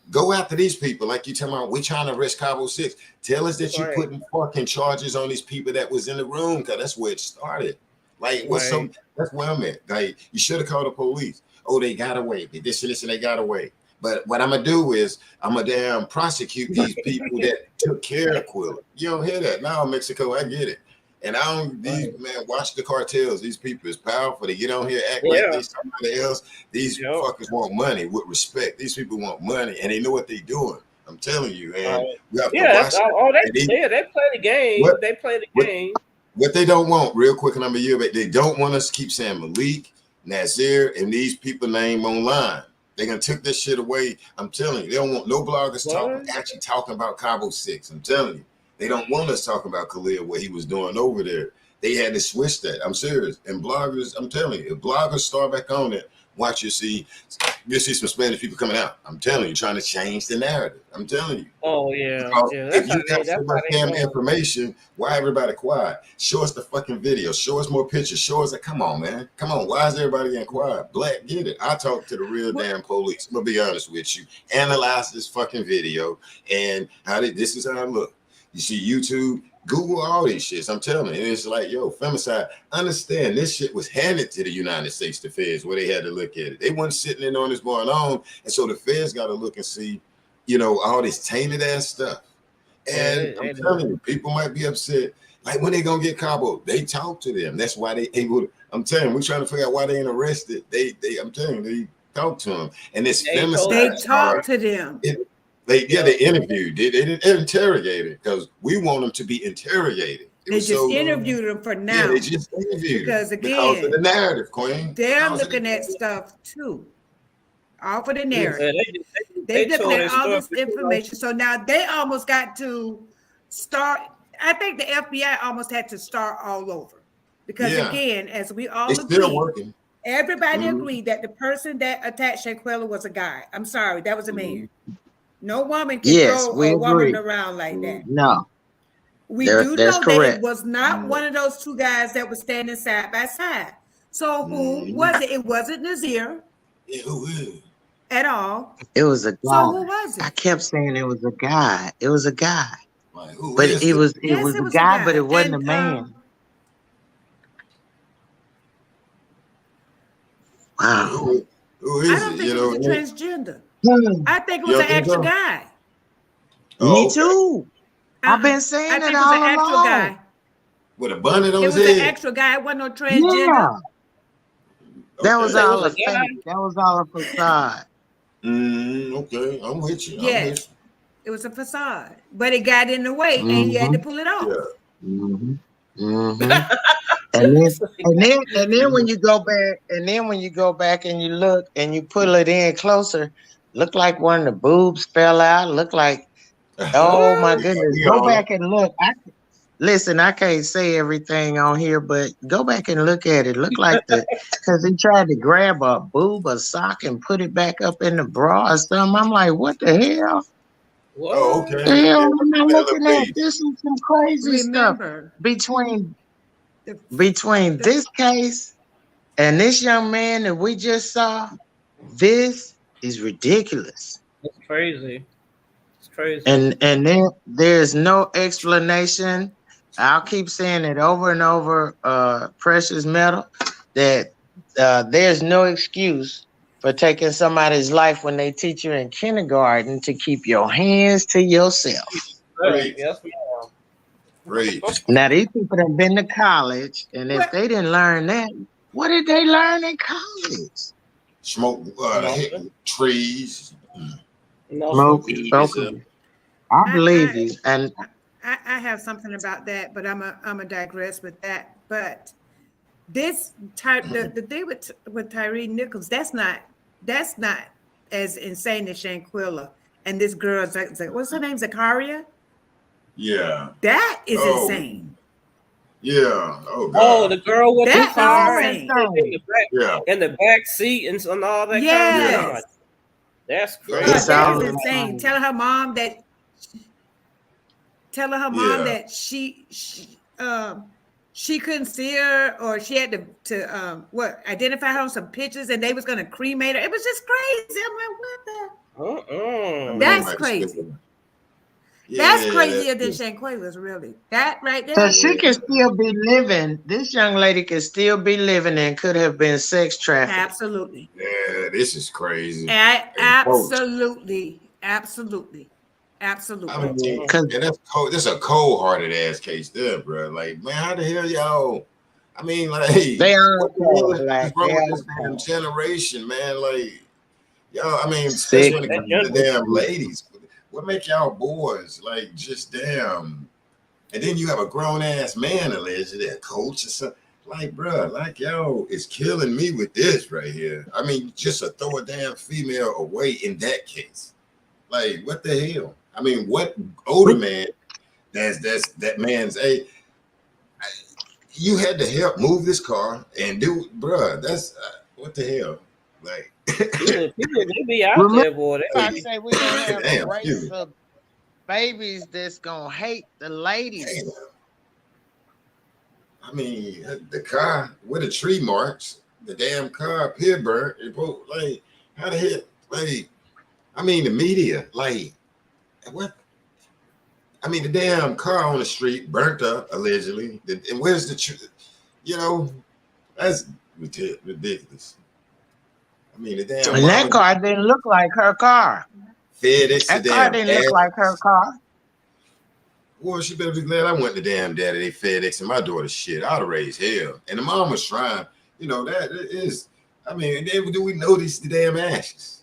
Go after these people like you talking about. We trying to arrest Cabo 6. Tell us that you're putting fucking charges on these people that was in the room because that's where it started. Like what's so? That's where I'm at. Like you should have called the police. Oh, they got away. They this and this and they got away. But what I'm gonna do is I'm gonna damn prosecute these people that took care of Quilla. You don't hear that now, Mexico. I get it. And I don't, these man, watch the cartels. These people is powerful. They get on here, act like they somebody else. These fuckers want money with respect. These people want money, and they know what they're doing. I'm telling you, and we have to watch they play the game. They play the game. What they don't want, real quick, and I'm a year back. They don't want us to keep saying Malik, Nasir, and these people name online. They're gonna take this shit away. I'm telling you, they don't want no bloggers actually talking about Cabo 6. I'm telling you. They don't want us talking about Khalil, what he was doing over there. They had to switch that. I'm serious. And bloggers, I'm telling you, if bloggers start back on it, Watch, you'll see some Spanish people coming out. I'm telling you, trying to change the narrative. I'm telling you. Oh yeah, Because yeah. if you got so much damn information, why everybody quiet? Show us the fucking video. Show us more pictures. Show us that. Come on, man. Come on. Why is everybody getting quiet? Black, get it. I talk to the real damn police. I'm gonna be honest with you. Analyze this fucking video and this is how it look. You see YouTube, Google all these shits. I'm telling you, it's like, yo, femicide. Understand this shit was handed to the United States, the feds, where they had to look at it. They weren't sitting in on this going on, and so the feds got to look and see, you know, all this tainted ass stuff. And I'm telling you, people might be upset. Like, when they gonna get Cabo? They talk to them. That's why they able to. I'm telling you, we're trying to figure out why they ain't arrested. I'm telling you, they talk to them. And this femicide. They talk to them. They interviewed. They didn't interrogate it because we want them to be interrogated. They just interviewed them for now. Yeah, they just interviewed because because of the narrative, Queen. They're looking at stuff too, all for the narrative. They're looking at all this information. So now they almost got to start. I think the FBI almost had to start all over because again, as we all agree, everybody agreed that the person that attacked Shanquella was a guy. I'm sorry, that was a man. No woman can throw a woman around like that. No. We do know that it was not one of those two guys that was standing side by side. So who was it? It wasn't Nazir. Yeah, who is? At all. It was a guy. So who was it? I kept saying it was a guy. It was a guy. Like, but it was a guy, but it wasn't a man. Wow. Who is I don't think it was a transgender. I think it was an actual guy. Me too. I've been saying it all along. Actual guy. With a bonnet on his head. It was an head. actual guy. It wasn't no transgender. Yeah. That was all a fake. That was all a facade. Okay, I'm with you. Yes, it was a facade, but it got in the way, and he had to pull it off. Yeah. and then when you go back, and you look and you pull it in closer, look like one of the boobs fell out. Look like, oh my goodness! Go back and look. Listen, I can't say everything on here, but go back and look at it. Look like because he tried to grab a boob, a sock, and put it back up in the bra or something. I'm like, what the hell? Oh, okay. The hell am I looking at? This is some crazy stuff between this case and this young man that we just saw. This is ridiculous. It's crazy. It's crazy. And then there's no explanation. I'll keep saying it over and over, Precious Metal, that there's no excuse for taking somebody's life when they teach you in kindergarten to keep your hands to yourself. Right. Yes, ma'am. Great. Now, these people have been to college, and if they didn't learn that, what did they learn in college? Smoke trees. Smoke. I believe you. And I have something about that, but I'm a digress with that. But this type, the thing with Tyre Nichols, that's not as insane as Shanquella and this girl. What's her name? Zakaria. Yeah. That is insane. Yeah. Oh God. Oh, the girl with the car in the back seat and all that. Yes. Kind of stuff. That's crazy. That is insane. Telling her mom that she couldn't see her, or she had to identify her on some pictures, and they was gonna cremate her. It was just crazy. I'm like, what the? That's crazy. That's crazier than Shanquella's, really. That right there. So she can still be living. This young lady could still be living and could have been sex trafficked. Absolutely. Yeah, this is crazy. Absolutely. I mean, that's cold. That's a cold-hearted ass case there, bro. Like, man, how the hell y'all? I mean, like, they are like this damn generation, man. Like, y'all. I mean, especially when it comes to the damn ladies. What make y'all boys like just damn? And then you have a grown ass man allegedly a coach or something. Like, bro, like yo, it's killing me with this right here. I mean, just to throw a damn female away in that case. Like, what the hell? I mean, what older man? That's that man's you had to help move this car and do, bro. That's what the hell. Like, People, they be out Remember, there, boy. I say we're gonna have a damn, race excuse me. of babies that's gonna hate the ladies. Damn. I mean, the car with the tree marks, the damn car pit burnt. Like, how the hell? Like, I mean, the media, like, what? I mean, the damn car on the street burnt up allegedly. And where's the truth? You know, that's ridiculous. I mean, the damn And that mama car didn't look like her car. FedEx the That car damn didn't look ass. like her car. Well, she better be glad I went to damn daddy. They FedEx and my daughter's shit. I'd have raised hell. And the mom was trying. You know, that is. I mean, then do we notice the damn ashes?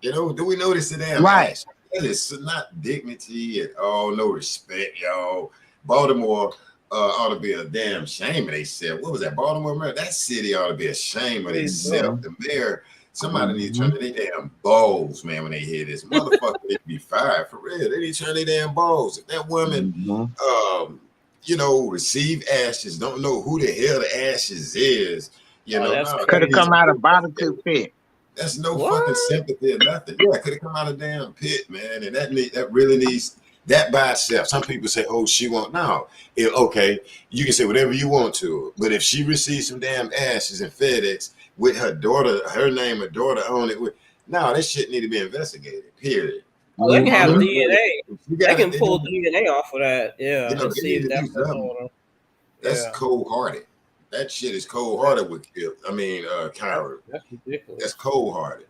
You know, do we notice the damn Right. ashes? That is not dignity at all. No respect, y'all. Baltimore ought to be a damn shame of themselves. What was that? Baltimore, Maryland? That city ought to be ashamed of themselves. The mayor, somebody need to turn their damn balls, man, when they hear this. Motherfucker, they be fired for real. They need to turn their damn balls. If that woman, you know, receive ashes, don't know who the hell the ashes is, you know. No, could have come out of barbecue pit. That's no fucking sympathy or nothing. Yeah, could have come out of damn pit, man. And that really needs that by itself. Some people say, "Oh, she won't." No, okay, you can say whatever you want to her, but if she receives some damn ashes in FedEx with her daughter, her name, her daughter on it, no, that shit need to be investigated. Period. Oh, they can have DNA. They can pull DNA off of that. Yeah, you know, and see if that's her daughter. That's cold-hearted. That shit is cold-hearted with guilt. I mean, coward. That's ridiculous. That's cold-hearted.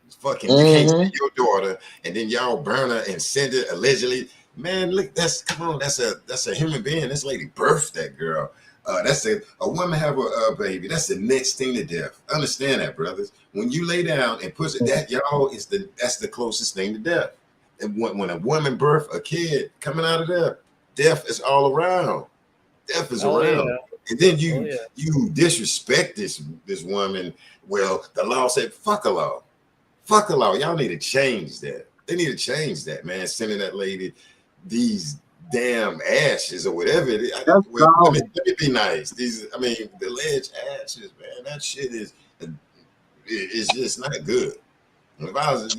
It's fucking. You can't see your daughter, and then y'all burn her and send it allegedly. Man, look, that's a human being. This lady birthed that girl. That's a woman have a baby. That's the next thing to death. Understand that, brothers. When you lay down and push it, that y'all that's the closest thing to death. And when a woman birth a kid coming out of there, death is all around. Death is around. Yeah. And then you disrespect this woman. Well, the law said, fuck a law. Fuck a law. Y'all need to change that. They need to change that, man. Sending that lady these damn ashes or whatever it is. Let me be nice. The alleged ashes, man. That shit is just not good. If I was,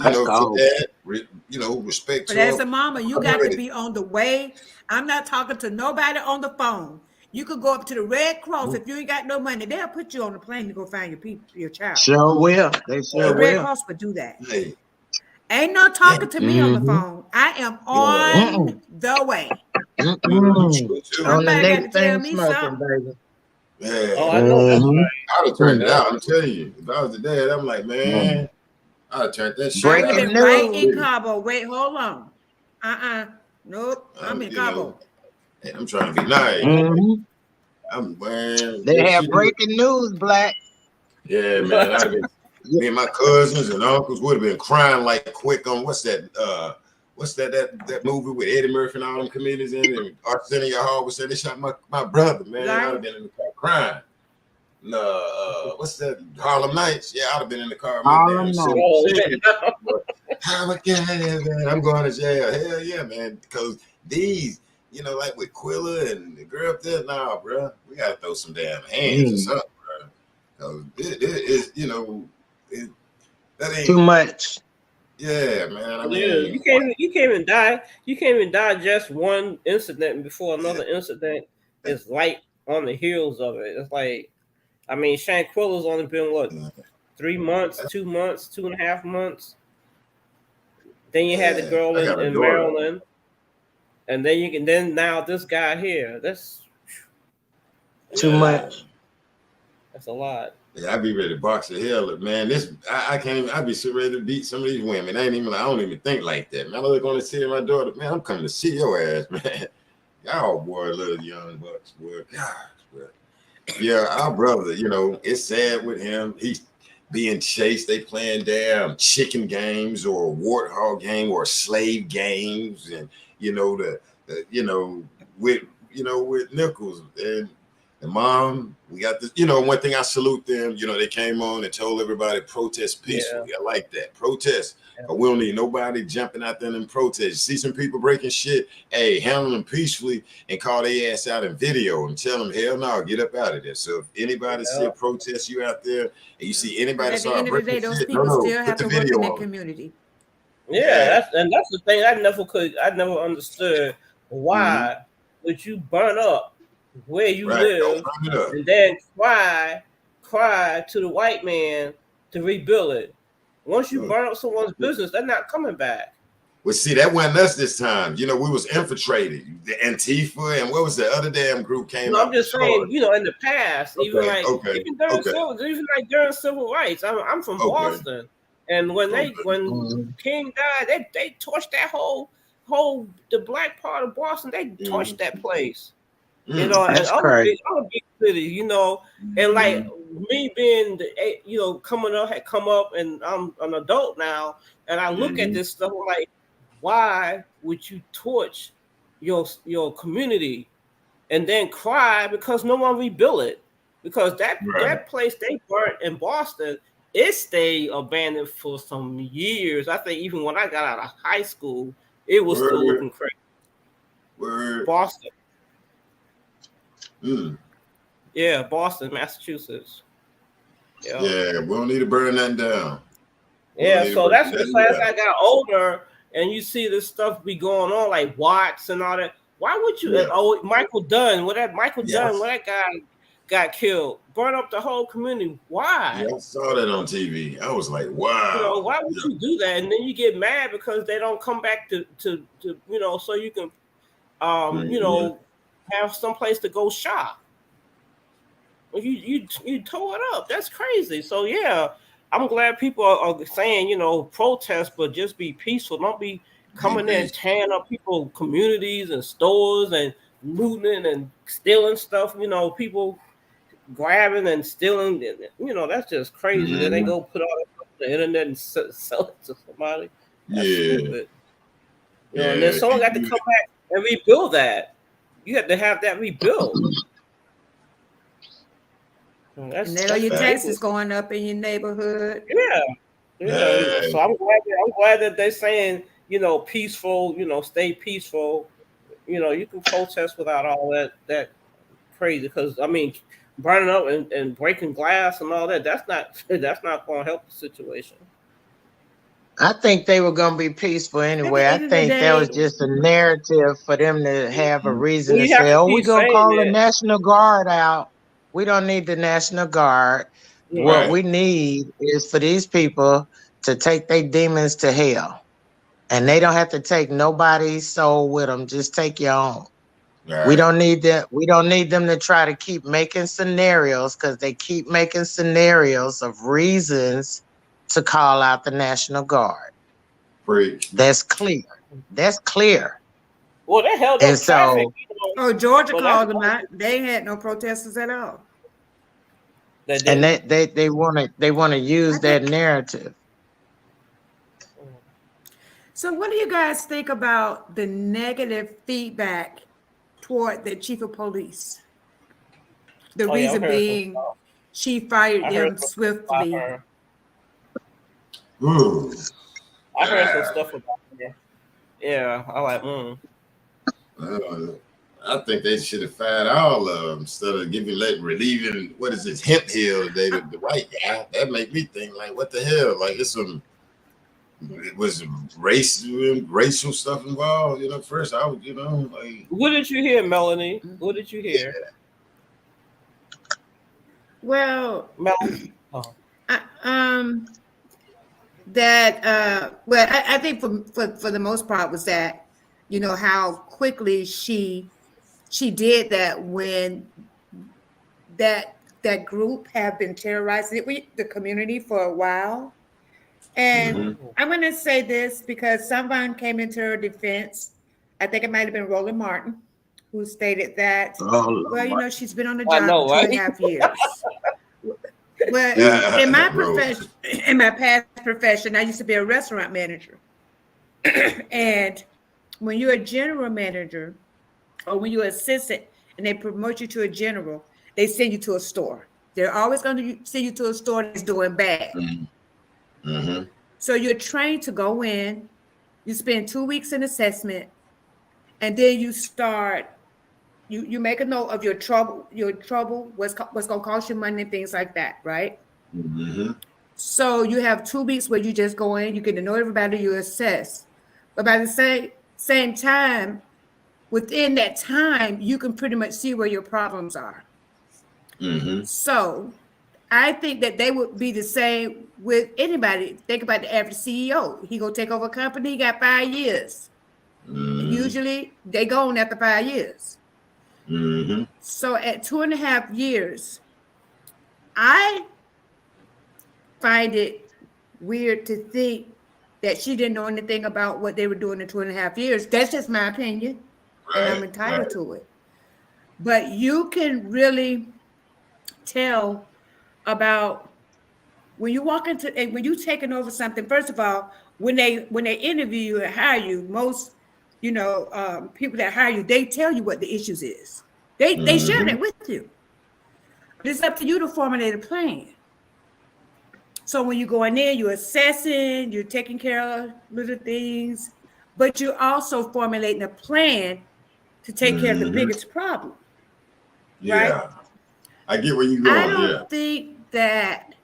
respect. But as a mama, you got to be on the way. I'm not talking to nobody on the phone. You could go up to the Red Cross if you ain't got no money. They'll put you on the plane to go find your child. Sure will. They sure the Red will. Cross would do that. Hey. Ain't no talking to me on the phone. I am on the way. On the next thing smoking, baby. Yeah. Oh, I know that's right. I'd have turned it out. I'm telling you. If I was the dad, I'm like, man, I'd have turned that shit out. Breaking right in Cabo. Wait, hold on. Nope. I'm in Cabo. Hey, I'm trying to be nice. They have breaking news, Black. Yeah, man. Me and my cousins and uncles would have been crying like quick on what's that movie with Eddie Murphy and all them comedians in it, and Arsenio Hall was saying they shot my brother, man. I'd have been in the car crying. No, what's that? Harlem Nights? Yeah, I'd have been in the car. Harlem Nights. Man, I'm going to jail. Hell yeah, man. Because these, like with Quilla and the girl up there, nah, bro, we gotta throw some damn hands or something, bro. Because it is, that ain't too much. Yeah, man. I mean, you can't even die. You can't even digest one incident before another incident is light on the heels of it. It's like, I mean, Shanquilla's only been what, 3 months, 2 months, 2.5 months. Then you had the girl in Maryland, and then now this guy here. That's too much. That's a lot. Yeah, I'd be ready to box the hell up, man. I can't even. I'd be so ready to beat some of these women. I don't even think like that, man. I look on the city of my daughter, man. I'm coming to see your ass, man. Y'all, boy, little young bucks, boy. Gosh, boy. Yeah, our brother, it's sad with him. He's being chased. They playing damn chicken games or warthog game or slave games, and with Nichols, and And Mom, we got this. You know, one thing I salute them. You know, they came on and told everybody protest peacefully. I like that. Protest. But we don't need nobody jumping out there and protest. See some people breaking shit. Hey, handle them peacefully and call their ass out in video and tell them, hell no, get up out of there. So if anybody still protest you out there and you see anybody At the start end of the breaking day, those shit, people still put have the to work video in their on. community. Yeah, that's the thing. I never understood why would you burn up where you live and then cry to the white man to rebuild it. Once you burn up someone's business, they're not coming back. Well, see, that wasn't us this time. You know, we was infiltrated. The Antifa and what was the other damn group came No, out? I'm just saying, you know, in the past, even during civil rights. I'm from Boston, and when King died, they torched that whole the black part of Boston. They torched that place. You know, and other big cities, you know, and like me being, had come up, and I'm an adult now, and I look at this stuff, I'm like, why would you torch your community and then cry because no one rebuilt it? Because that place they burnt in Boston, it stayed abandoned for some years. I think even when I got out of high school, it was still looking crazy. Boston. Yeah, Boston, Massachusetts. Yeah, we don't need to burn nothing down. Yeah, so that's what as I got older and you see this stuff be going on, like Watts and all that. Why would you? Michael Dunn, when that guy got killed, burn up the whole community. Why? Yeah, I saw that on TV. I was like, wow. You know, why would you do that? And then you get mad because they don't come back to you know, so you can you know, have some place to go shop. You tore it up. That's crazy. So yeah, I'm glad people are saying, you know, protest, but just be peaceful. Don't be coming in and tearing up people's communities and stores and looting and stealing stuff. You know, people grabbing and stealing. You know, that's just crazy. Then they go put all that stuff on the internet and sell it to somebody. That's stupid. You know, and then someone got to come back and rebuild that. You have to have that rebuilt. And then all your taxes going up in your neighborhood. Yeah. So I'm glad that they're saying, you know, peaceful. You know, stay peaceful. You know, you can protest without all that crazy. Because I mean, burning up and breaking glass and all that. That's not going to help the situation. I think they were going to be peaceful anyway. I think that was just a narrative for them to have a reason to say, "Oh, we're going to call the National Guard out. We don't need the National Guard. Right. What we need is for these people to take their demons to hell. And they don't have to take nobody's soul with them. Just take your own. Right. We don't need that. We don't need them to try to keep making scenarios because they keep making scenarios of reasons to call out the National Guard. Preach. That's clear. That's clear. Well, they held up traffic. Georgia called them out. They had no protesters at all. And they want to use that narrative. So what do you guys think about the negative feedback toward the chief of police? The reason being she fired them swiftly. I heard some stuff about it. Yeah, I like I think they should have fired all of them instead of relieving, what is this, Hemp Hill, the white guy. That make me think, like, what the hell? Like, it was racial stuff involved, you know. First, I was, you know, like. What did you hear, Melanie? What did you hear? Well, Melanie. I think for the most part was that, you know, how quickly she did that when that group have been terrorizing the community for a while. And I'm going to say this because someone came into her defense. I think it might have been Roland Martin, who stated that, well, you know, she's been on the job for 2.5 years. Well, in my profession, in my past profession, I used to be a restaurant manager. And when you're a general manager or when you're assistant and they promote you to a general, they send you to a store. They're always going to send you to a store that's doing bad. So you're trained to go in, you spend 2 weeks in assessment, and then you start, you make a note of your trouble, what's going to cost you money and things like that, right? So you have 2 weeks where you just go in, you get to know everybody, you assess. But by the same time, within that time, you can pretty much see where your problems are. So I think that they would be the same with anybody. Think about the average CEO. He gonna take over a company, he got 5 years. Usually they go on after 5 years. So at 2.5 years, I find it weird to think that she didn't know anything about what they were doing in 2.5 years. That's just my opinion, and I'm entitled to it. But you can really tell about when you walk into, and when you're taking over something. First of all, when they interview you and hire you, most people that hire you, they tell you what the issues is. They share that with you. But it's up to you to formulate a plan. So when you go in there, you're assessing, you're taking care of little things, but you're also formulating a plan to take care of the biggest problem. Yeah, right? I get where you're going. I don't think that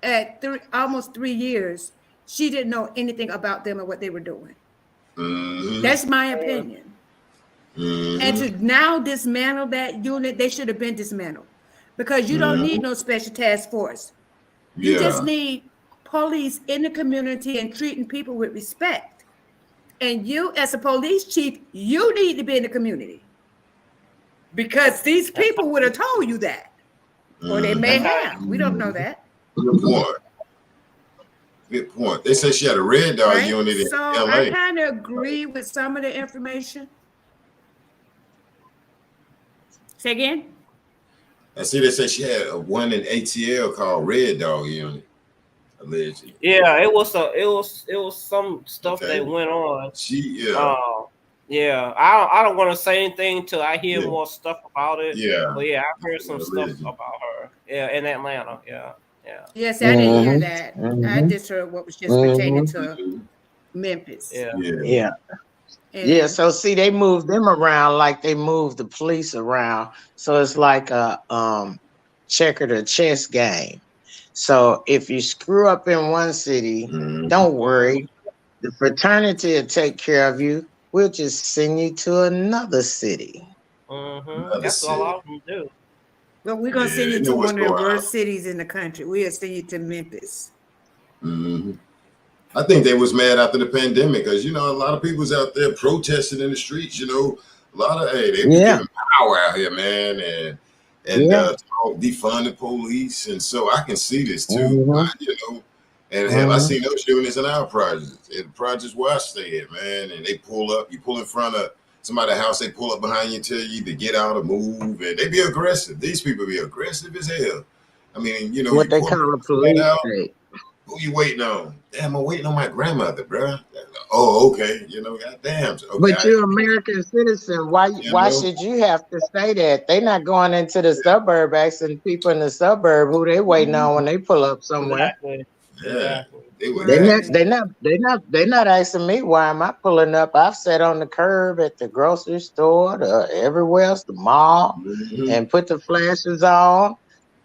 at almost 3 years, she didn't know anything about them or what they were doing. That's my opinion. And to now dismantle that unit, they should have been dismantled, because you don't need no special task force. You just need police in the community and treating people with respect. And you, as a police chief, you need to be in the community, because these people would have told you that, or they may have. We don't know that. Good point. Good point. They said she had a red dog unit in LA. I kind of agree with some of the information. Say again? I see they said she had one in ATL called Red Dog Unit, allegedly. Yeah, it was some stuff that went on. I don't want to say anything until I hear more stuff about it. Yeah. But yeah, I've heard some stuff about her. Yeah, in Atlanta. Yeah. Yes, I didn't hear that. I just heard what was just pertaining to Memphis. Yeah, so see, they moved them around like they moved the police around. So it's like a checkered or chess game. So if you screw up in one city, don't worry. The fraternity will take care of you. We'll just send you to another city. That's all I can do. Well, we're going to send you to one of the worst cities in the country. We'll send you to Memphis. I think they was mad after the pandemic because, a lot of people's out there protesting in the streets, a lot of, they be giving power out here, man, and defund the police. And so I can see this too, and have I seen those units in our projects, in the projects where I stay at, man, and they pull up, you pull in front of somebody's house, they pull up behind you, tell you to get out or move, and they be aggressive. These people be aggressive as hell. I mean, what they call a police state. Who you waiting on? Damn, I'm waiting on my grandmother, bro. Oh, okay. Goddamn. Okay, but you're an American citizen. Why should you have to say that? They're not going into the suburb asking people in the suburb who they waiting on when they pull up somewhere. Yeah. They're not asking me why am I pulling up. I've sat on the curb at the grocery store, everywhere else, the mall, and put the flashes on.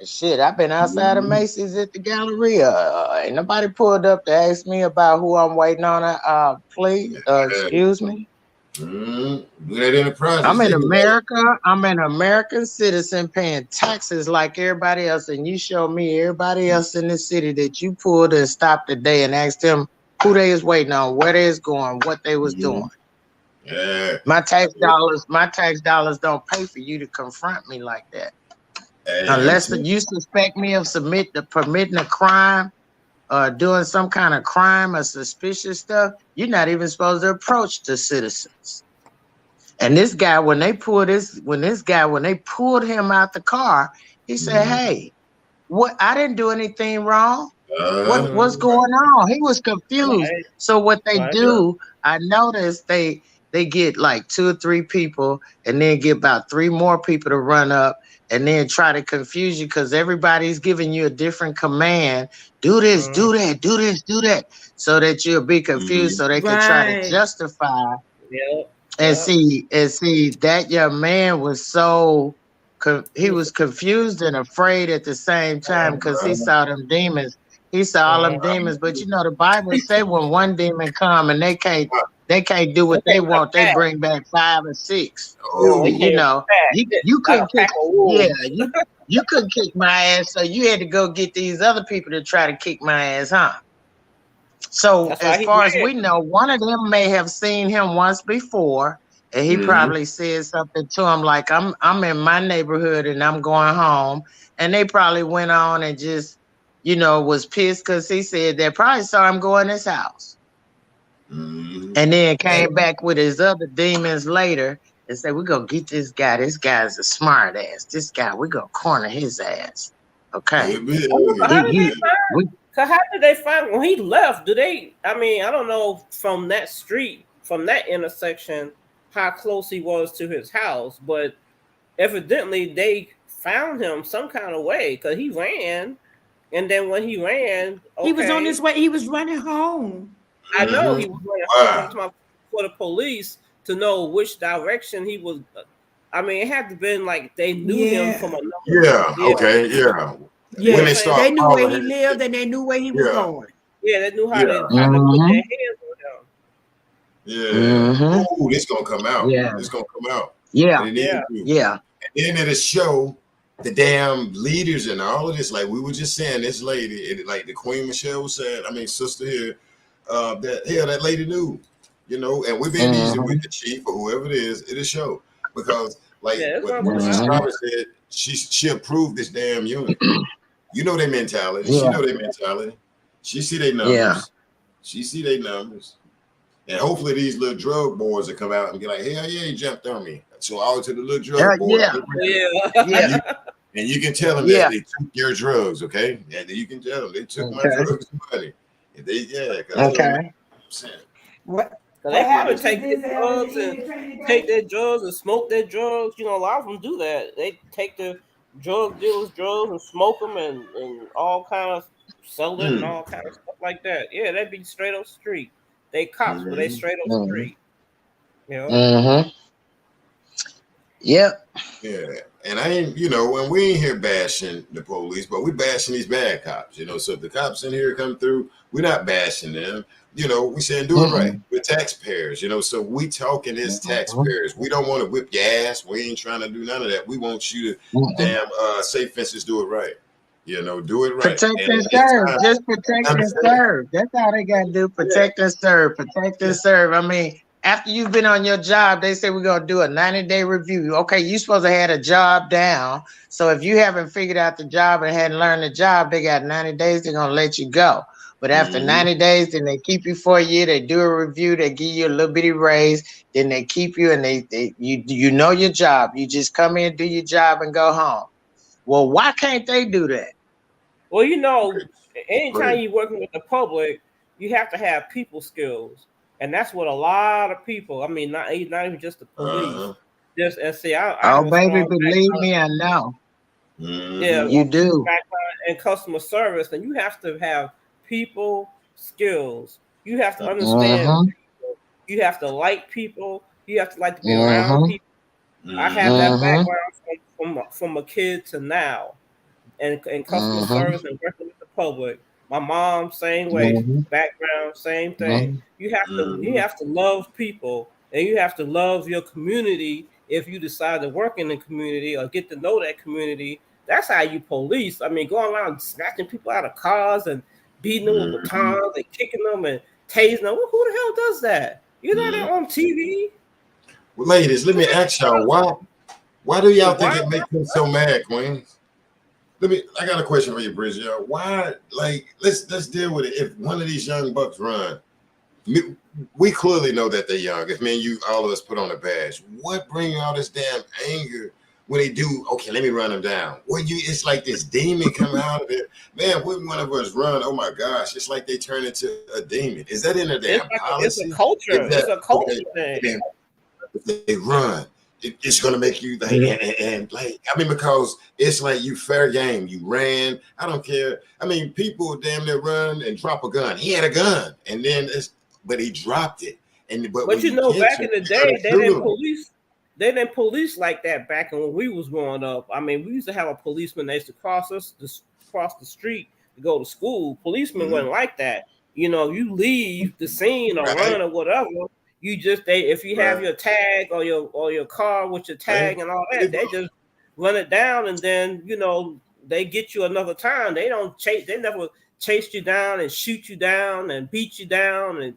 Shit, I've been outside of Macy's at the Galleria. Ain't nobody pulled up to ask me about who I'm waiting on. Please, excuse me. I'm in America. I'm an American citizen paying taxes like everybody else, and you show me everybody else in the city that you pulled and stopped today and asked them who they is waiting on, where they is going, what they was doing. Yeah. My tax dollars don't pay for you to confront me like that. Unless you suspect me of permitting a crime, doing some kind of crime or suspicious stuff, you're not even supposed to approach the citizens. And this guy, when they pulled him out the car, he said, "Hey, what? I didn't do anything wrong. What's going on?" He was confused. So what they do, I noticed they they get like 2 or 3 people and then get about 3 more people to run up and then try to confuse you because everybody's giving you a different command. Do this, do that, do this, do that. So that you'll be confused so they can try to Right. justify. Yep. And see that young man was so he was confused and afraid at the same time because he saw them demons. He saw all them demons. But you know, the Bible say when one demon come and they can't do what they want, they bring back 5 or 6. Oh, And, you know, you couldn't kick, you couldn't kick my ass, so you had to go get these other people to try to kick my ass, huh? So as far as we know, one of them may have seen him once before, and he probably said something to him like, I'm in my neighborhood and I'm going home. And they probably went on and just, you know, was pissed because he said they probably saw him go in his house. And then came back with his other demons later and said, we're going to get this guy. This guy's a smart ass. This guy, we're going to corner his ass. Okay. So how did they find when he left? I don't know from that street, from that intersection, how close he was to his house, but evidently they found him some kind of way because he ran. And then when he ran, he was on his way. He was running home. I know he was running home for the police to know which direction he was. I mean, it had to been like they knew him from another. Yeah, when they knew where he lived and they knew where he was going. Yeah, they knew how to put their hands on him. Yeah. Oh, this gonna come out. Yeah. It's gonna come out. Yeah. And then it'll show the damn leaders and all of this. Like we were just saying, this lady, like the Queen Michelle was saying, sister here, that lady knew, you know, and we've been easy with the chief or whoever it is, it'll show. Because like what Mrs. Roberts said, she approved this damn unit. You know their mentality. She know their mentality. She see their numbers. Yeah. She see their numbers. And hopefully these little drug boys will come out and be like, hell yeah, he jumped on me. So all to the little drug boys. And you can tell them that they took your drugs, okay? Yeah, you can tell them they took my drugs and money. And What? They probably take their drugs and take their drugs and smoke their drugs. You know, a lot of them do that. They take the drug dealers' drugs and smoke them and all kind of sell it and all kind of stuff like that. Yeah, that'd be straight up street. They cops, but they straight up street. You know? Yep. Yeah. And I ain't, you know, and we ain't here bashing the police, but we bashing these bad cops, you know. So if the cops in here come through, we're not bashing them. You know, we saying do it right. We're taxpayers, you know, so we talking as taxpayers. We don't want to whip your ass. We ain't trying to do none of that. We want you to say fences, do it right. You know, do it right. Protect and serve. Just protect and serve. That's all they got to do. Protect and serve. Protect and serve. I mean, after you've been on your job, they say we're going to do a 90-day review. Okay, you're supposed to have a job down. So if you haven't figured out the job and hadn't learned the job, they got 90 days. They're going to let you go. But after 90 days, then they keep you for a year. They do a review. They give you a little bitty raise. Then they keep you, and you know your job. You just come in, do your job, and go home. Well, why can't they do that? Well, you know, anytime you're working with the public, you have to have people skills. And that's what a lot of people, I mean, not even just the police. Just and see, baby, believe me, I know. Yeah, you do. And customer service, and you have to have people skills. You have to understand people. You have to like people. You have to like to be around people. I have that background from a kid to now, and customer service and working with the public. My mom, same way, background, same thing. You have to love people, and you have to love your community. If you decide to work in the community or get to know that community, that's how you police. I mean, going around snatching people out of cars and beating them with batons and kicking them and tasing them. Who the hell does that? You know that on TV? Well, ladies, let me ask y'all, why do y'all think it makes them so mad, Queens? I got a question for you, Bridget. Why, let's deal with it. If one of these young bucks run, we clearly know that they're young. If all of us put on a badge, what bring all this damn anger when they do? Okay, let me run them down. It's like this demon coming out of it. Man, when one of us run, oh my gosh, it's like they turn into a demon. Is that in their damn policy? It's a culture. It's a culture thing. They run. It's gonna make you like, and like, I mean, because it's like you fair game. You ran. I don't care. I mean, people damn near run and drop a gun. He had a gun, and then but he dropped it. And but you know, back in the day, they didn't police like that back when we was growing up. I mean, we used to have a policeman that used to cross the street to go to school. Policemen wasn't like that. You know, you leave the scene or run or whatever. You just if you have your tag or your car with your tag and all that, they just run it down, and then they get you another time. They don't chase. They never chased you down and shoot you down and beat you down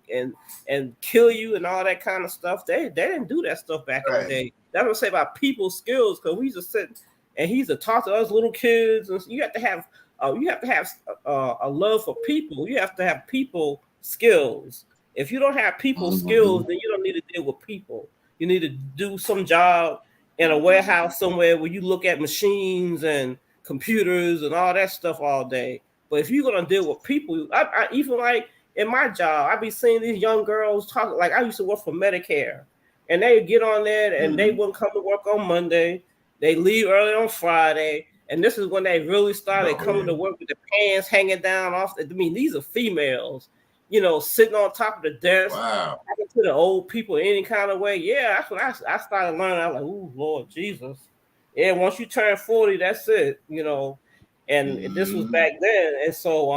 and kill you and all that kind of stuff. They didn't do that stuff back in the day. That's what I say about people's skills, because we used to sit and he used to talk to us little kids, and you have to have a love for people. You have to have people skills. If you don't have people skills, then you don't need to deal with people. You need to do some job in a warehouse somewhere where you look at machines and computers and all that stuff all day. But if you're gonna deal with people, I even like in my job, I be seeing these young girls talk. Like I used to work for Medicare, and they get on there and they wouldn't come to work on Monday. They leave early on Friday, and this is when they really started coming to work with the pants hanging down off. I mean, these are females. Sitting on top of the desk, talking to the old people any kind of way. Yeah, that's when I started learning. I was like, "Ooh, Lord Jesus!" Yeah, once you turn 40, that's it. And this was back then, and so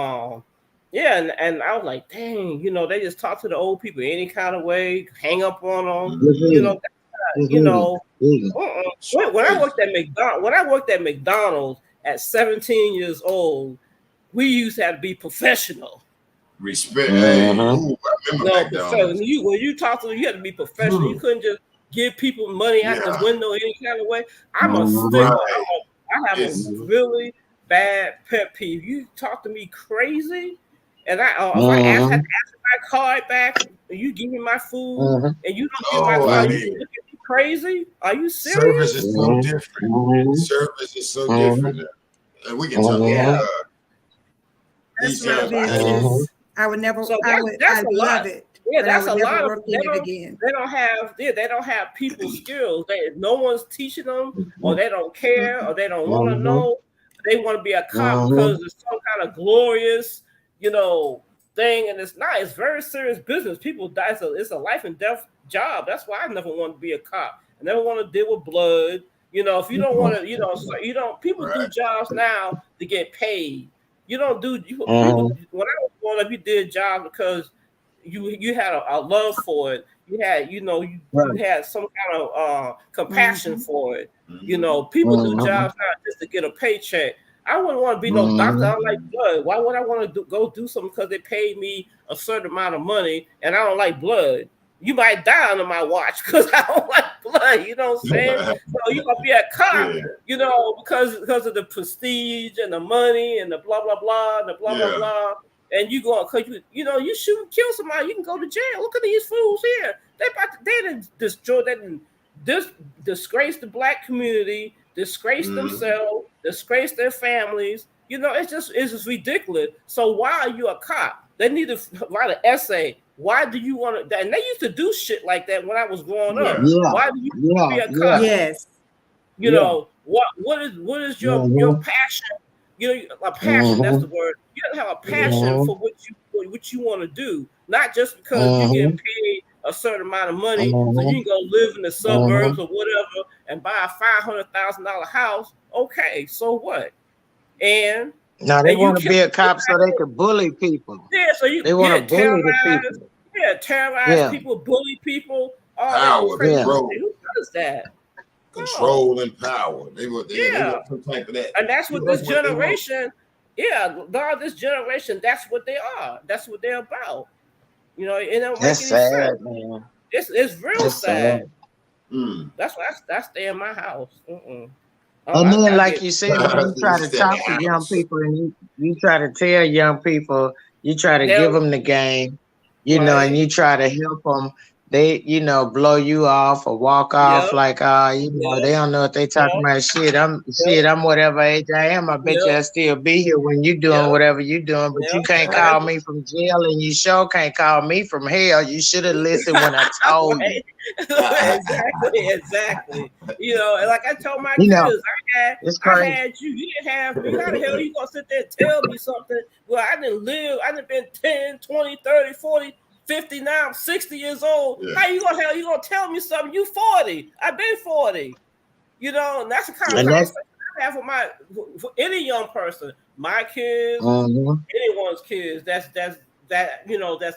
and I was like, "Dang!" They just talk to the old people any kind of way, hang up on them. When I worked at McDonald's at 17 years old, we used to have to be professional. Respect. I remember when you talk to them, you had to be professional. You couldn't just give people money out the window any kind of way. I have a really bad pet peeve. You talk to me crazy, and if I have to ask my card back, you give me my food, and you don't give my card, you look at me crazy. Are you serious? Service is so different. Service is so different. And we can talk about these jobs. I would never. So I love it. Yeah, that's a lot of. They don't have people skills. No one's teaching them, or they don't care, or they don't want to know. They want to be a cop because it's some kind of glorious, thing, and it's not. It's very serious business. People die. It's a life and death job. That's why I never want to be a cop. I never want to deal with blood. If you don't want to, People do jobs now to get paid. You don't do people, when I was growing up, you did jobs because you had a love for it. You had you had some kind of compassion for it. People do jobs now just to get a paycheck. I wouldn't want to be no doctor. I like blood. Why would I want to go do something because they paid me a certain amount of money and I don't like blood? You might die under my watch because I don't like blood. You know what I'm saying? So you gonna be a cop, because of the prestige and the money and the blah blah blah and the blah blah blah. And you going because you shoot and kill somebody, you can go to jail. Look at these fools here. They didn't destroy. They didn't disgrace the black community, disgrace themselves, disgrace their families. It's just ridiculous. So why are you a cop? They need to write an essay. Why do you want to? And they used to do shit like that when I was growing up. Why do you want to be a cop? Yes. What is your passion? A passion. That's the word. You have to have a passion for what you want to do, not just because you're getting paid a certain amount of money, so you can go live in the suburbs or whatever and buy a $500,000 house. Okay, so what? And now they want to be a cop so they can bully people. Yeah, so they want to bully the people. Yeah, terrorize people, bully people. Power, control. Who does that? Control and power. They want some type of that. And that's what this generation. This generation. That's what they are. That's what they're about. It don't make any sense. Man. It's real sad. That's why I stay in my house. And then, like you said, when you try to talk to young people and you try to tell young people, you try to give them the game, and you try to help them, they, blow you off or walk off Yep. like, they don't know what they talking Yep. about. I'm whatever age I am. I bet you I Yep. still be here when you doing Yep. whatever you doing, but you Yep. can't call me from jail, and you sure can't call me from hell. You should have listened when I told you. Exactly. And like I told my You know, kids, it's I crazy. had you. You didn't have me. How the hell you gonna sit there and tell me something? Well, I didn't been 10, 20, 30, 40, 50, now I'm 60 years old. Yeah. How you gonna tell me something? You 40. I've been 40. And that's the kind of And conversation I have for any young person, my kids, anyone's kids. That's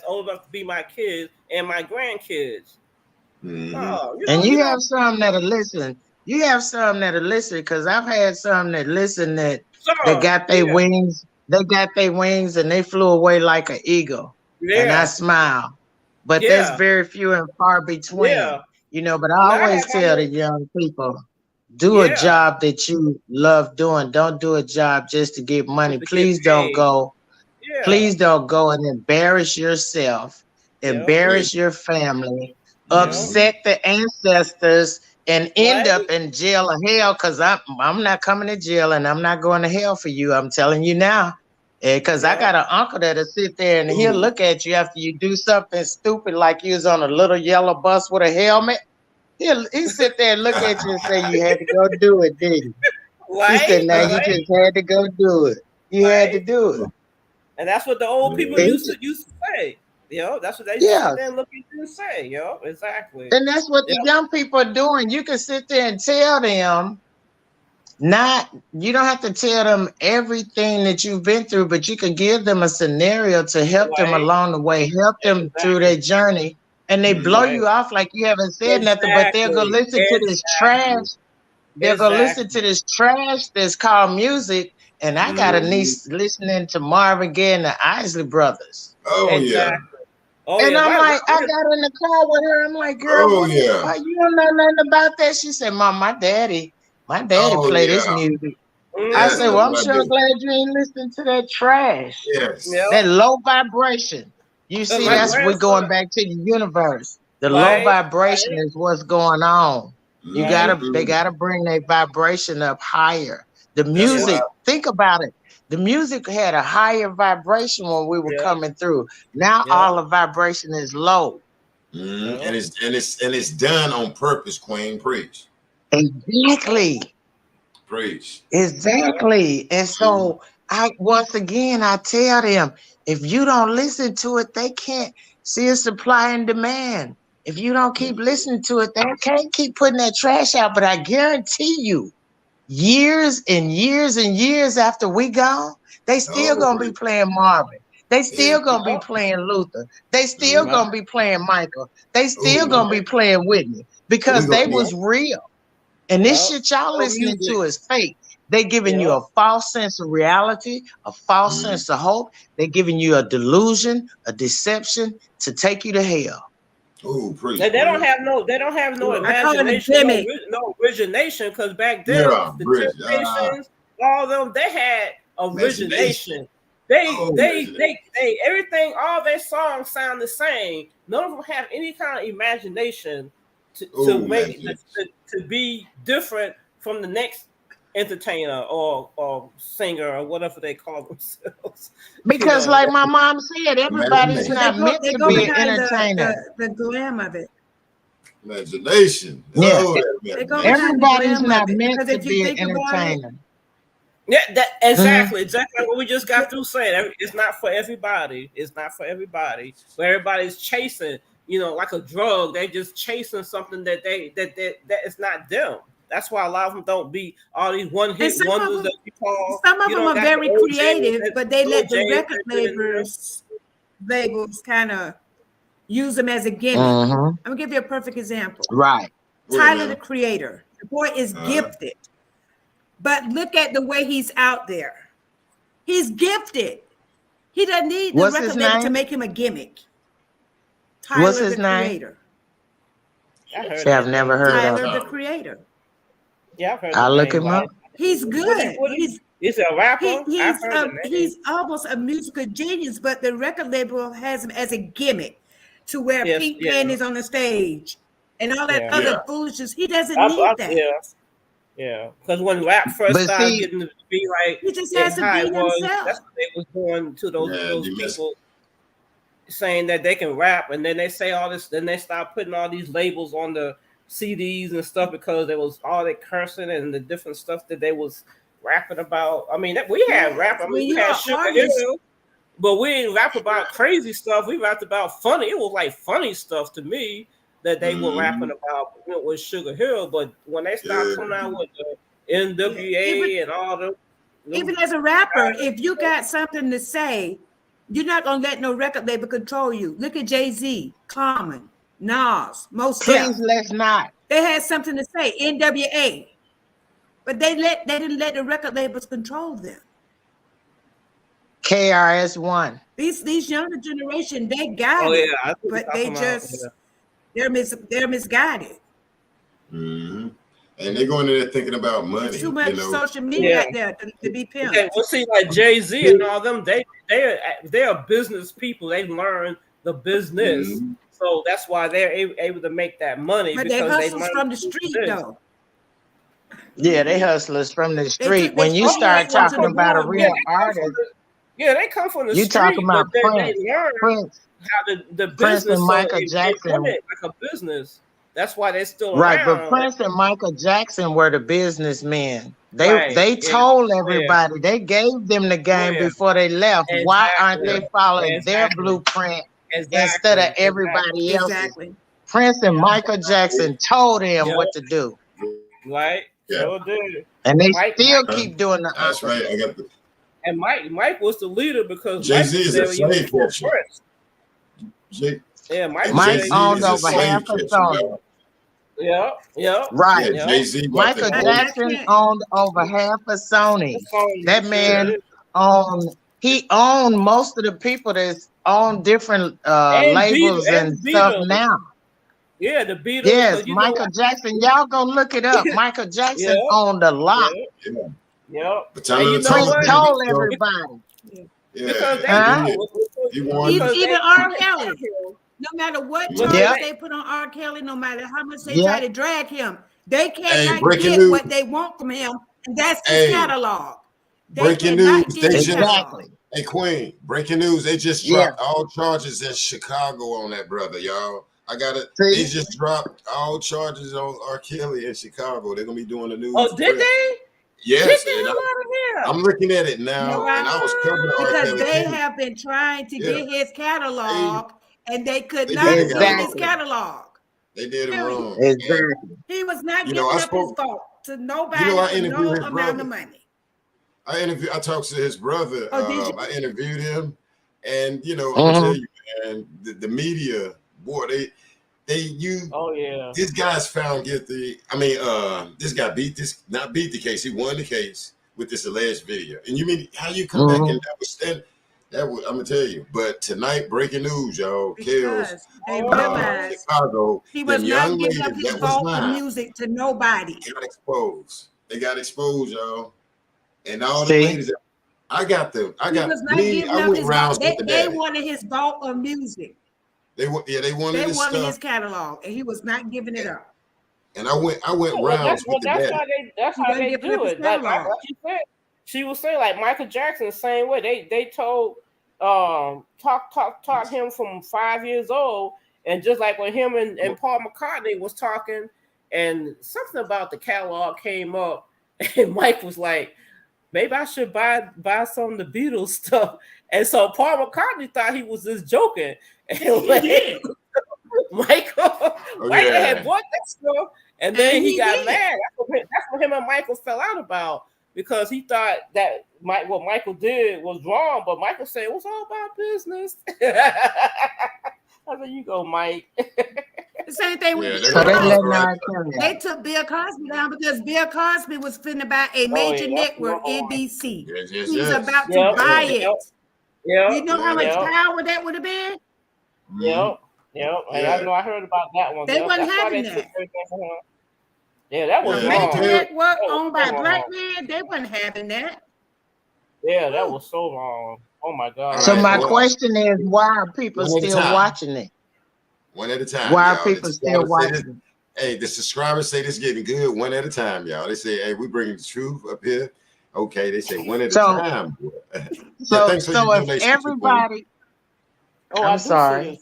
old enough to be my kids and my grandkids. Oh, you have some that'll listen. You have some that'll listen, because I've had some that listen that got their wings. They got their wings and they flew away like an eagle. Yeah. And I smile. But there's very few and far between. Yeah. But I always tell the young people, do a job that you love doing. Don't do a job just to get money. Please don't go. Yeah. Please don't go and embarrass yourself, embarrass your family, upset the ancestors, and end up in jail or hell, because I'm not coming to jail and I'm not going to hell for you. I'm telling you now. Because I got an uncle that'll sit there and he'll look at you after you do something stupid, like you was on a little yellow bus with a helmet. He'll sit there and look at you and say, you had to go do it, didn't you? He said, now you just had to go do it. You had to do it. And that's what the old people used to say. That's what they used to sit there and look at you and say. Exactly. And that's what the young people are doing. You can sit there and tell them, you don't have to tell them everything that you've been through, but you can give them a scenario to help them along the way, help them through their journey. And they blow you off like you haven't said nothing, but they'll go listen to this trash. They'll go listen to this trash that's called music. And I got a niece listening to Marvin Gaye and the Isley Brothers. Yeah. And I'm like, I got in the car with her. I'm like, girl, you don't know nothing about that? She said, Mom, my daddy play this music. I said, well, I'm sure glad you ain't listening to that trash. Yes. That low vibration. You see, we're going back to the universe. The low vibration is what's going on. They gotta bring their vibration up higher. The music, think about it. The music had a higher vibration when we were coming through. Now all the vibration is low. And it's done on purpose, Queen. Preach. Exactly. Preach. Exactly. And so I tell them, if you don't listen to it, they can't see a supply and demand. If you don't keep listening to it, they can't keep putting that trash out. But I guarantee you, years and years and years after we gone, they still gonna be playing Marvin. They still gonna be playing Luther. They still gonna be playing Michael. They still gonna be playing Whitney, because they was real. And this shit y'all listening to is fake. They giving you a false sense of reality, a false sense of hope. They're giving you a delusion, a deception to take you to hell. They don't have no imagination, no origination, because back then the Temptations, all of them, they had origination. They everything, all their songs sound the same. None of them have any kind of imagination to make to be different from the next entertainer or singer or whatever they call themselves. Because like my mom said, everybody's not meant to be an entertainer. The glam of it. Imagination. Everybody's not meant to be an entertainer. Exactly what we just got through saying. It's not for everybody. It's not for everybody. But everybody's chasing, like a drug. They just chasing something that it's not them. That's why a lot of them don't be all these one-hit wonders that we call. Some of them are very creative, but they let the record labels kind of use them as a gimmick. I'm gonna give you a perfect example. Right. Tyler, the Creator. The boy is gifted, but look at the way he's out there. He's gifted. He doesn't need the record label to make him a gimmick. Tyler, what's his name? Creator. I've never heard of Tyler, the Creator. Yeah, I've heard. I'll look him up. He's good. He's a rapper. He's almost a musical genius, but the record label has him as a gimmick. to wear pink panties on the stage and all that other foolishness. He doesn't need that. Yeah. Because when rap first started getting to be like he just has to be himself. That's what they was doing to those people, saying that they can rap, and then they say all this, then they start putting all these labels on the CDs and stuff because there was all that cursing and the different stuff that they was rapping about. I mean, we had rap. I mean, we had Sugar Hill, but we didn't rap about crazy stuff. We rapped about funny. It was like funny stuff to me that they were rapping about with Sugar Hill. But when they start coming out with the NWA and all them, even as a rapper, if you got something to say, you're not gonna let no record label control you. Look at Jay-Z, Common, Nas, Most Def. Please, let's not. They had something to say, NWA, but they didn't let the record labels control them. KRS-One. These younger generation, they got it, but they just they're misguided. Mm-hmm. And they're going in there thinking about money. There's too much social media out there to be pimped. Yeah, well, see, like Jay-Z and all them, they're business people. They learn the business, so that's why they're able to make that money. But they hustlers from the street, though. Yeah, they hustlers from the street. When you start talking about a real artist, they come from the street. You talking about Prince, how the business, Prince and Michael Jackson, like a business. That's why they're still right. around. But Prince and Michael Jackson were the businessmen. They told everybody, they gave them the game before they left. Exactly. Why aren't they following their blueprint instead of everybody else? Prince and Michael Jackson told them what to do. Right. So did. And they still keep doing the That's right. I got the. And Mike was the leader because Jay-Z is a slave catcher. Mike owned over half a Sony. Right. Yeah, Jay-Z Michael Jackson owned over half a Sony. That man owned most of the people that's on different labels and stuff now. Yeah, the Beatles. Yes, Michael Jackson. Y'all go look it up. Michael Jackson owned a lot. Prince told everybody. Even R. Kelly. No matter what charge they put on R. Kelly, no matter how much they try to drag him, they cannot get what they want from him, and that's his catalog. Breaking news. Hey, Queen. Breaking news. They just dropped all charges in Chicago on that brother, y'all. I got it. They just dropped all charges on R. Kelly in Chicago. They're gonna be doing the news. Oh, did they? Yes. I'm looking at it now, and I was covering R. Kelly because they have been trying to get his catalog. And they could not get his catalog. They did him wrong. Exactly. He was not giving up his fault to nobody for no amount of money. I talked to his brother. I interviewed him, and I'm gonna tell you, man, the media, boy, they use. Oh yeah. This guy's found guilty. I mean, this guy not beat the case. He won the case with this alleged video. And you mean how you come back and that was stand? I'm gonna tell you, but tonight breaking news, y'all. Kills they realized Chicago. He was not giving up his fault for music to nobody. They got exposed. Y'all. And all the ladies. I went rounds with the daddy. They wanted his vault of music. They wanted his catalog, and he was not giving it up. And I went rounds with the daddy. That's how they do it. Like you said. She was saying like Michael Jackson the same way. They told taught him from 5 years old, and just like when him and Paul McCartney was talking, and something about the catalog came up, and Mike was like, maybe I should buy some of the Beatles stuff. And so Paul McCartney thought he was just joking. And like, Michael had bought that stuff, and then he got mad. That's what him and Michael fell out about. Because he thought that what Michael did was wrong, but Michael said it was all about business. How do you go, Mike? The same thing with they took Bill Cosby down because Bill Cosby was finna buy a major network, NBC. He was about to buy it. You know how much power that would have been? I know. I heard about that one. They wasn't having that. Yeah, that was wrong. Network owned by black men, they wasn't having that. Yeah, that was so wrong. Oh my God. So my question is, why are people still watching it? One at a time. Why y'all. are people still watching? Hey, the subscribers say this getting good one at a time, y'all. They say, hey, we bringing the truth up here. Okay, they say one at a time. Thanks for your if donation. everybody, Oh, I'm sorry.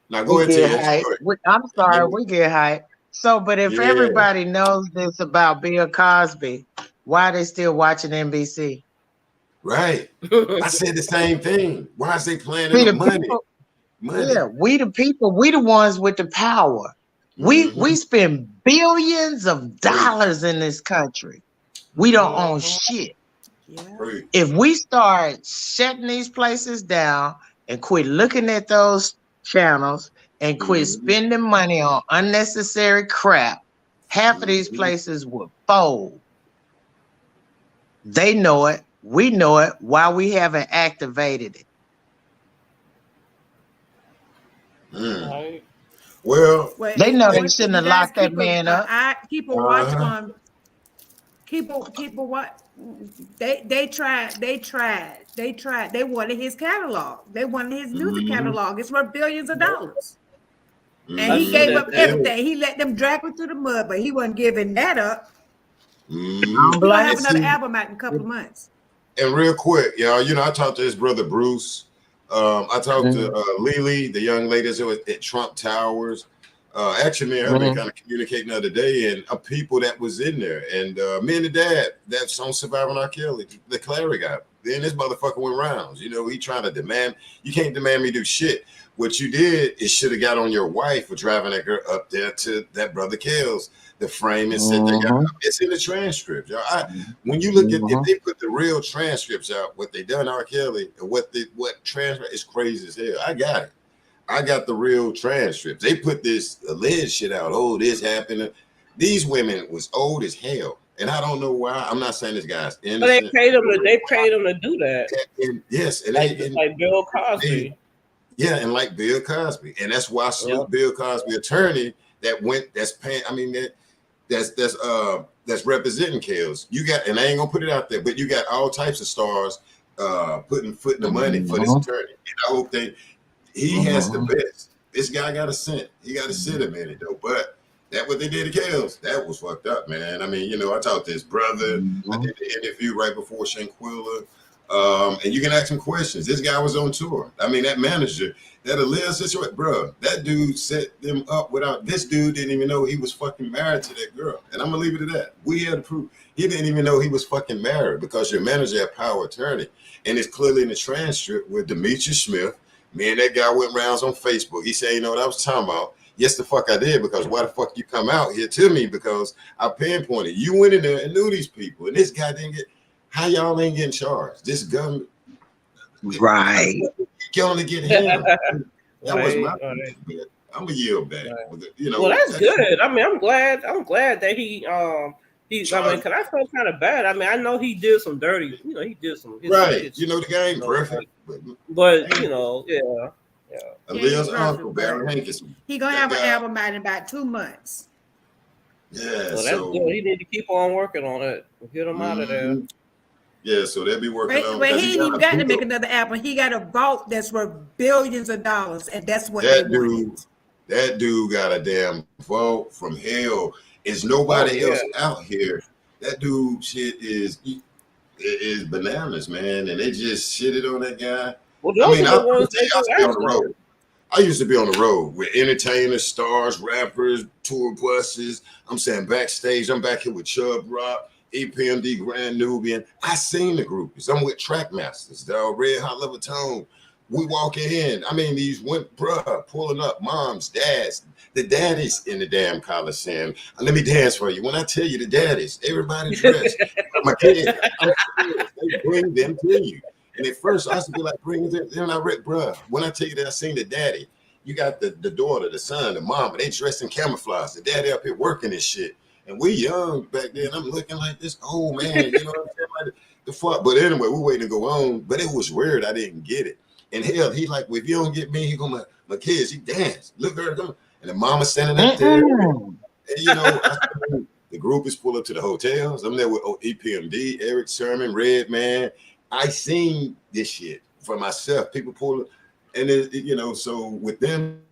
Now go ahead, get Tia. hype. I'm sorry, we get hype. So, but if everybody knows this about Bill Cosby, why are they still watching NBC? Right. I said the same thing. Why is they playing in the money? Yeah, we the people, we the ones with the power. We spend billions of dollars in this country. We don't own shit. Yeah. If we start shutting these places down and quit looking at those channels and quit spending money on unnecessary crap, half of these places will fold. They know it. We know it. Why we haven't activated it? Right. Well, they know they shouldn't have locked that man up. Keep a watch on. Keep a watch. They tried. They wanted his catalog. They wanted his music catalog. It's worth billions of dollars. And he gave up everything. He let them drag him through the mud, but he wasn't giving that up. He's gonna have another album out in a couple of months. And real quick, y'all, I talked to his brother Bruce. I talked to Lily, the young lady at Trump Towers. Actually, me and her been kind of communicating the other day, and people that was in there, and me and the dad that's on Surviving R. Kelly, the Clary guy. Then this motherfucker went rounds. He trying to demand. You can't demand me do shit. What you did is should have got on your wife for driving that girl up there to that brother Kells. The frame and said they got it's in the transcript. Y'all. When you look at if they put the real transcripts out, what they done R. Kelly and what transcript is crazy as hell. I got it. I got the real transcripts. They put this alleged shit out. Oh, this happened. These women was old as hell. And I don't know why. I'm not saying this guy's innocent. But they paid them to do that. And yes, and like Bill Cosby. And like Bill Cosby. And that's why I salute Bill Cosby attorney that's paying. I mean, that's representing Kells. You got, and I ain't gonna put it out there, but you got all types of stars putting foot in the money for this attorney. And I hope he has the best. This guy got a cent. He got to sit a minute though. But that what they did to Kells, that was fucked up, man. I mean, I talked to his brother. I did the interview right before Shanquilla. And you can ask him questions. This guy was on tour. I mean, that manager, that alleged situation, bro, that dude set them up this dude didn't even know he was fucking married to that girl. And I'm gonna leave it at that. We had to prove he didn't even know he was fucking married because your manager had power of attorney. And it's clearly in the transcript with Demetrius Smith. Me and that guy went rounds on Facebook. He said, what I was talking about? Yes, the fuck I did, because why the fuck you come out here to me? Because I pinpointed. You went in there and knew these people. And this guy didn't get, how y'all ain't getting charged? This government. Right. You only get him. That was my I'm a yield back. Right. Well, that's good. I mean, I'm glad that he because I felt kind of bad. I mean, I know he did some dirty, he did some right. The guy ain't perfect. But Aaliyah's uncle, Barry Hankinson. He gonna have an album out in about 2 months. Yeah, well, that's good. He need to keep on working on it. Get him out of there. Yeah, so they'll be working on. But he ain't even got to make another album. He got a vault that's worth billions of dollars, and that's what that dude got a damn vault from hell. Is nobody else out here? That dude shit is bananas, man, and they just shitted on that guy. Well, those are the ones they go after. I used to be on the road with entertainers, stars, rappers, tour buses. I'm saying backstage. I'm back here with Chubb Rock, EPMD, Grand Nubian. I seen the groupies. I'm with Trackmasters, the Red Hot Level Tone. We walking in. I mean, these went, bruh, pulling up, moms, dads, the daddies in the damn Coliseum. Let me dance for you. When I tell you the daddies, everybody dressed. My kids, they bring them to you. And at first, I used to be like, bring them. Then I read, bruh, when I tell you that I seen the daddy, you got the daughter, the son, the mama, they dressed in camouflage. The daddy up here working this shit. And we young back then. I'm looking like this old man, you know what I'm saying? Like the fuck. But anyway, we're waiting to go on. But it was weird. I didn't get it. And hell, he like, well, if you don't get me, he gonna my kids, he dance. Look at her, and the mama standing up there. And the group is pulled up to the hotels. I'm there with EPMD, Eric Sermon, Redman. I seen this shit for myself. People pull it, and so with them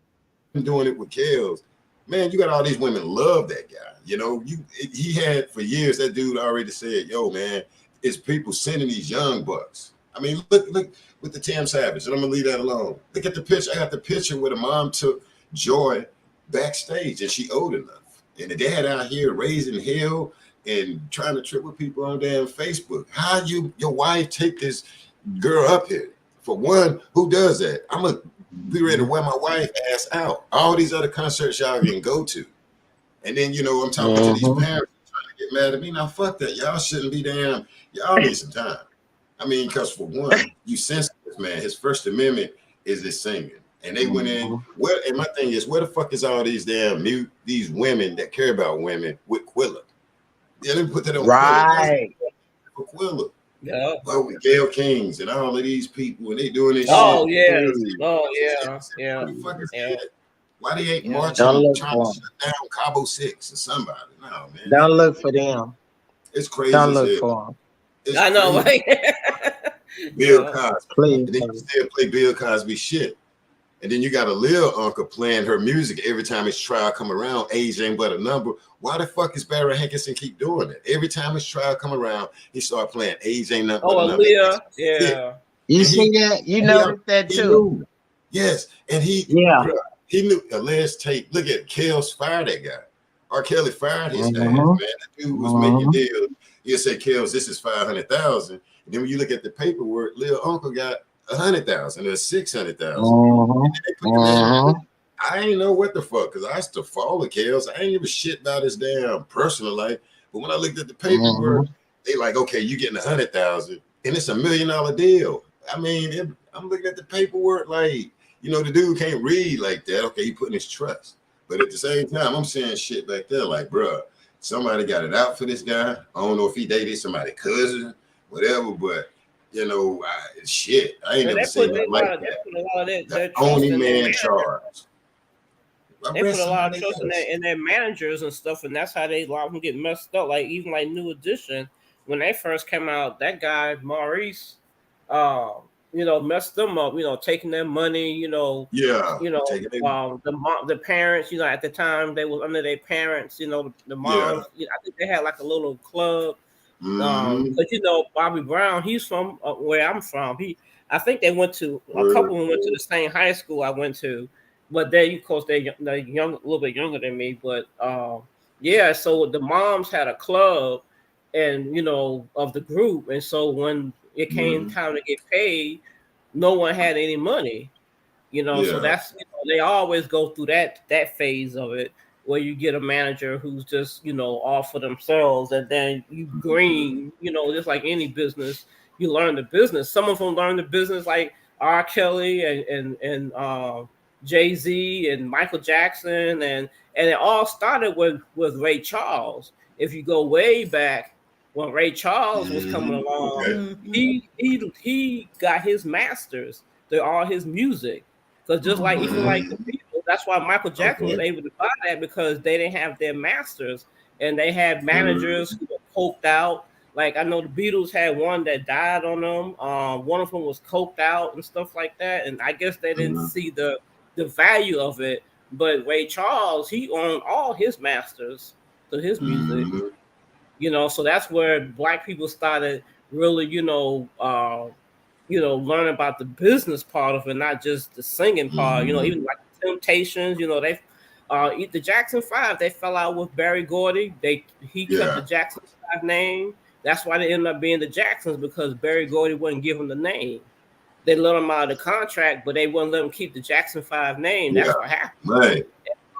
doing it with Kels, man, you got all these women love that guy. You know, he had for years, that dude already said, yo, man, it's people sending these young bucks. I mean, look with the Tim Savage, and I'm gonna leave that alone. Look at the picture. I got the picture where the mom took Joy backstage, and she old enough, and the dad out here raising hell and trying to trip with people on damn Facebook. How your wife take this girl up here? For one, who does that? I'm gonna be ready to wear my wife ass out. All these other concerts y'all can go to, and then I'm talking to these parents trying to get mad at me. Now fuck that. Y'all shouldn't be damn. Y'all need some time. I mean, because for one, you sense this man. His First Amendment is this singing, and they went in. And my thing is, where the fuck is all these these women that care about women with Quilla? Yeah, let me put that on right. Quilla. Yeah. Well, with Gail Kings and all of these people, and they doing this Oh, shit. yeah. Oh, yeah. Yeah. What the fuck is Yeah. that? Why they ain't Yeah. marching Don't look trying for to shut down Cabo 6 or somebody? No, man. Don't look for them. It's crazy. Don't as look hell. for them. It's I know, crazy. right? Bill Yeah. Cosby. Please. And then you still play Bill Cosby shit. And then you got a Lil Uncle playing her music every time his trial come around. Age ain't but a number. Why the fuck is Barry Hankinson keep doing it? Every time his trial come around, he start playing Age Ain't Nothing But a Number. Aaliyah. Yeah. You And see that? You noticed that he too. knew. Yes. And he Yeah. he knew a last tape. Look at Kels fired that guy. R. Kelly fired his ass, man. The dude was making deals. He'll say, Kels, this is 500,000. And then when you look at the paperwork, Lil Uncle got 100,000 or 600,000. I ain't know what the fuck, because I used to follow Kels. I ain't give a shit about his damn personal life. But when I looked at the paperwork, they like, okay, you getting 100,000, and it's $1 million deal. I mean, I'm looking at the paperwork like, the dude can't read like that. Okay, he putting his trust. But at the same time, I'm saying shit back there like, bruh, somebody got it out for this guy. I don't know if he dated somebody's cousin, whatever, but shit, I ain't never seen nothing like that. The only man charged. They put a lot of trust in their managers and stuff, and that's how they a lot of them get messed up. Like even like New Edition, when they first came out, that guy Maurice, messed them up. Taking their money. The parents. At the time they was under their parents. The moms. I think they had like a little club. But Bobby Brown, he's from where I'm from. I think they went to a couple of them went to the same high school I went to. But they, of course, they're young, a little bit younger than me. But so the moms had a club, and of the group, and so when it came time to get paid, no one had any money. So that's they always go through that phase of it where you get a manager who's just all for themselves, and then you green, just like any business, you learn the business. Some of them learn the business like R. Kelly and Jay-Z and Michael Jackson, and it all started with Ray Charles. If you go way back when Ray Charles was coming along, he got his masters to all his music. Because just like even like the Beatles, that's why Michael Jackson was able to buy that, because they didn't have their masters, and they had managers who were coked out. Like I know the Beatles had one that died on them. One of them was coked out and stuff like that, and I guess they didn't see the value of it. But Ray Charles, he owned all his masters to his music. So that's where Black people started really, learn about the business part of it, not just the singing part. Even like the Temptations, they the Jackson 5, they fell out with Berry Gordy. He kept the Jackson 5 name. That's why they ended up being the Jacksons, because Berry Gordy wouldn't give him the name. They let him out of the contract, but they wouldn't let him keep the Jackson 5 name. That's what happened. Right.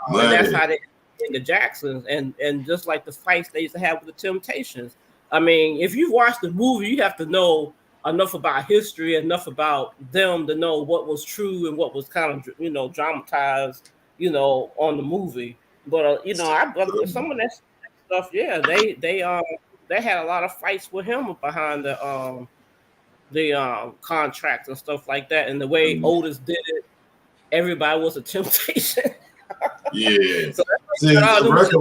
And that's how they in the Jacksons, and just like the fights they used to have with the Temptations. I mean, if you watch the movie, you have to know enough about history, enough about them to know what was true and what was kind of dramatized, on the movie. But some of that stuff, they had a lot of fights with him behind the contracts and stuff like that, and the way Otis did it, everybody was a Temptation. So see, the record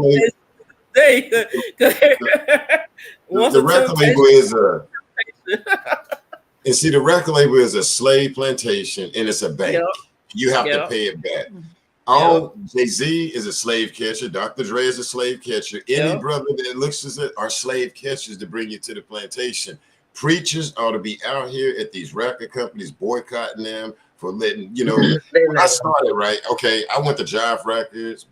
label is and see, the record label is a slave plantation, and it's a bank. You have to pay it back. All Jay-Z is a slave catcher. Dr. Dre is a slave catcher. Any brother that looks as it are slave catchers to bring you to the plantation. Preachers ought to be out here at these record companies boycotting them for letting, you know, when I started, right? Okay, I went to Jive Records,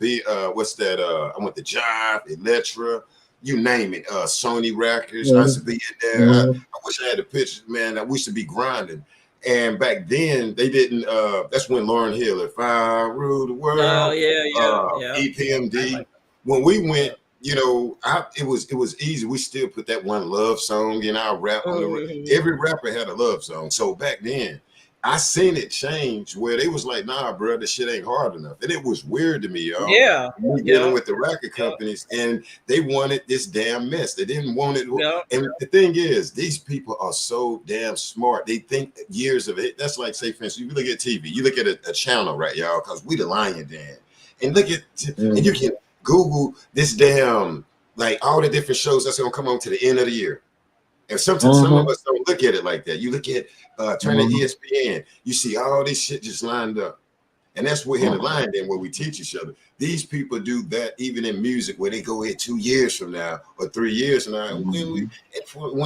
what's that? I went to Jive, Electra, you name it, Sony Records. I used to be in there. I wish I had the pictures, man. I used to be grinding. And back then they didn't, that's when Lauryn Hill, If I Rule the World, EPMD. When we went, you know, it was easy. We still put that one love song in our rap. Every rapper had a love song. So back then, I seen it change where they was like, nah, bro, this shit ain't hard enough. And it was weird to me, y'all. Dealing with the record companies, and they wanted this damn mess. They didn't want it. And the thing is, these people are so damn smart. They think years of it. That's like, say, for instance, you look at TV, you look at a channel, right, y'all, because we the lion den. And look at, and you can Google this damn, like all the different shows that's gonna come on to the end of the year. And sometimes some of us don't look at it like that. You look at turn to ESPN, you see all this shit just lined up. And that's where in the line then where we teach each other. These people do that even in music where they go here 2 years from now or 3 years from now. When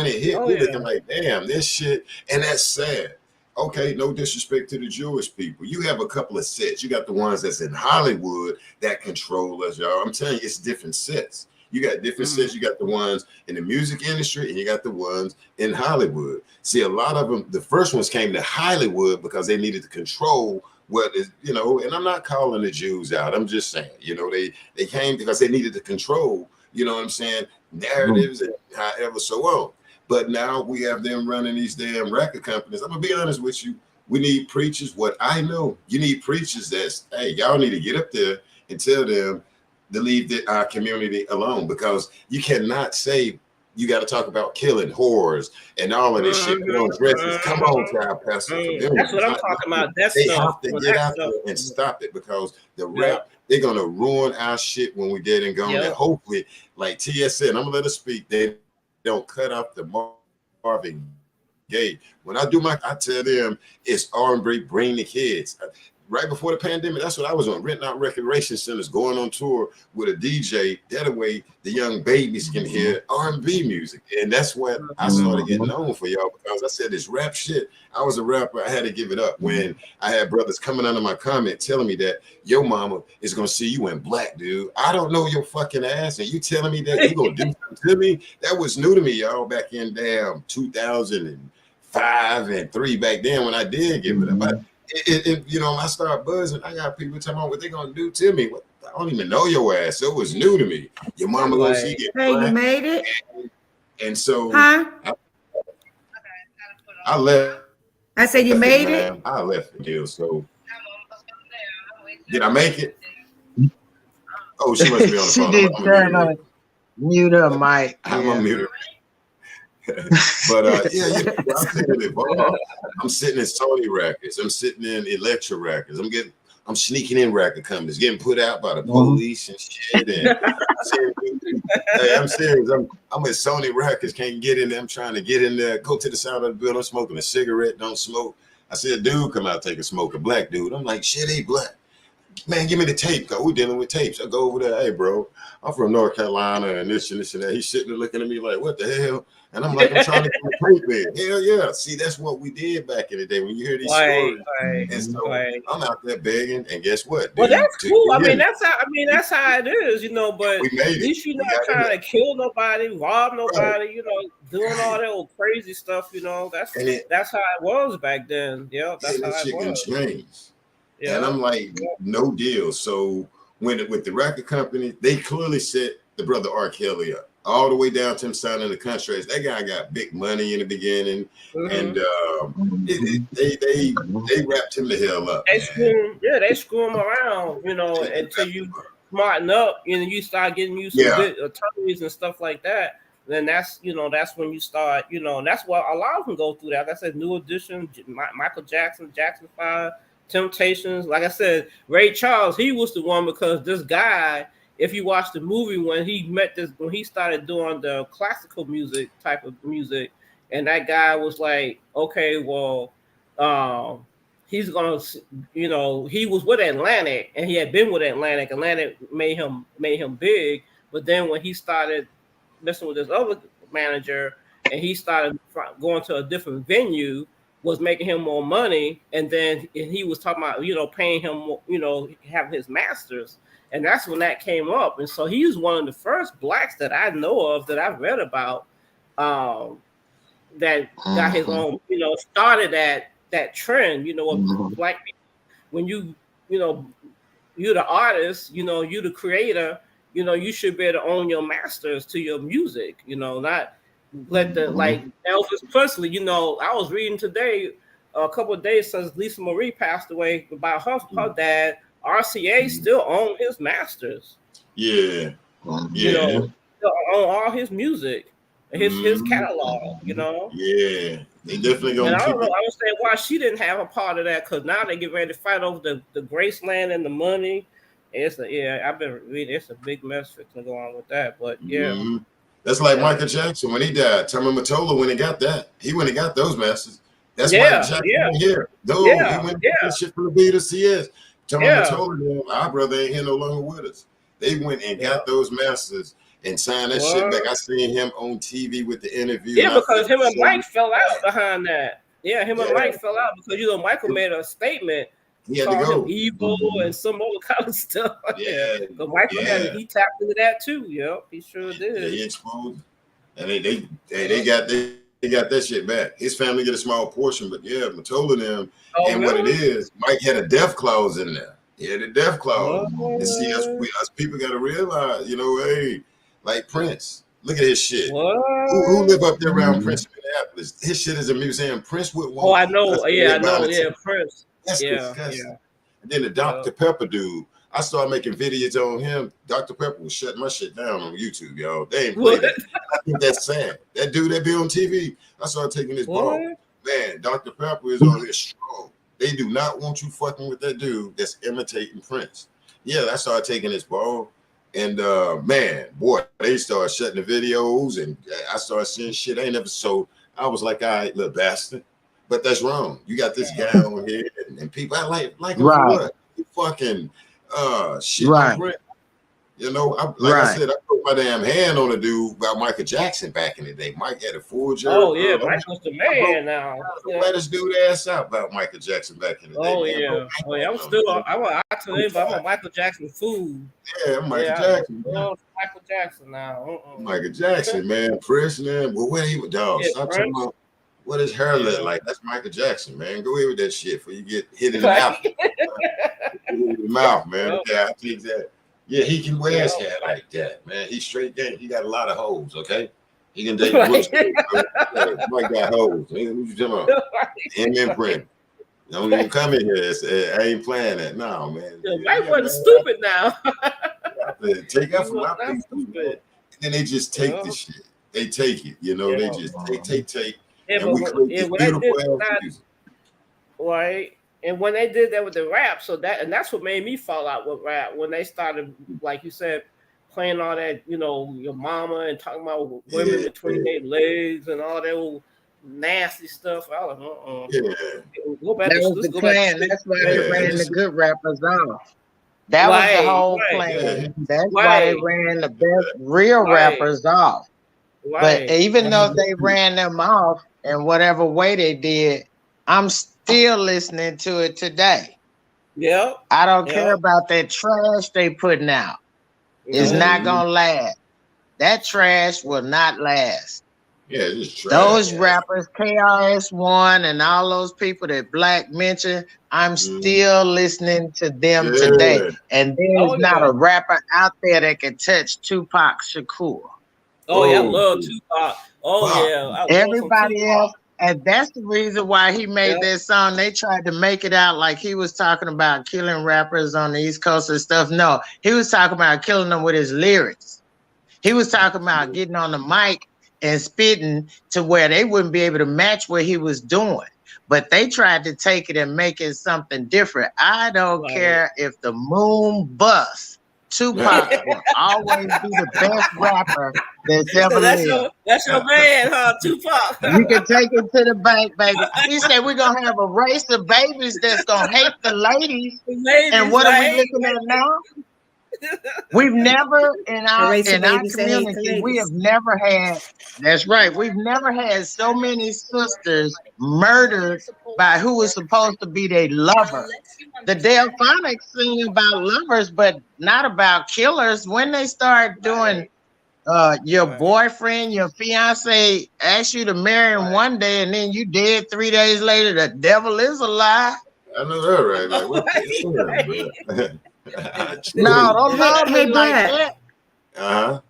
it hit, we're looking like, damn, this shit. And that's sad. Okay, no disrespect to the Jewish people. You have a couple of sets. You got the ones that's in Hollywood that control us, y'all. I'm telling you, it's different sets. You got different sets. You got the ones in the music industry and you got the ones in Hollywood. See, a lot of them, the first ones came to Hollywood because they needed to control what is, you know, and I'm not calling the Jews out. I'm just saying, you know, they came because they needed to control, you know what I'm saying, narratives and however so on. But now we have them running these damn record companies. I'm gonna be honest with you. We need preachers. What I know, you need preachers that's, hey, y'all need to get up there and tell them to leave our community alone, because you cannot say you got to talk about killing whores and all of this shit. Dresses. Come on, child pastor. That's what I'm talking about. They have to get out there and stop it, because the rap, they're gonna ruin our shit when we're dead and gone. And hopefully, like TS said, I'm gonna let her speak. They don't cut off the Marvin Gaye. When I tell them it's R&B, bring the kids. Right before the pandemic, that's what I was on, renting out recreation centers, going on tour with a DJ. That way the young babies can hear R&B music. And that's what I started getting known for, y'all, because I said this rap shit. I was a rapper. I had to give it up when I had brothers coming under my comment telling me that your mama is going to see you in black, dude. I don't know your fucking ass. And you telling me that you going to do something to me? That was new to me, y'all, back in damn 2005 and 3 back then when I did give it up. You know, I start buzzing. I got people telling me what they gonna do to me. I don't even know your ass. So it was new to me. Your mama gonna see you. Hey, you made it. And so I left. I said you made it. I left the deal. So did I make it? Oh, she must be on the she phone. did turn on mute her mic. I'm on mute. But I'm sitting in Sony records. I'm sitting in Electra records. I'm sneaking in record companies, getting put out by the police and shit. And I'm serious. I'm at Sony records, can't get in there. I'm trying to get in there, go to the side of the building, smoking a cigarette, don't smoke. I see a dude come out, take a smoke, a black dude. I'm like, shit, he black. Man, give me the tape, cause we're dealing with tapes. I go over there, hey, bro, I'm from North Carolina and this and that. He's sitting there looking at me like, what the hell? And I'm like, I'm trying to get the tape in. Hell yeah. See, that's what we did back in the day when you hear these stories. And so I'm out there begging, and guess what? Well, that's cool. I mean, that's how it is, you know, but at least you're not trying to kill nobody, rob nobody, you know, doing all that old crazy stuff, you know. That's how it was back then. Yeah, that's how it was. Changed. Yeah. And I'm like, no deal. So with the record company, they clearly set the brother R. Kelly up all the way down to him signing the contracts. That guy got big money in the beginning, and they wrapped him the hell up. They screw him around, you know, until you smarten up and you start getting used to good attorneys and stuff like that. Then that's when you start, you know, and that's what a lot of them go through that. Like I said, New Edition, Michael Jackson, Jackson 5. Temptations, like I said, Ray Charles, he was the one, because this guy, if you watch the movie, when he started doing the classical music type of music, and that guy was like, okay, well, he's gonna, you know, he was with Atlantic and he had been with Atlantic. Atlantic made him big, but then when he started messing with this other manager and he started going to a different venue, was making him more money, and then he was talking about, you know, paying him, you know, having his masters, and that's when that came up. And so he was one of the first blacks that I know of, that I've read about, that got his own, you know, started that trend, you know, of black people. When you know, you're the artist, you know, you the creator, you know, you should be able to own your masters to your music, you know, not let the, like Elvis Presley, you know, I was reading today, a couple of days since Lisa Marie passed away, about her dad, RCA still owned his masters. Yeah. You know, still own all his music, his catalog, you know. Yeah. They definitely gonna and I keep don't know, it. I would say why she didn't have a part of that, because now they get ready to fight over the Graceland and the money. It's I've been reading, it's a big mess to go on with that. But that's like Michael Jackson when he died. Tommy Mottola, when he got that, he went and got those masters. That's Michael Jackson here. He went and got that shit from the Beatles. Yes. Tommy Mottola, our brother ain't here no longer with us. They went and got those masters and signed that shit back. I seen him on TV with the interview. Yeah, because him and Mike fell out behind that. Yeah, him and Mike fell out because, you know, Michael made a statement. He had to go. Him evil and some other kind of stuff. But Michael he tapped into that too. Yeah, he sure did. Yeah, he exposed, and they got that shit back. His family get a small portion, but Mottola them. And what it is, Mike had a death clause in there. He had a death clause. And see, us people got to realize, you know, hey, like Prince. Look at his shit. Who live up there around Prince in Minneapolis? His shit is a museum. Prince would want. Oh, I know. I know. Prince. That's disgusting. And then the Dr. Pepper dude, I started making videos on him. Dr. Pepper was shutting my shit down on YouTube, y'all. They ain't played it. I think that's sad. That dude that be on TV, I started taking his ball. Man, Dr. Pepper is on this strong. They do not want you fucking with that dude that's imitating Prince. Yeah, I started taking his ball. And man, boy, they started shutting the videos, and I started seeing shit I ain't never sold. I was like, all right, little bastard. But that's wrong. You got this guy on here, and people, I like him for what? You fucking shit. Right. You know, I said, I put my damn hand on a dude about Michael Jackson back in the day. Mike had a full jersey. Oh yeah, Michael's the man now. Let us do the ass out about Michael Jackson back in the day. I'm still. I tell you, I'm a Michael Jackson fool. Yeah, I'm Michael Jackson. Michael Jackson now. Michael Jackson, man, Prince, man. Well, where he was, dog? Stop talking about what his hair look like. That's Michael Jackson, man. Go ahead with that shit before you get hit in the mouth. In the mouth, man. Yeah, I think that. Yeah, he can wear his hair like that, man. He's straight game. He got a lot of hoes, okay? He can date Mike got hoes. What you talking about? Him and Brent. Don't even come in here. I ain't playing that. No, man. Mike wasn't stupid now. Take up from my people, man. And then they just take the shit. They take it, you know. They just take. And we create beautiful music. Right. And when they did that with the rap, that's what made me fall out with rap. When they started, like you said, playing all that, you know, your mama and talking about women between their legs and all that old nasty stuff. I was like, go back. That was the plan. That's why they ran the good rappers off. That was the whole plan. That's why they ran the best real rappers off. But even though they ran them off in whatever way they did, I'm still listening to it today. Yeah. I don't care about that trash they putting out. It's not gonna last. That trash will not last. Yeah, it's trash. Those rappers, KRS-One and all those people that Black mentioned, I'm still listening to them today. And there's not a rapper out there that can touch Tupac Shakur. Oh yeah, I love Tupac. Oh yeah. Everybody else. And that's the reason why he made that song. They tried to make it out like he was talking about killing rappers on the East Coast and stuff. No, he was talking about killing them with his lyrics. He was talking about getting on the mic and spitting to where they wouldn't be able to match what he was doing. But they tried to take it and make it something different. I don't care if the moon busts. Tupac will always be the best rapper that's ever lived. That's your man, huh, Tupac? You can take it to the bank, baby. He said we're gonna have a race of babies that's gonna hate the ladies. And what are we looking at now? We've never in our community, we have never had. That's right. We've never had so many sisters murdered by who was supposed to be their lover. The Delphonics sing about lovers, but not about killers. When they start doing your boyfriend, your fiance asks you to marry him one day and then you dead 3 days later, the devil is a lie. I know that, right? Like, what the no, don't love me like that.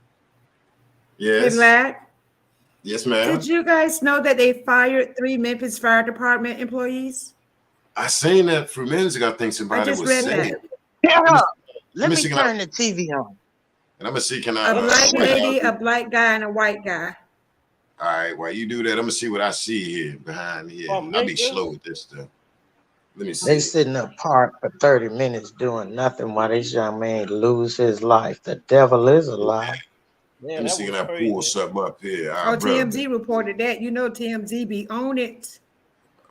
Yes. Hey, Black. Yes, ma'am. Did you guys know that they fired 3 Memphis Fire Department employees? I seen that a few minutes ago. I think somebody was saying. Yeah. Let me turn the TV on. And I'm gonna see, can I? A black lady, a black guy, and a white guy. All right, while you do that, I'm gonna see what I see here behind here. I'll be slow with this stuff. Let me see. They sitting apart for 30 minutes doing nothing while this young man lose his life. The devil is a lie. Let me see, can I pull something up here? All right, TMZ reported that. You know TMZ be on it.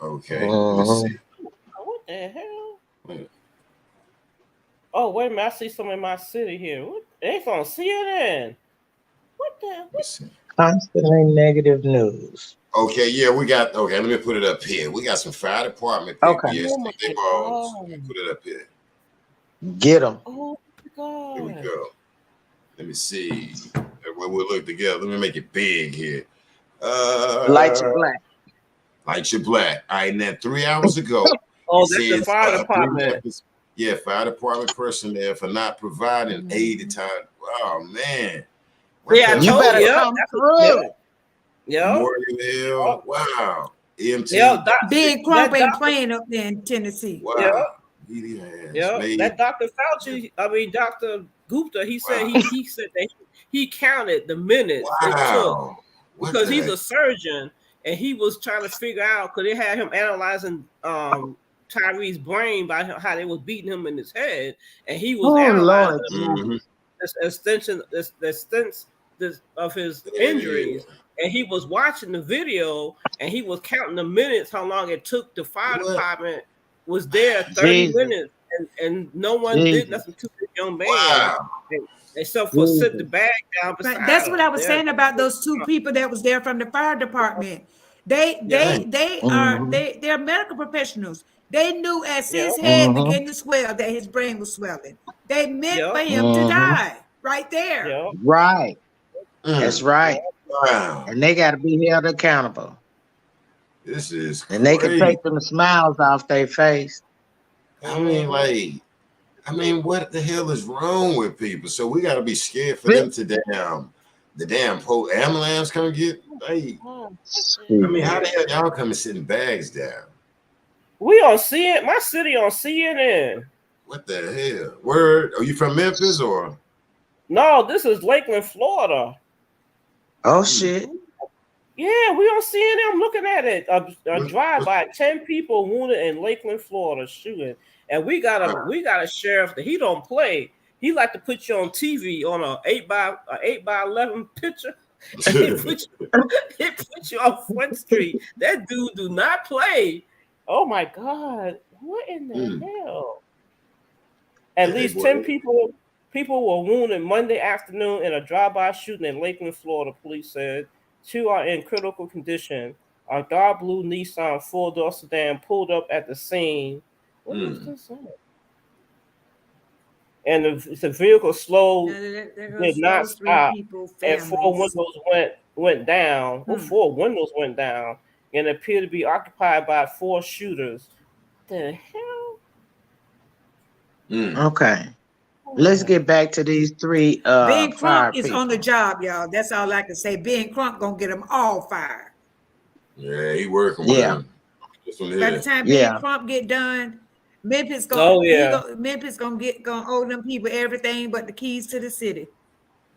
Okay. Let's see. What the hell? Oh, wait a minute. I see something in my city here. What? It's on CNN. What the? Constantly negative news. Okay, yeah, we got. Okay, let me put it up here. We got some fire department people. Okay. Yes, put it up here. Get them. Oh my God. Here we go. Let me see. We'll look together. Let me make it big here. Light your black. Light your black. All right, and then 3 hours ago. Oh, that's the fire department. Yeah, fire department personnel for not providing aid at time. Oh man. Yeah, you better come through. Yeah. Wow. EMT. Big Crump ain't playing up there in Tennessee. Wow. That Dr. Fauci, Dr. Gupta, he said he said that he counted the minutes it took because he's a surgeon and he was trying to figure out because they had him analyzing Tyre's brain by how they was beating him in his head, and he was analyzing the extent of his injuries, and he was watching the video and he was counting the minutes, how long it took. The fire department was there 30 minutes, and no one did nothing to the young man. Except for sit the bag down. That's what I was saying about those 2 people that was there from the fire department. They're medical professionals. They knew as his head began to swell that his brain was swelling. They meant for him to die right there. Right. That's right. Wow. And they got to be held accountable. This is crazy. And they can take them smiles off their face. I mean, what the hell is wrong with people? So we got to be scared for them to the damn ambulance come get. Like, how the hell y'all come and sitting bags down? We on CNN. My city on CNN. What the hell? Word? Are you from Memphis or? No, this is Lakeland, Florida. Oh shit. Yeah, we on CNN. I'm looking at it. A drive-by, 10 people wounded in Lakeland, Florida, shooting. And we got a sheriff that he don't play. He like to put you on TV on a 8x11 picture. He put you on Front Street. That dude do not play. Oh my God! What in the hell? At least 10 people were wounded Monday afternoon in a drive-by shooting in Lakeland, Florida. Police said 2 are in critical condition. A dark blue Nissan 4-door sedan pulled up at the scene. What is this? And the vehicle slowed, did not stop, and 4 windows went down. 4 windows went down, and appeared to be occupied by 4 shooters. The hell? Okay. Let's get back to these 3 Ben Crump is on the job, y'all. That's all I can say. Ben Crump gonna get them all fired. Yeah, he working with him. By the time Ben Crump get done, Memphis gonna owe them people everything but the keys to the city.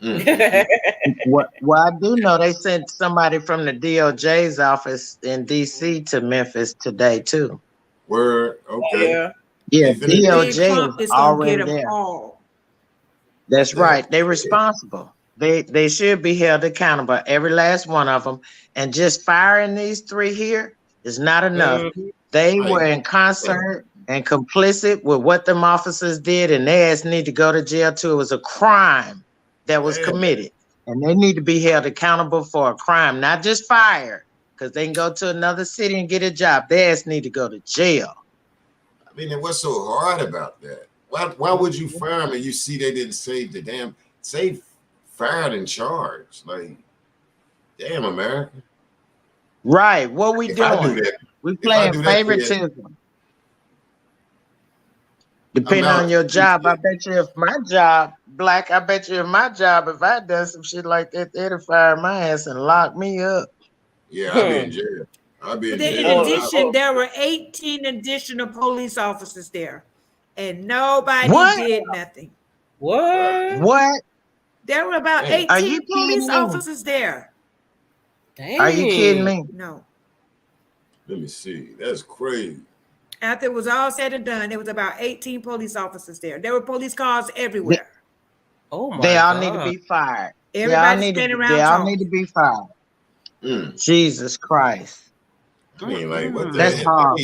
Well, I do know they sent somebody from the DOJ's office in DC to Memphis today too. Word. Okay. Yeah, DOJ is already there. That's right. They're responsible. They should be held accountable, every last one of them. And just firing these three here is not enough. They were in concert and complicit with what them officers did, and they ass need to go to jail too. It was a crime that was committed, and they need to be held accountable for a crime, not just fired, because they can go to another city and get a job. They ass need to go to jail. I mean, what's so hard about that? Why would you fire them and you see they didn't save the damn fired and charged? Like, damn, America. Right. What we doing? We playing favoritism. Depending on your job, I bet you if my job, Black, I bet you if my job, if I done some shit like that, they'd have fired my ass and locked me up. Yeah, I'd be in jail. I'd be in jail. In addition, there were 18 additional police officers there, and nobody did nothing. What? There were about 18 police officers there. Dang. Are you kidding me? No. Let me see. That's crazy. After it was all said and done, there was about 18 police officers there. There were police cars everywhere. Oh my! They all need to be fired. Everybody standing around. They all need to be fired. Jesus Christ! I mean, like, what the That's hard.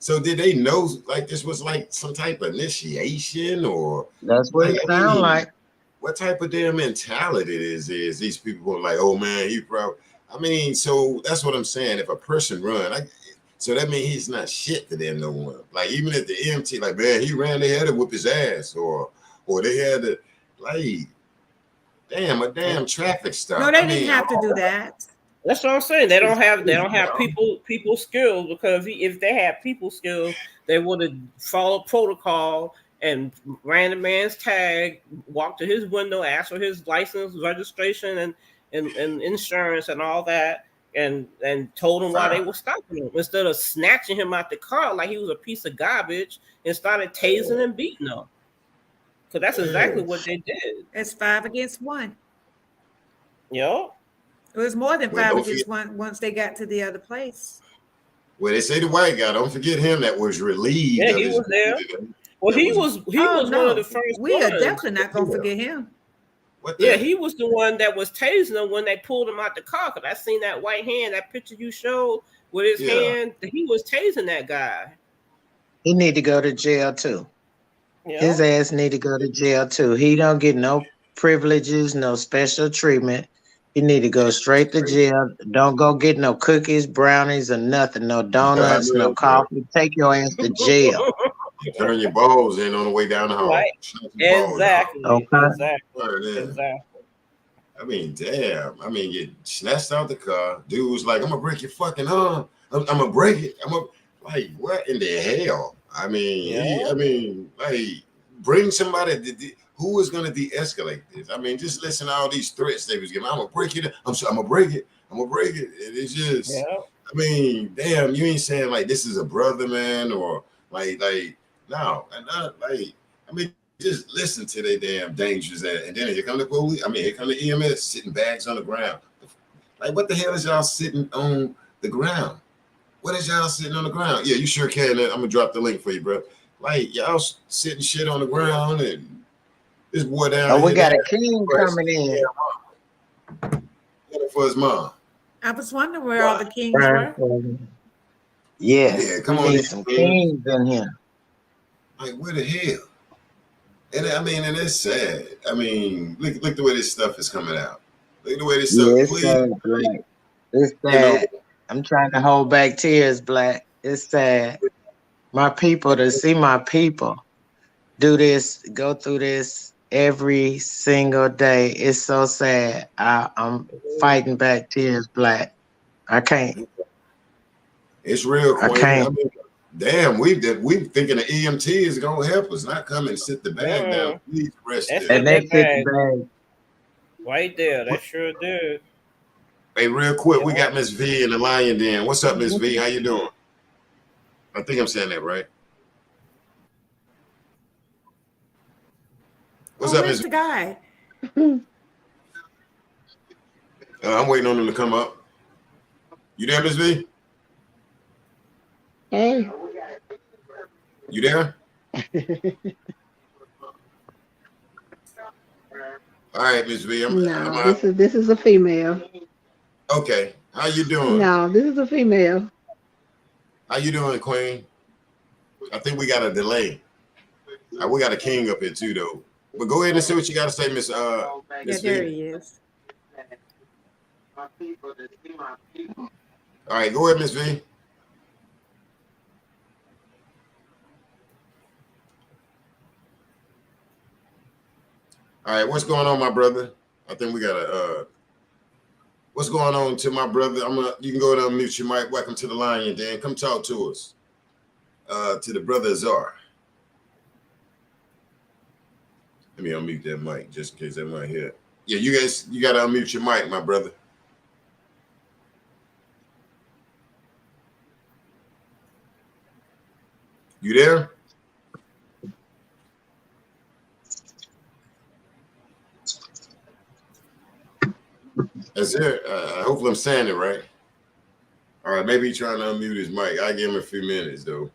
So did they know like this was like some type of initiation, or that's what it sounds like? What type of damn mentality is these people are like, oh man, he probably. I mean, so that's what I'm saying. If a person run, so that means he's not shit to them no one. Like even at the EMT, like man, he ran, they had to whip his ass, or they had to like, a damn traffic stop. No, they didn't have to do that. That's what I'm saying. They don't have people skills, because if they had people skills, they would have followed protocol and ran the man's tag, walked to his window, asked for his license, registration, and insurance and all that, and told him why they were stopping him, instead of snatching him out the car like he was a piece of garbage and started tasing and beating him. Because that's exactly what they did. It's 5 against 1. Yo. It was more than 5 against 1 once they got to the other place. Well, they say the white guy. Don't forget him that was relieved. Yeah, he was there. Well, he was one of the first. We are definitely not gonna forget him. Yeah, he was the one that was tasing them when they pulled him out the car. Cause I seen that white hand, that picture you showed with his hand. He was tasing that guy. He need to go to jail too. Yeah. His ass need to go to jail too. He don't get no privileges, no special treatment. He need to go straight to jail. Don't go get no cookies, brownies, or nothing. No donuts, no coffee. Take your ass to jail. Turn your balls in on the way down the hall. Right. Exactly. Exactly. I mean, damn. I mean, get snatched out the car. Dude was like, I'm gonna break your fucking arm. I'm gonna break it. Like, what in the hell? I mean, like, bring somebody. Who is gonna de-escalate this? I mean, just listen to all these threats they was giving. I'm gonna break it. I'm gonna break it. I'm gonna break it. It's just. I mean, damn. You ain't saying like this is a brother, man, or like no, and not like. I mean, just listen to their damn dangers, and then here come the police. I mean, here come the EMS sitting bags on the ground. Like, what the hell is y'all sitting on the ground? What is y'all sitting on the ground? Yeah, you sure can. I'm gonna drop the link for you, bro. Like, y'all sitting shit on the ground, and this boy down. Oh, we got a king coming in. For his mom. I was wondering where all the kings were. Yes. Yeah, come on. Some kings in here. Like, where the hell? And I mean, and it's sad. I mean, look the way this stuff is coming out. Look at the way this stuff. It's sad, Black. It's sad. You know, I'm trying to hold back tears, Black. It's sad. My people, to see my people do this, go through this every single day. It's so sad. I'm fighting back tears, Black. I can't. It's real, Queen. I can't. I mean, damn, we thinking the EMT is gonna help us, not come and sit the bag down. Please rest there. And they sit the bag right there. That sure did. Hey, real quick, we got Miss V in the Lion Den. What's up, Miss V? How you doing? I think I'm saying that right. What's up, Miss? The guy. I'm waiting on him to come up. You there, Miss V? Hey. You there? All right, Miss V. No, this is a female. Okay. How you doing? No, this is a female. How you doing, Queen? I think we got a delay. We got a king up here too, though. But go ahead and see what you got to say, Miss Yeah, there V. he is. All right, go ahead, Miss V. All right, what's going on, my brother? I think we got a. What's going on to my brother? You can go ahead and unmute your mic. Welcome to the Lion, Dan. Come talk to us. To the brother Czar. Let me unmute that mic just in case they might hear. Yeah, you got to unmute your mic, my brother. You there? That's it. Hopefully I'm saying it right. All right, maybe he's trying to unmute his mic. I'll give him a few minutes, though.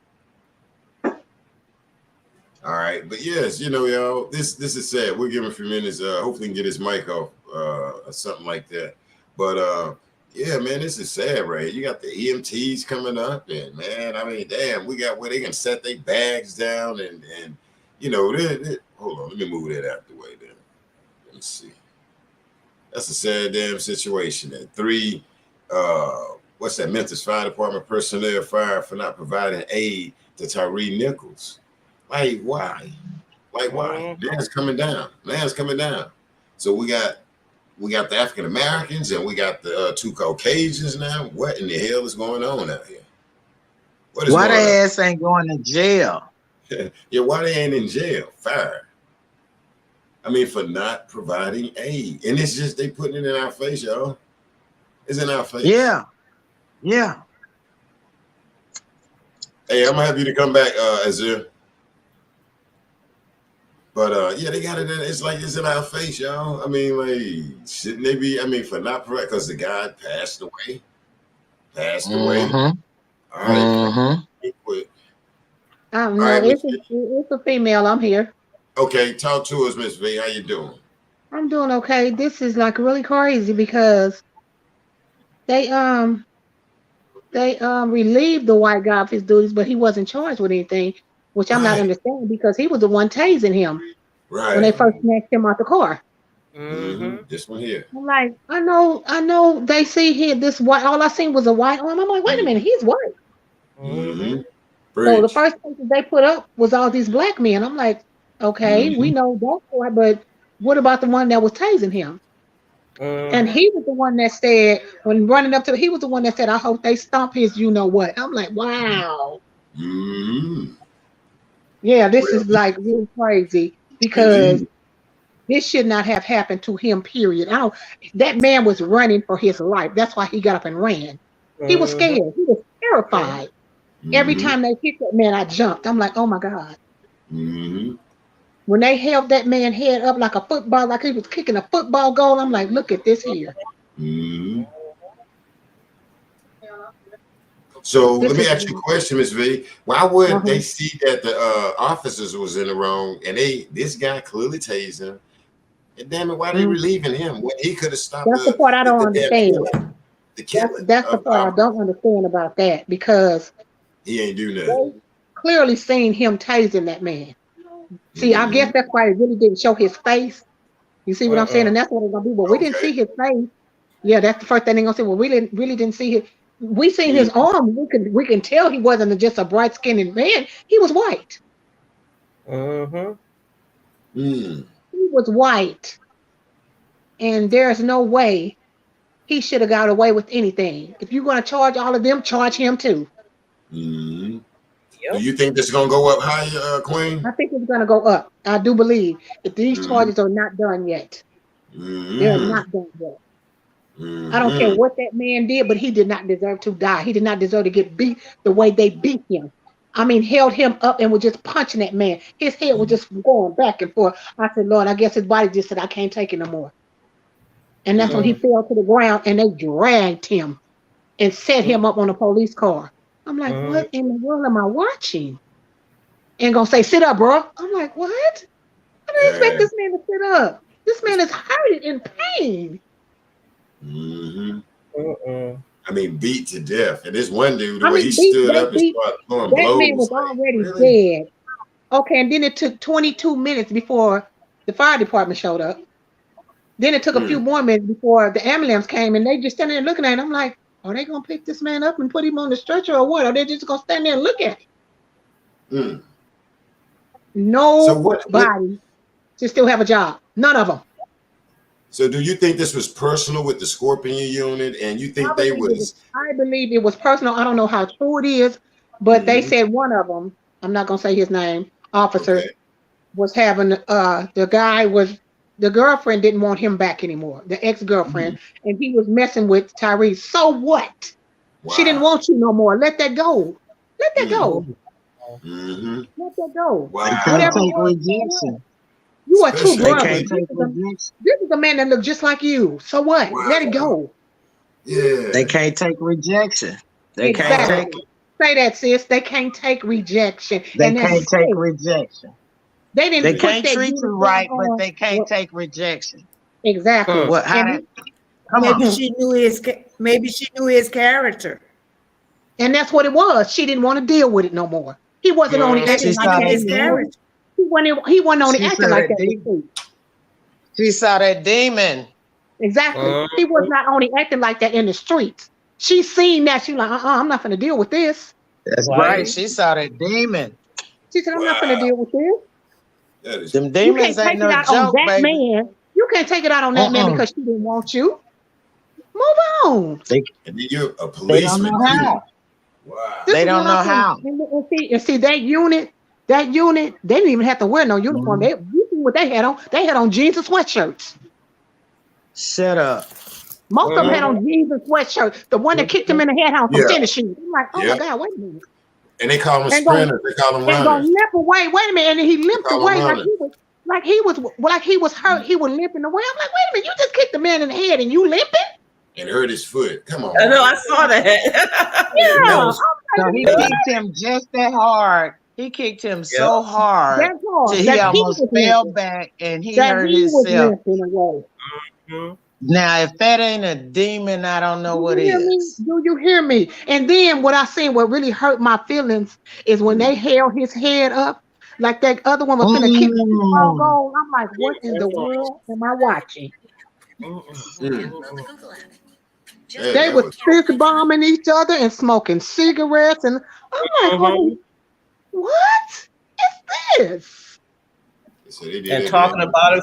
All right, but yes, y'all, this is sad. We'll give him a few minutes. Hopefully, he can get his mic off or something like that. But yeah, man, this is sad, right? You got the EMTs coming up, and man, I mean, damn, we got where they can set their bags down, and hold on, let me move that out the way. Then let me see. That's a sad damn situation. And 3, what's that? Memphis Fire Department personnel fired for not providing aid to Tyre Nichols. Like why? Man's coming down. So we got the African Americans and we got the 2 Caucasians now. What in the hell is going on out here? Why their ass ain't going to jail? Yeah, why they ain't in jail? Fired. I mean, for not providing aid. And it's just they putting it in our face, y'all. It's in our face. Yeah. Hey, I'm gonna have you to come back, Azir. But yeah, they got it in. It's like it's in our face, y'all. I mean, like, shouldn't they be? I mean, for not providing, because the guy passed away. All right. Quit. No, right, it's a female. I'm here. Okay, talk to us, Miss V. How you doing? I'm doing okay. This is like really crazy because they relieved the white guy of his duties, but he wasn't charged with anything, which I'm not understanding because he was the one tasing him when they first snatched him out the car. This one here. I'm like, I know. They see here this white. All I seen was a white arm. I'm like, wait a minute, he's white. So the first person they put up was all these black men. I'm like, okay, we know that's white, but what about the one that was tasing him? And he was the one that said, when running up to, he was the one that said, I hope they stomp his, you know what? I'm like, wow. Yeah, this is like really crazy because this should not have happened to him, period. That man was running for his life. That's why he got up and ran. He was scared. He was terrified. Every time they hit that man, I jumped. I'm like, oh my God. When they held that man's head up like a football, like he was kicking a football goal, I'm like, look at this here. So let me ask you a question, Ms. V. Why would they see that the officers was in the wrong and this guy clearly tased him? And damn it, why are they relieving him? When he could have stopped. That's the part I don't understand. That's the part I don't understand about that because he ain't do nothing. They clearly seen him tasing that man. See, I guess that's why it really didn't show his face. You see what I'm saying? And that's what it's gonna be. But we didn't see his face. Yeah, that's the first thing they're gonna say. Well, we really didn't see his. We seen his arm. We can tell he wasn't just a bright skinned man. He was white. He was white, and there's no way he should have got away with anything. If you're gonna charge all of them, charge him too. Do you think this is gonna go up higher, Queen? I think it's gonna go up. I do believe if these charges are not done yet. They're not done yet. I don't care what that man did, but he did not deserve to die. He did not deserve to get beat the way they beat him. I mean, held him up and was just punching that man. His head was just going back and forth. I said, Lord, I guess his body just said, I can't take it no more. And that's when he fell to the ground and they dragged him and set him up on a police car. I'm like, what in the world am I watching? And gonna say, sit up, bro. I'm like, what? I didn't expect this man to sit up. This man is hurting in pain. I mean, beat to death. And this one dude, the I way mean, he stood up and beat, started throwing that blows. man was Like, already really? dead. Okay, and then it took 22 minutes before the fire department showed up. Then it took a few more minutes before the ambulance came, and they just standing there looking at him. I'm like, are they gonna pick this man up and put him on the stretcher or what? Are they just gonna stand there and look at him? Nobody should still have a job. None of them. So do you think this was personal with the Scorpion unit, and you think I believe it was personal. I don't know how true it is, but they said one of them, I'm not gonna say his name, officer, was having the girlfriend didn't want him back anymore, the ex-girlfriend, and he was messing with Tyrese. So what? Wow. She didn't want you no more. Let that go. Let that go. Let that go. Wow. Whatever take rejection. You are too grown. This is a man that looks just like you. So what? Wow. Let it go. Yeah. They can't take rejection. They can't take it. Say that, sis. They can't take rejection. They can't take rejection. They didn't. They can't treat you right, but they can't take rejection. Exactly. What? Maybe she knew his character, and that's what it was. She didn't want to deal with it no more. He wasn't only acting like his character. He wasn't only acting like that. She saw that demon. Exactly. He was not only acting like that in the streets. She seen that. She like, I'm not gonna deal with this. That's right. She saw that demon. She said, I'm not gonna deal with this. Them demons ain't no joke, baby. Man. You can't take it out on that man because she didn't want you. Move on. And then you're a policeman. They don't know how. Wow. They don't know how. And see that unit, they didn't even have to wear no uniform. You see what they had on? They had on jeans and sweatshirts. Shut up. Most of them had on jeans and sweatshirts. The one that kicked him in the head on some tennis shoes. I'm like, oh my God, wait a minute. And they call them sprinters. They call them runners. And gonna limp away. Wait a minute. And he limped away like he was hurt. He was limping away. I'm like, wait a minute. You just kicked the man in the head and you limping? And hurt his foot. Come on. I know. I saw that. Yeah. So he kicked him just that hard. He kicked him so hard till he almost fell back and he hurt himself. Now, if that ain't a demon, I don't know what is. Do you hear me? And then what I seen, what really hurt my feelings is when they held his head up, like that other one was gonna kick the ball. I'm like, what in the world am I watching? They were fist bombing each other and smoking cigarettes, and I'm like, what is this? And talking about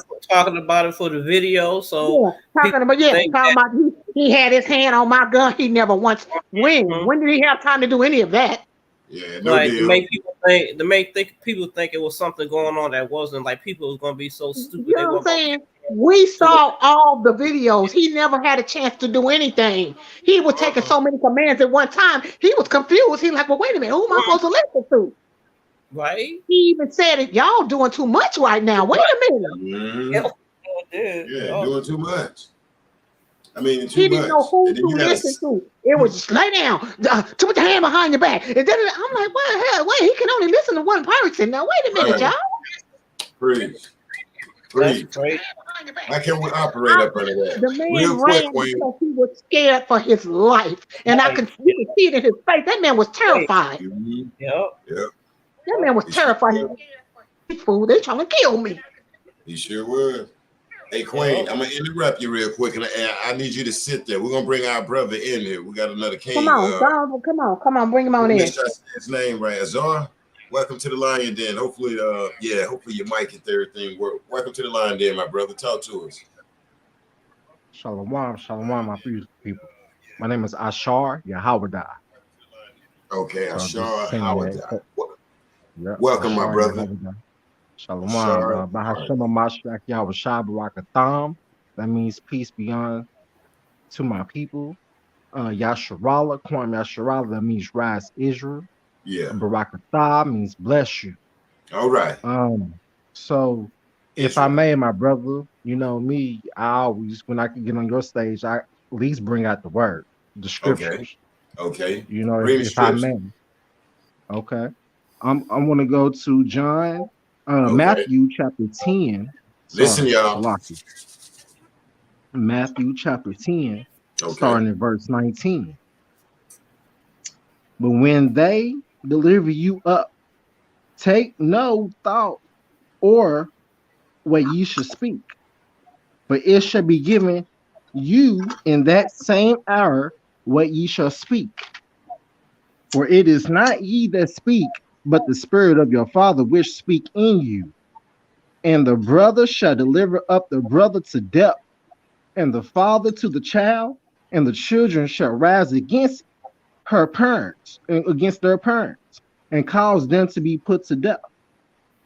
it for the video. So talking about he had his hand on my gun. He never once when did he have time to do any of that? Yeah, no like deal. to make people think it was something going on that wasn't. Like people was gonna be so stupid. You know what I'm saying? We saw all the videos. He never had a chance to do anything. He was taking so many commands at one time. He was confused. He like, well, wait a minute, who am I supposed to listen to? Right. He even said it. Y'all doing too much right now. Wait a minute. Doing too much. I mean, he didn't know who to listen to. It was just lay down, put your hand behind your back. And then I'm like, what the hell? Wait, he can only listen to one person. Now, wait a minute, y'all. Preach. How can we operate up under that? The man ran because he was scared for his life. And you could see it in his face. That man was terrified. Yep. That man was terrified. Fool, they trying to kill me. He sure was. Hey, Queen, I'm gonna interrupt you real quick, and I need you to sit there. We're gonna bring our brother in here. We got another king. Come on, bring him on in. His name right, Azar. Welcome to the Lion Den. Hopefully, hopefully your mic and everything work. Welcome to the Lion Den, my brother. Talk to us. Shalom, my beautiful people. My name is Ashar Yahawada. Okay, Ashar Yahawada. Yep. Welcome, my brother. Shalom. Bahashema Mashrak Yahweh Barakatham. That means peace beyond to my people. Yasharala, Kwam Yasharala, that means rise Israel. Yeah. Barakatham means bless you. All right. So if I may, my brother, you know me, I always, when I can get on your stage, I at least bring out the word, the scriptures. Okay. You know, if I may. Okay. I'm going to go to John, Matthew chapter 10, Listen, Sorry, y'all. Salaki. Matthew chapter 10, Okay. starting at verse 19. But when they deliver you up, take no thought or what ye should speak, but it shall be given you in that same hour what ye shall speak. For it is not ye that speak, but the Spirit of your Father which speak in you. And the brother shall deliver up the brother to death, and the father to the child, and the children shall rise against her parents, against their parents, and cause them to be put to death.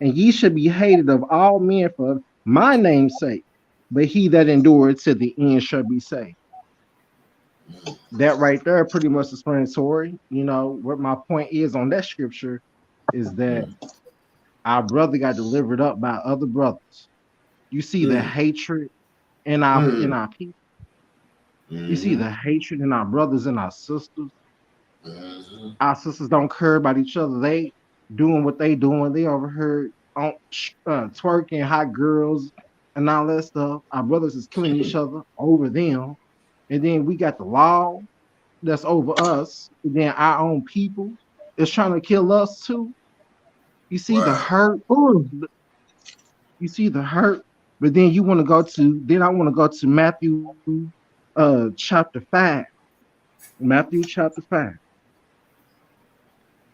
And ye shall be hated of all men for my name's sake, but he that endureth to the end shall be saved. That right there pretty much explanatory. You know, what my point is on that scripture is that our brother got delivered up by other brothers. You see the hatred in our people. You see the hatred in our brothers and our sisters. Our sisters don't care about each other. They doing what they doing. They overheard on twerking, hot girls, and all that stuff. Our brothers is killing each other over them. And then we got the law that's over us. And then our own people is trying to kill us too. You see the hurt. You see the hurt. But then you want to go to, then I want to go to Matthew chapter 5. Matthew chapter 5,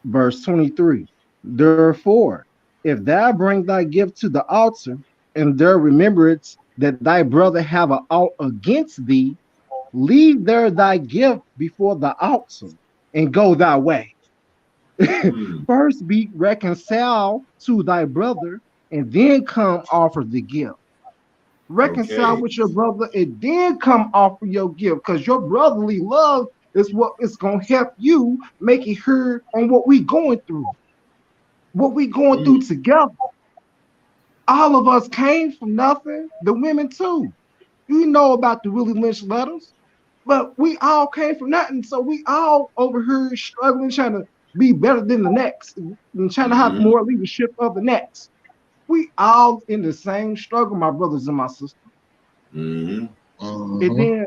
verse 23. Therefore, if thou bring thy gift to the altar, and there remembrance that thy brother have an ought against thee, leave there thy gift before the altar, and go thy way. First be reconciled to thy brother, and then come offer the gift. Reconcile with your brother, and then come offer your gift, because your brotherly love is what is going to help you make it heard on what we going through. What we going through together. All of us came from nothing, the women too. You know about the Willie Lynch letters, but we all came from nothing. So we all over here struggling, trying to be better than the next, and trying to have more leadership of the next. We all in the same struggle, my brothers and my sisters. And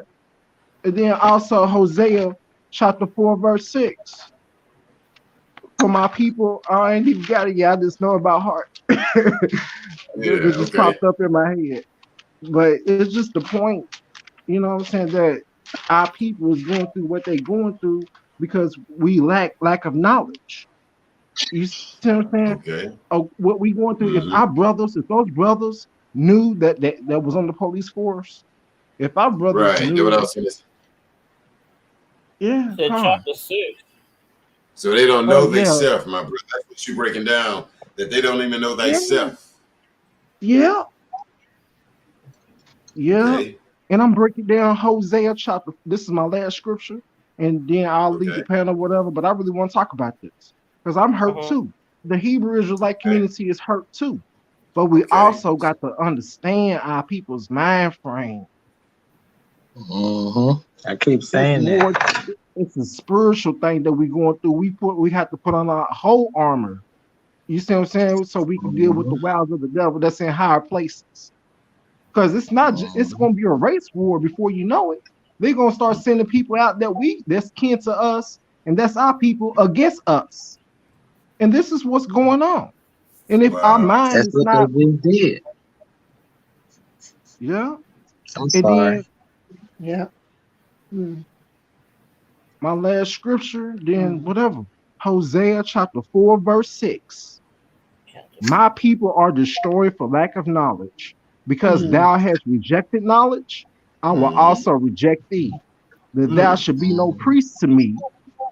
then also Hosea chapter 4, verse 6. For my people, I ain't even got it yet. I just know about heart. It just popped up in my head. But it's just the point, you know what I'm saying, that our people is going through what they're going through because we lack of knowledge. You see what I'm saying? What we going through, if those brothers knew that was on the police force, if our brothers knew. What else is? Yeah. Chapter 6. So they don't know they self, my brother. That's what you're breaking down. That they don't even know they self. Yeah. Okay. And I'm breaking down Hosea chapter. This is my last scripture, and then I'll leave the panel, whatever. But I really want to talk about this because I'm hurt too. The Hebrew Israelite community is hurt too, but we also got to understand our people's mind frame. I keep saying that. It's a spiritual thing that we're going through. We have to put on our whole armor. You see what I'm saying? So we can deal with the wiles of the devil that's in higher places. Because it's not just, it's going to be a race war before you know it. They're going to start sending people out that's kin to us, and that's our people against us. And this is what's going on. And if our mind that's is what not. they did. Yeah. I'm sorry. My last scripture, then whatever. Hosea chapter 4, verse 6. My people are destroyed for lack of knowledge. Because thou hast rejected knowledge, I will also reject thee, that thou should be no priest to me.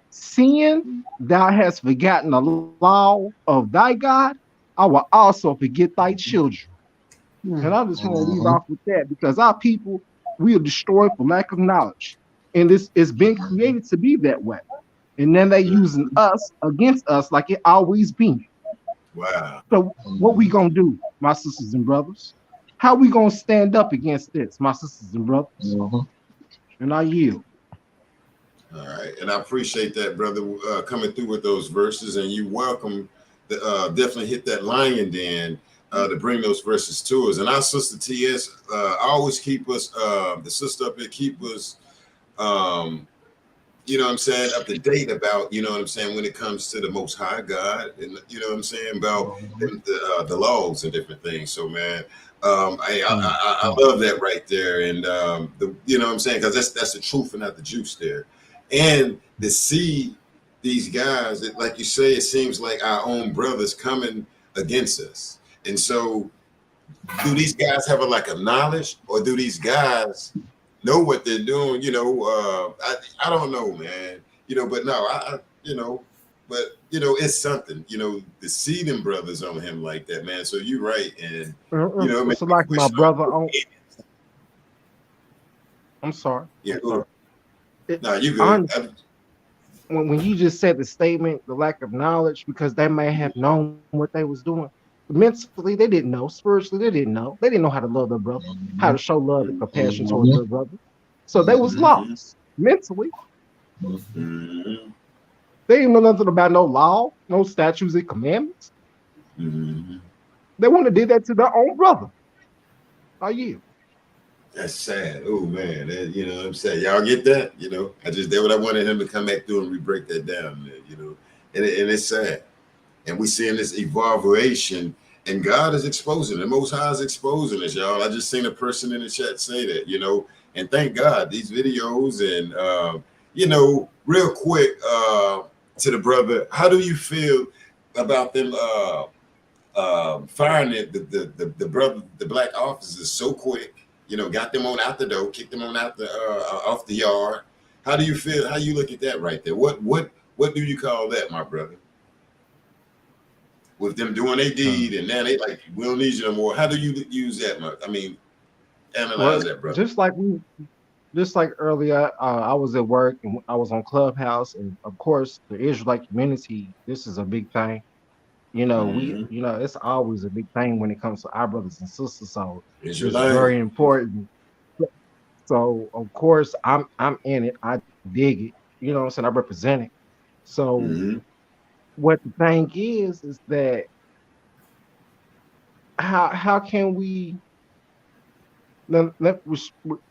Seeing thou hast forgotten the law of thy God, I will also forget thy children. And I just want to leave off with that because our people, we are destroyed for lack of knowledge. And it's been created to be that way. And then they're using us against us like it always been. So what we gonna do, my sisters and brothers? How we gonna stand up against this, my sisters and brothers? And I yield. All right, and I appreciate that, brother, coming through with those verses. And you welcome, definitely hit that lion den to bring those verses to us. And our sister TS always keep us, the sister up here keep us, you know what I'm saying, up to date about, you know what I'm saying, when it comes to the Most High God, and you know what I'm saying, about the laws and different things. So man, I love that right there, and you know what I'm saying, because that's the truth and not the juice there, and to see these guys, like you say, it seems like our own brothers coming against us, and so do these guys have a knowledge, or do these guys know what they're doing? You know, I don't know, man. You know, but no, I you know, but you know, it's something. You know, to see them brothers on him like that, man. So you're right, and you know, it's like my brother on. I'm sorry. Yeah, I'm sorry. No, you good. When you just said the statement, the lack of knowledge, because they may have known what they was doing. Mentally, they didn't know. Spiritually, they didn't know. They didn't know how to love their brother, how to show love and compassion towards their brother. So they was lost mentally. They didn't know nothing about no law, no statutes and commandments. They wouldn't have did that to their own brother. Are you? That's sad. Oh man, you know what I'm saying? Y'all get that? You know, that's what I wanted him to come back through and re-break that down, man, you know. And it's sad. And we seeing this evaluation, and God is exposing it. The Most High is exposing us, y'all. I just seen a person in the chat say that, you know, and thank God these videos, and you know, real quick, to the brother, how do you feel about them firing the brother, the black officers so quick? You know, got them on out the door, kicked them on out the off the yard. How do you feel? How you look at that right there? What do you call that, my brother? With them doing a deed, and now they like, we don't need you no more. How do you use that? I mean, analyze that, brother. Just like earlier, I was at work and I was on Clubhouse, and of course, the Israelite community. This is a big thing. You know, you know, it's always a big thing when it comes to our brothers and sisters. So it's very important. So of course, I'm in it. I dig it. You know what I'm saying? I represent it. So what the thing is that how can we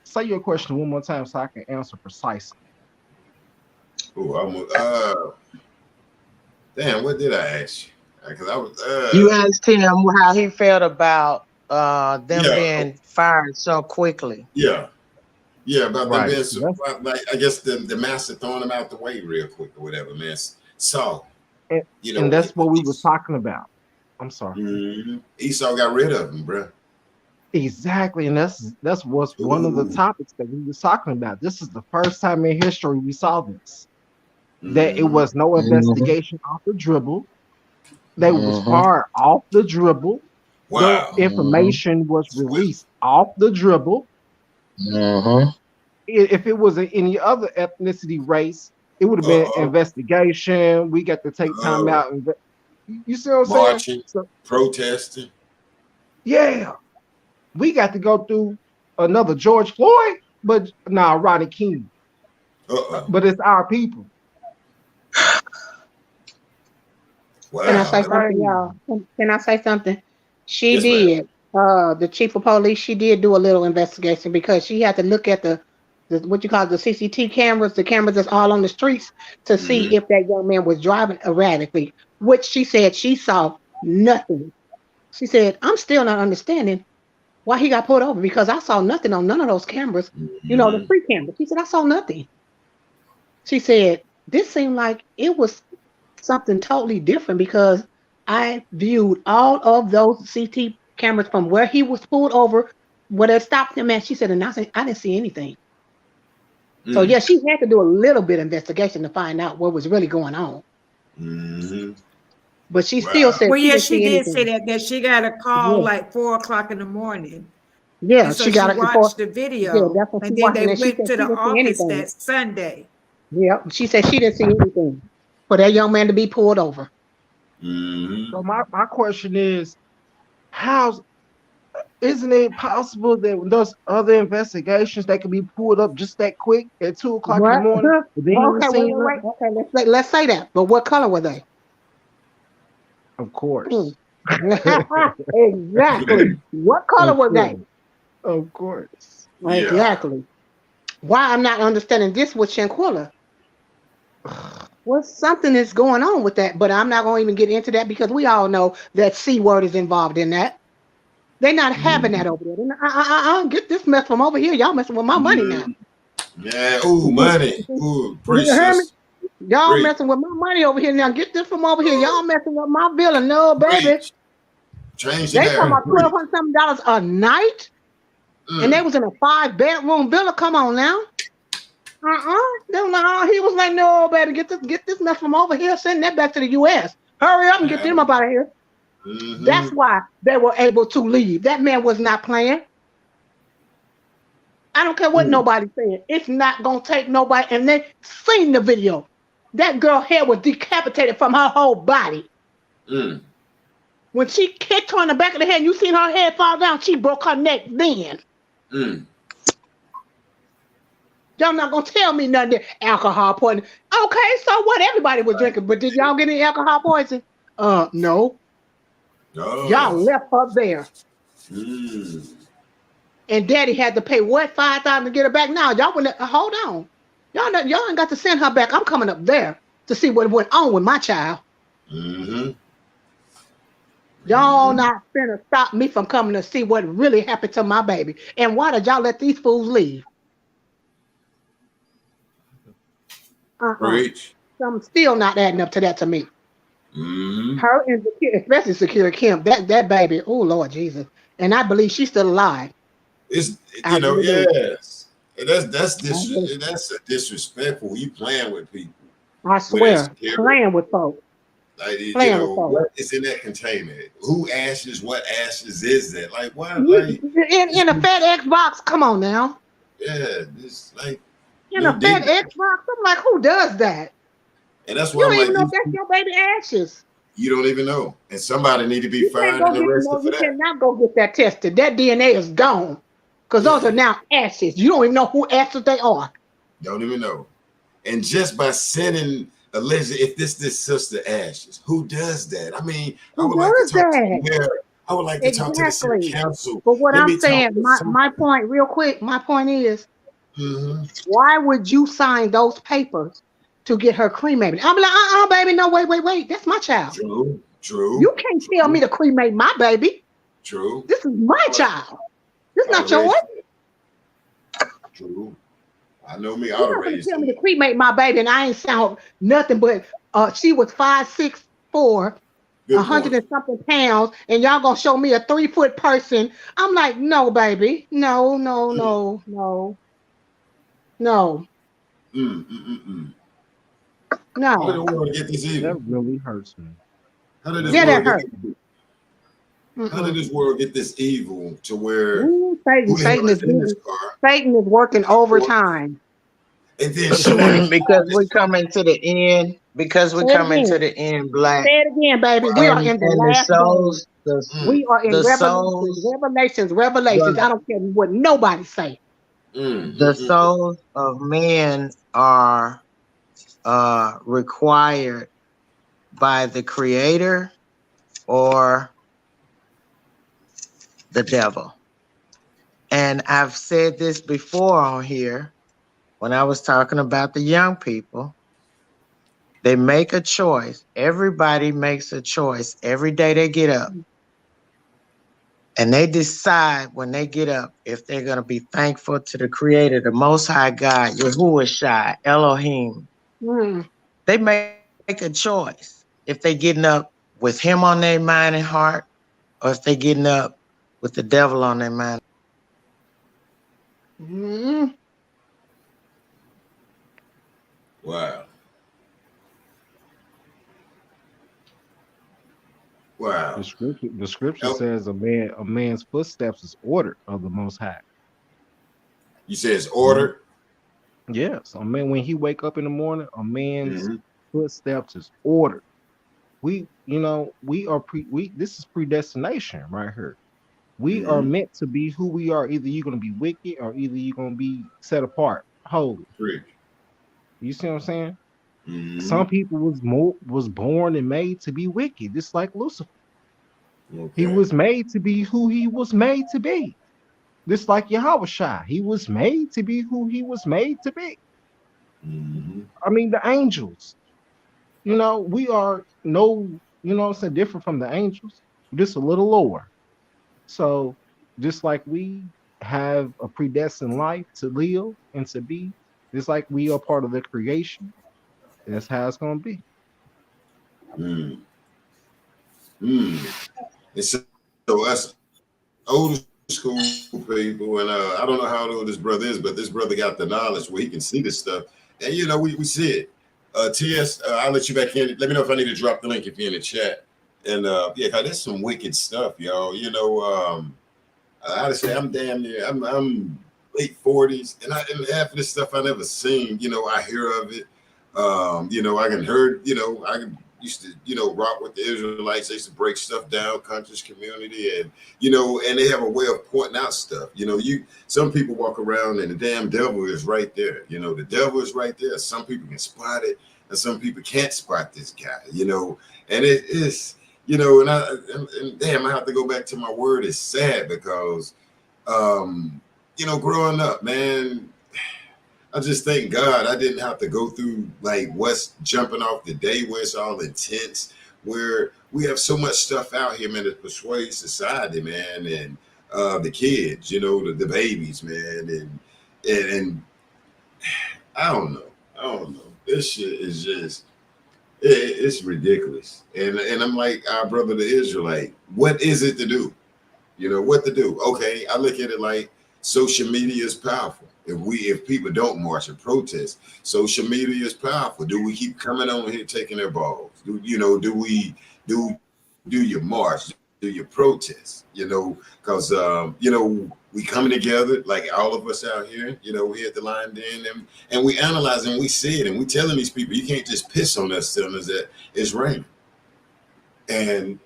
say your question one more time so I can answer precisely. Oh, damn, what did I ask you? Because I was you asked him how he felt about them being fired so quickly. About them being so, like, I guess the master throwing them out the way real quick or whatever, man. So you know, and that's what we was talking about. I'm sorry. Esau got rid of him, bro. Exactly, and that's what's one of the topics that we was talking about. This is the first time in history we saw this. That it was no investigation off the dribble. They was fired off the dribble. Wow. The information was released off the dribble. If it was any other ethnicity race, it would have been investigation. We got to take time out and you see what I'm marching, saying? Protesting. Yeah. We got to go through another George Floyd, but Rodney King. But it's our people. Wow. Can I say something, y'all? Can I say something? She did. The chief of police, she did do a little investigation because she had to look at the what you call the CCTV cameras, the cameras that's all on the streets, to see if that young man was driving erratically, which she said she saw nothing. She said, I'm still not understanding why he got pulled over, because I saw nothing on none of those cameras, you know, the free cameras. She said, I saw nothing. She said, this seemed like it was something totally different because I viewed all of those CT cameras from where he was pulled over, where they stopped him at. She said, and I didn't see anything. So yeah, she had to do a little bit of investigation to find out what was really going on. But she still said, well, yeah, she did say that she got a call like 4 o'clock in the morning. Yeah, and so she watched the video, and then they went to the office that Sunday. Yeah, she said she didn't see anything for that young man to be pulled over. So my question is, isn't it possible that when there's other investigations that can be pulled up just that quick at 2 o'clock in the morning? Okay, let's say that. But what color were they? Of course. Exactly. What color Of was course. they? Of course. Yeah. Exactly. Why I'm not understanding this with Shanquilla. Well, something is going on with that, but I'm not going to even get into that because we all know that C word is involved in that. They're not having that over there. Get this mess from over here. Y'all messing with my money now. Yeah. Ooh, money. Ooh, You preach, hear me? sis. Y'all Preach. messing with my money over here now. Get this from over here. Y'all messing with my bill. No, baby. Preach. Change the They talking narrative. about Preach. $1,200 a night, and they was in a 5-bedroom villa. Come on now. They was like, he was like, no, baby, get this mess from over here. Send that back to the U.S. Hurry up and get them up out of here. That's why they were able to leave. That man was not playing. I don't care what nobody said. It's not gonna take nobody. And they seen the video. That girl head was decapitated from her whole body. When she kicked her in the back of the head, you seen her head fall down. She broke her neck then. Y'all not gonna tell me nothing. Alcohol poisoning. Okay, so what? Everybody was drinking, but did y'all get any alcohol poisoning? No. Y'all left her there. And Daddy had to pay what, $5,000 to get her back? Now y'all wouldn't hold on. Y'all ain't got to send her back. I'm coming up there to see what went on with my child. Y'all not finna stop me from coming to see what really happened to my baby. And why did y'all let these fools leave? Preach. I'm still not adding up to that to me. Her and especially Secure Kim, that baby, oh Lord Jesus. And I believe she's still alive. It's yes. And that's disrespectful. You playing with people. I swear, playing with folks. Like what is in that container? Who ashes? What ashes is that? Like why? Like in a FedEx box? Come on now. Yeah, this like in a FedEx box. I'm like, who does that? And that's why you don't even know if that's your baby ashes. You don't even know, and somebody need to be fined and arrested for that. You cannot go get that tested. That DNA is gone because those are now ashes. You don't even know who ashes they are. Don't even know. And just by sending alleged, if this sister ashes, who does that? I mean, I would like to talk to the mayor. I would like to talk to the city council. But what I'm saying, my point, real quick, my point is, why would you sign those papers to get her cremated? I'm like, baby, no, wait. That's my child. True. You can't tell me to cremate my baby. True. This is my child. This is not yours. True. I know me. You're not gonna tell me to cremate my baby, and I ain't sound nothing but she was 5'6", 100 and something pounds, and y'all gonna show me a 3-foot person. I'm like, no, baby, no. No. How did the world get this evil? That really hurts me. How did this How did this world get this evil to where Satan is working overtime? And then because we're coming to the end. Because we're coming to the end, Black. Say it again, baby. We are in the last souls. We are in Revelations. I don't care what nobody say. The souls of men are required by the Creator or the devil. And I've said this before on here when I was talking about the young people. They make a choice. Everybody makes a choice every day they get up. And they decide when they get up if they're going to be thankful to the Creator, the Most High God, Yahuwah, Elohim. They make a choice if they're getting up with Him on their mind and heart, or if they're getting up with the devil on their mind. Wow. Wow. The scripture says a man's footsteps is ordered of the Most High. You say it's ordered? Yes. A man, when he wake up in the morning, a man's footsteps is ordered. This is predestination right here. We are meant to be who we are. Either you're going to be wicked or either you're going to be set apart, holy. You see what I'm saying? Some people was born and made to be wicked, just like Lucifer. Okay. He was made to be who he was made to be. Just like Yahweh Shai, he was made to be who he was made to be. Mm-hmm. I mean, the angels, we are what I'm saying, different from the angels, just a little lower. So just like we have a predestined life to live and to be, just like we are part of the creation, that's how it's gonna be. Mm. Mm. And so us old school people, and I don't know how old this brother is, but this brother got the knowledge where he can see this stuff, and we see it. TS, I'll let you back in. Let me know if I need to drop the link if you're in the chat. And yeah, cause that's some wicked stuff, y'all. I would say I'm damn near. I'm late 40s, and half of this stuff I never seen. I hear of it. I can heard. I can used to rock with the Israelites. They used to break stuff down, conscious community, and and they have a way of pointing out stuff. Some people walk around and the damn devil is right there. The devil is right there. Some people can spot it, and some people can't spot this guy. And it is. And damn, I have to go back to my word. It's sad because, growing up, man, I just thank God I didn't have to go through like what's jumping off the day where it's all intense, where we have so much stuff out here, man, to persuade society, man, and the kids, the babies, man, and I don't know. This shit is just. It's ridiculous. And I'm like our brother the Israelite, what is it to do? What to do? Okay, I look at it like social media is powerful. If people don't march and protest, social media is powerful. Do we keep coming on here taking their balls? Do we do your march? Do your protest? Because we coming together like all of us out here. We at the line den and we analyze and we see it and we telling these people you can't just piss on us, telling us that it's raining. And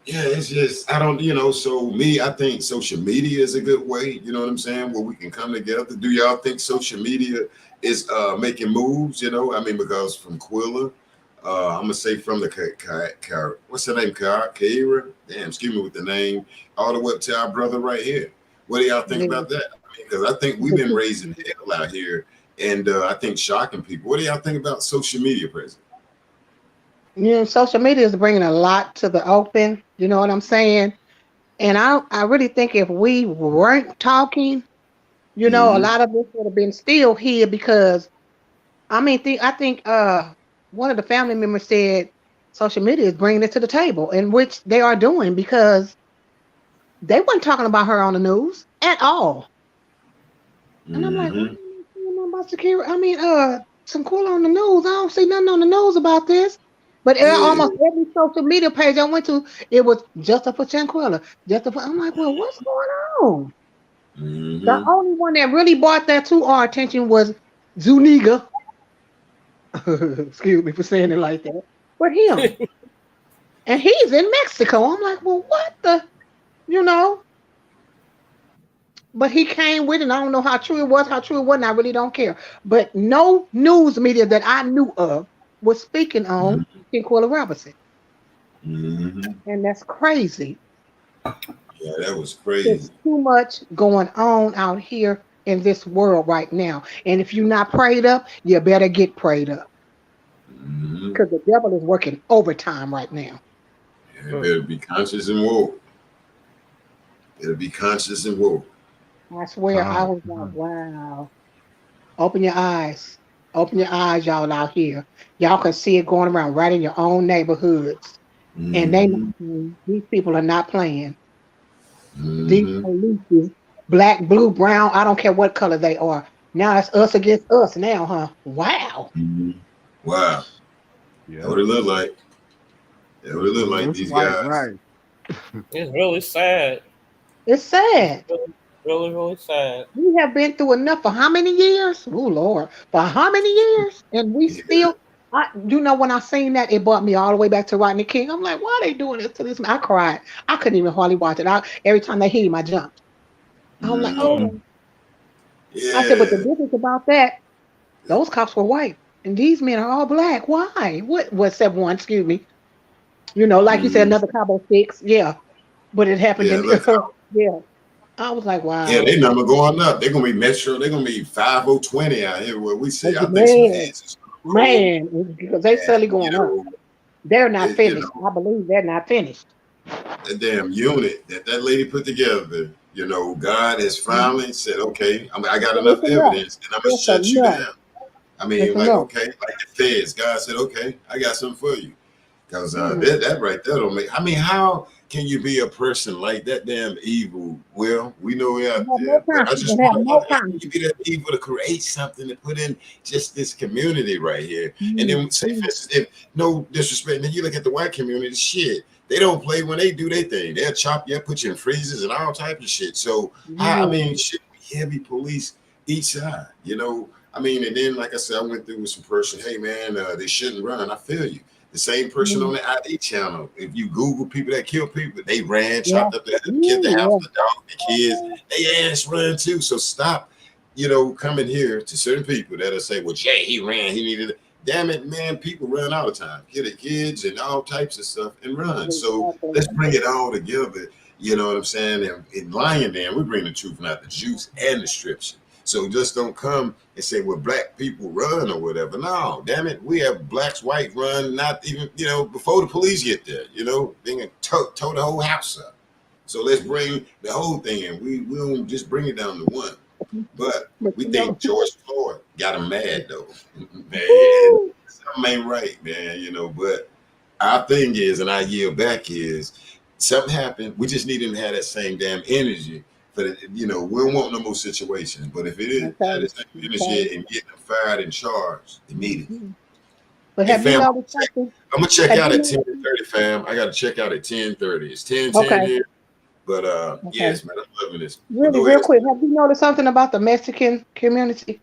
yeah, it's just I don't So I think social media is a good way. You know what I'm saying? Where we can come together. Do y'all think social media is making moves? Because from Quilla. I'm gonna say from the what's her name? Kaira. Damn, excuse me with the name. All the way up to our brother right here. What do y'all think about that? Because I think we've been raising hell out here, and I think shocking people. What do y'all think about social media, President? Social media is bringing a lot to the open. You know what I'm saying? And I really think if we weren't talking, a lot of this would have been still here because I think one of the family members said social media is bringing it to the table, in which they are doing because they weren't talking about her on the news at all. And I'm like, what are you saying about security? Some cool on the news. I don't see nothing on the news about this. But almost every social media page I went to, it was just for Chanquilla. I'm like, well, what's going on? The only one that really brought that to our attention was Zuniga. Excuse me for saying it like that. But him. And he's in Mexico. I'm like, well, what the, But he came with it. And I don't know how true it was, how true it wasn't. I really don't care. But no news media that I knew of was speaking on Quilla Robinson. And that's crazy. Yeah, that was crazy. There's too much going on out here in this world right now. And if you're not prayed up, you better get prayed up. Because the devil is working overtime right now. Yeah, better be conscious and woke. Better be conscious and woke. I swear, I was like, wow. Open your eyes. Open your eyes, y'all out here. Y'all can see it going around right in your own neighborhoods. And these people are not playing. These police, black, blue, brown, I don't care what color they are. Now it's us against us now, huh? Wow. Wow. Yeah. That what it look like. That what it look like, these guys. Right. It's really sad. It's sad. Really, really sad. We have been through enough for how many years? Oh, Lord. For how many years? And we still, when I seen that, it brought me all the way back to Rodney King. I'm like, why are they doing this to this man? I cried. I couldn't even hardly watch it. Every time they hit him, I jumped. I'm like, oh. Yeah. I said, but the difference about that, those cops were white. And these men are all black. Why? What? Except one, excuse me. Like you said, another Cabo 6. Yeah, but it happened Yeah, in. look. Yeah, I was like, Yeah, wow. they number going up. They're gonna be metro. They're gonna be 5020 out here where we say. I think some Man, heads is gonna roll. because they steadily You going up. know, They're not you finished. know, I believe they're not finished. that damn unit that lady put together. God has Mhm. finally said, okay, I got Yeah, enough it's enough. evidence, and I'm gonna It's shut you enough. down. I It's mean, like, enough. okay, like the feds. God said, okay, I got something for you. Because Mhm. that right there don't make. I mean, how can you be a person like that damn evil? Well, we know we're You out have no there, but I conscience. just You have wonder no how can you conscience. be that evil to create something to put in just this community right here, and then say, for Mhm. instance, if no disrespect, then you look at the white community, shit. They don't play when they do their thing. They'll chop you up, put you in freezers and all type of shit. So I Mhm. mean, should we heavy police each side? I mean, and then like I said, I went through with some person. Hey man, they shouldn't run. I feel you. The same person on Mhm. the ID channel. If you Google people that kill people, they ran, Yeah. chopped up the kid, the house, Yeah. the dog, the kids. They ass run too. So stop, coming here to certain people that'll say, "Well, Jay, he ran. He needed it." Damn it, man! People run all the time. Kill the kids and all types of stuff and run. So Exactly. let's bring it all together. You know what I'm saying? And in Lion Dan, we bring the truth, not the juice and the strips. So just don't come and say, well, black people run or whatever. No, damn it. We have blacks, white run, not even, before the police get there, they can tow the whole house up. So let's bring the whole thing in. We don't just bring it down to one. But But we you know, think George Floyd got him mad, though. Man, woo, something ain't right, man, But our thing is, and I yield back is, something happened. We just need him to have that same damn energy. But we don't want no more situations. But if it is have okay, the same okay. energy and get them fired and charged immediately. Mhm. But Hey have you fam, noticed something? I'm gonna check Have out you at 10:30, noticed? fam. I gotta check out at 10:30. It's 10:10 Okay, here. But okay. yes, man, I'm loving this. But Really, go real ahead. quick, have you noticed something about the Mexican community?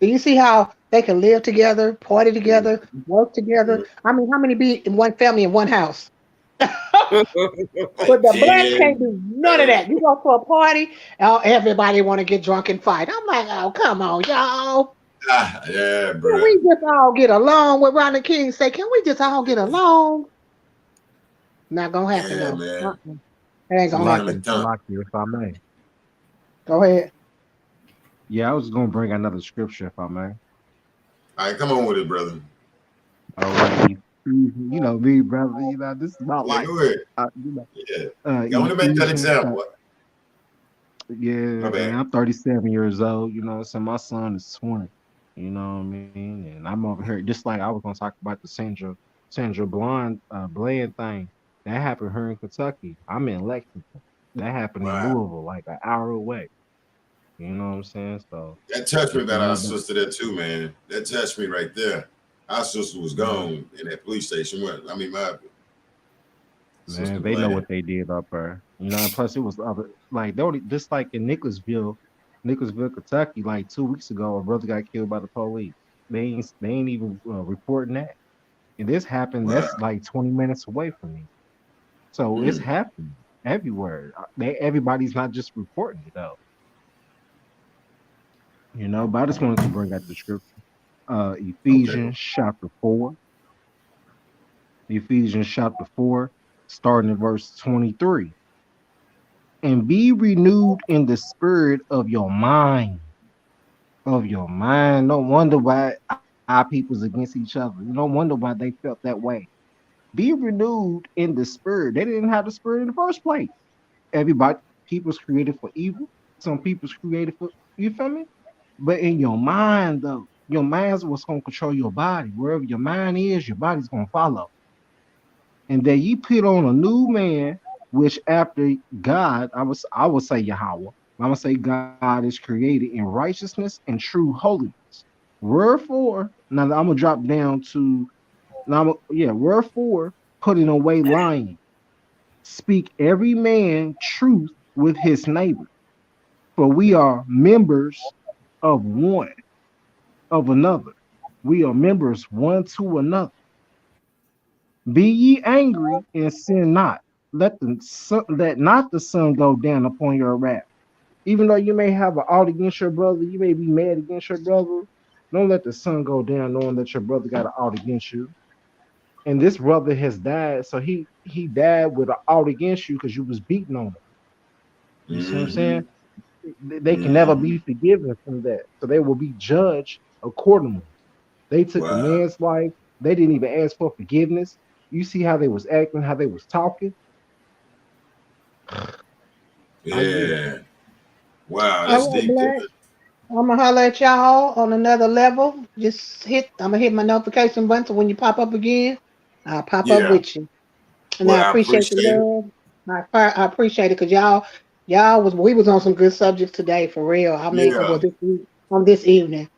Do you see how they can live together, party together, work together? I mean, how many be in one family in one house? But Like the blacks can't 10, do none of that. You go to a party, everybody want to get drunk and fight. I'm like, oh, come on, y'all. yeah, Can bro. we just all get along? What Ronnie King say? Can we just all get along? Not gonna happen Yeah, though. man. It ain't gonna Damn happen. it, dumb. Salaki, if I may. Go ahead. Yeah, I was gonna bring another scripture, if I may. All right, come on with it, brother. All right, you know me, brother. You know this is my Yeah, life. go ahead. You know, Yeah. I want to make that Ephesians. example. My Yeah, bad. man. I'm 37 years old. So my son is 20. You know what I mean? And I'm over here just like I was gonna talk about the Sandra Bland thing. That happened here in Kentucky. I'm in Lexington. That happened in Wow. Louisville, like an hour away. You know what I'm saying? So That touched me if about our anybody, sister there too, man. That touched me right there. Our sister was man, gone in that police station. My sister man, they know Bland. what they did up there. And plus it was other like they only just like in Nicholasville, Kentucky, like 2 weeks ago, a brother got killed by the police. They ain't even reporting that. And this happened. Wow. That's like 20 minutes away from me. So it's Mm. happening everywhere. Everybody's not just reporting it though. But I just wanted to bring out the scripture. Okay. Ephesians chapter 4. Ephesians chapter 4, starting at verse 23. And be renewed in the spirit of your mind. Of your mind. No wonder why our people's against each other. No wonder why they felt that way. Be renewed in the spirit. They didn't have the spirit in the first place. Everybody, people's created for evil. Some people's created for, you feel me? But in your mind, though, your mind's what's going to control your body. Wherever your mind is, your body's going to follow. And then you put on a new man, which after God, I would say Yahweh. I'm gonna say God is created in righteousness and true holiness. Wherefore, now I'm gonna drop down to wherefore putting away lying, speak every man truth with his neighbor, for we are members of one of another. We are members one to another. Be ye angry and sin not. Let not the sun go down upon your wrath. Even though you may have an ought against your brother, you may be mad against your brother. Don't let the sun go down knowing that your brother got an ought against you. And this brother has died, so he died with an out against you because you was beating on him. You see what I'm saying? They can never be forgiven from that, so they will be judged accordingly. They took a Wow. man's life. They didn't even ask for forgiveness. You see how they was acting, how they was talking. I get it. Yeah. Wow, that's All right, deep. Black. I'm gonna holler at y'all on another level. I'm gonna hit my notification button so when you pop up again, I'll pop up Yeah. with you. And I Well, I appreciate the appreciate it. love. I appreciate it because we was on some good subjects today for real. I mean, Yeah. on this evening.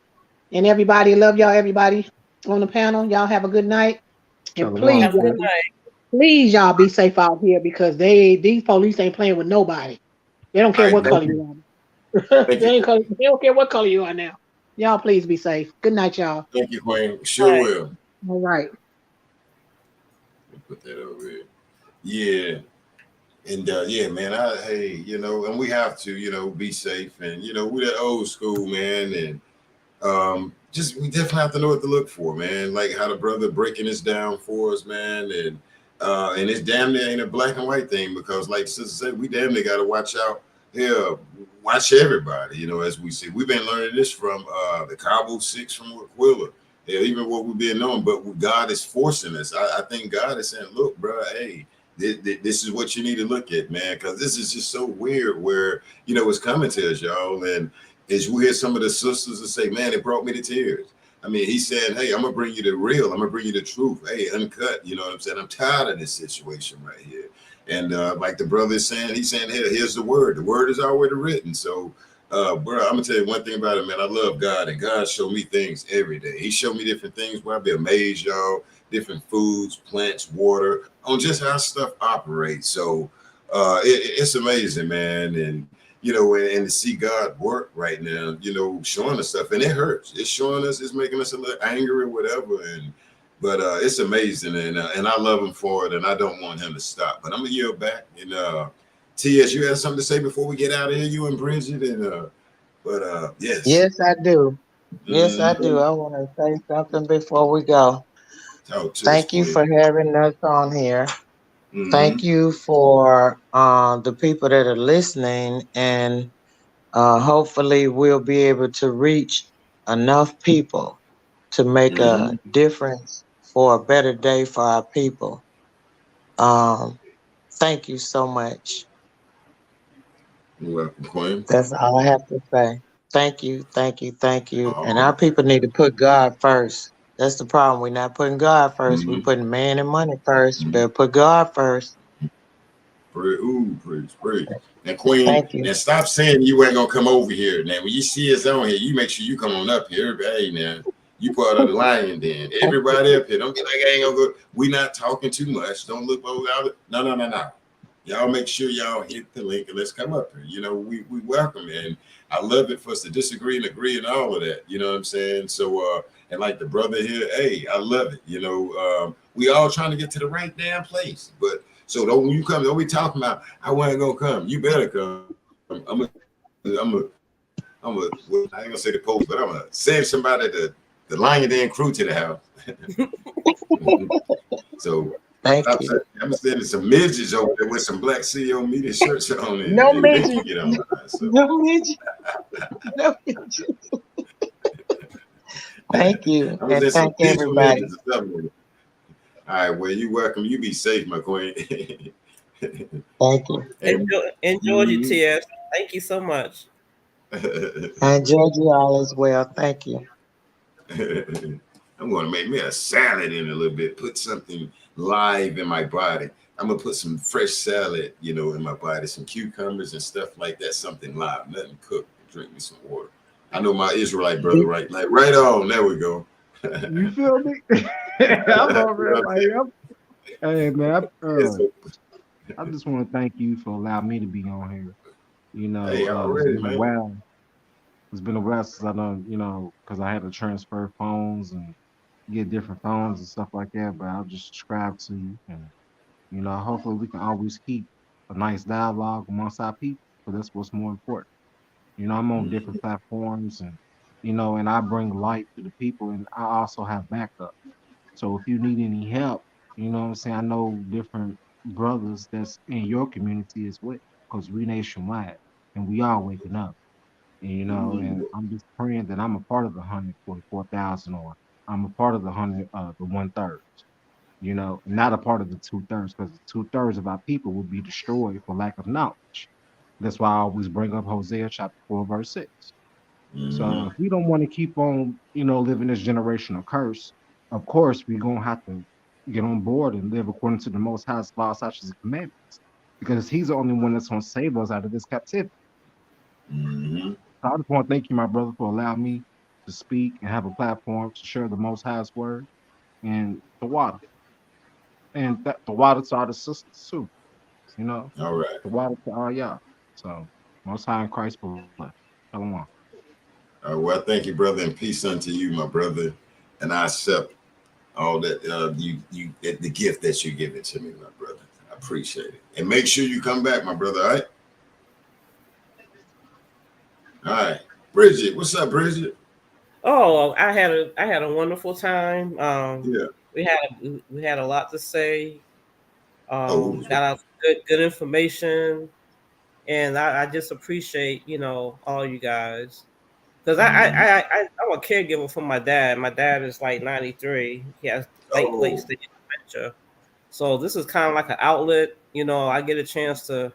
And everybody love y'all. Everybody on the panel, y'all have a good night. And Shalom, Have a good sis. night. please y'all be safe out here because these police ain't playing with nobody. They don't All care right. what Thank color you. you are. Thank you, Queen. They don't care what color you are now. Y'all please be safe. Good night, y'all. Thank you, Queen. Sure Night. will. All right. Put that over here. Yeah. And yeah, man, hey, and we have to, be safe. And, we're that old school, man. And just we definitely have to know what to look for, man. Like how the brother breaking this down for us, man. And it's damn near ain't a black and white thing because, like sister said, we damn near got to watch out. Yeah, watch everybody. As we see, we've been learning this from the Cabo Six from Aquila. Yeah, even what we've been knowing, but God is forcing us. I think God is saying, "Look, bro, hey, this is what you need to look at, man, because this is just so weird. Where it's coming to us, y'all, and." Is you hear some of the sisters that say, man, it brought me to tears. I mean, he said, hey, I'm going to bring you the real. I'm going to bring you the truth. Hey, uncut. You know what I'm saying? I'm tired of this situation right here. And like the brother is saying, he's saying, hey, here's the word. The word is already written. So, bro, I'm going to tell you one thing about it, man. I love God, and God showed me things every day. He showed me different things where I'd be amazed, y'all, different foods, plants, water, on just how stuff operates. So it's amazing, man. And to see God work right now, showing us stuff, and it hurts. It's showing us, it's making us a little angry or whatever. But it's amazing, and I love him for it, and I don't want him to stop. But I'm gonna yield back. And TS, you have something to say before we get out of here, you and Bridget, and yes. Yes, I do. Yes, I do. Mhm. I want to say something before we go. Talk to us, Thank you Queen. for having us on here. Mm-hmm. Thank you for the people that are listening, and hopefully we'll be able to reach enough people to make Mm-hmm. a difference for a better day for our people. Um, Thank you so much. You're welcome, Queen. That's all I have to say. Thank you, thank you, thank you. All And our right. people need to put God first. That's the problem. We're not putting God first. We're Mm-hmm. putting man and money first. Mm-hmm. Better put God first. Praise. And Queen, Thank you. and stop saying you ain't gonna come over here. Now, when you see us on here, you make sure you come on up here. Hey, now, you part of the lion then. Everybody up here. Don't get like I ain't gonna go. We not talking too much. Don't look over out. No. Y'all make sure y'all hit the link and let's come up here. We welcome it. And I love it for us to disagree and agree and all of that. You know what I'm saying? So and like the brother here, hey, I love it. We all trying to get to the right damn place. But so don't when you come, don't be talking about I wasn't gonna come. You better come. I ain't gonna say the post, but I'm gonna send somebody the Lion Den crew to the house. So Thank you. I'm sending some midgets over there with some black CEO media shirts on, No and they can midget. get online. So No midget. No midget. Thank you. I'm gonna And send some thank peaceful everybody. midgets or something. All right, well, you welcome. You be safe, my queen. Thank you. And Enjoy you, TS. Thank you so much. I enjoyed you all as well. Thank you. I'm going to make me a salad in a little bit, put something live in my body. I'm going to put some fresh salad, in my body, some cucumbers and stuff like that, something live, nothing cooked. Drink me some water. I know my Israelite brother, right? Like, right on. There we go. You feel me? I'm over it. Hey man, I just want to thank you for allowing me to be on here. Hey, It's already, been a man. while. It's been a while since I done, because I had to transfer phones and get different phones and stuff like that. But I'll just subscribe to you, and hopefully we can always keep a nice dialogue amongst our people. Because that's what's more important. I'm on different platforms, and and I bring light to the people, and I also have backup. So if you need any help, You know what I'm saying? I know different brothers that's in your community as well, because we nationwide and we all waking up. And, and I'm just praying that I'm a part of the 144,000, or I'm a part of the 1/3. Not a part of the 2/3, because the 2/3 of our people will be destroyed for lack of knowledge. That's why I always bring up Hosea chapter 4, verse 6. So if we don't want to keep on, living this generational curse, of course we're gonna have to get on board and live according to the Most High's laws, statutes, and commandments, because He's the only one that's gonna save us out of this captivity. So I just want to thank you, my brother, for allowing me to speak and have a platform to share the Most High's word and the water, and the water to all the sisters too. All right. The water to all y'all. So Most High in Christ bless. Shalom. Well, thank you, brother, and peace unto you, my brother. And I accept all that the gift that you give it to me, my brother. I appreciate it. And make sure you come back, my brother. All right. All right, Bridget. What's up, Bridget? Oh, I had a wonderful time. Yeah. We had a lot to say. Oh, Got out good information, and I just appreciate all you guys, because I'm a caregiver for my dad. My dad is like 93. He has late stage dementia, so this is kind of like an outlet. I get a chance to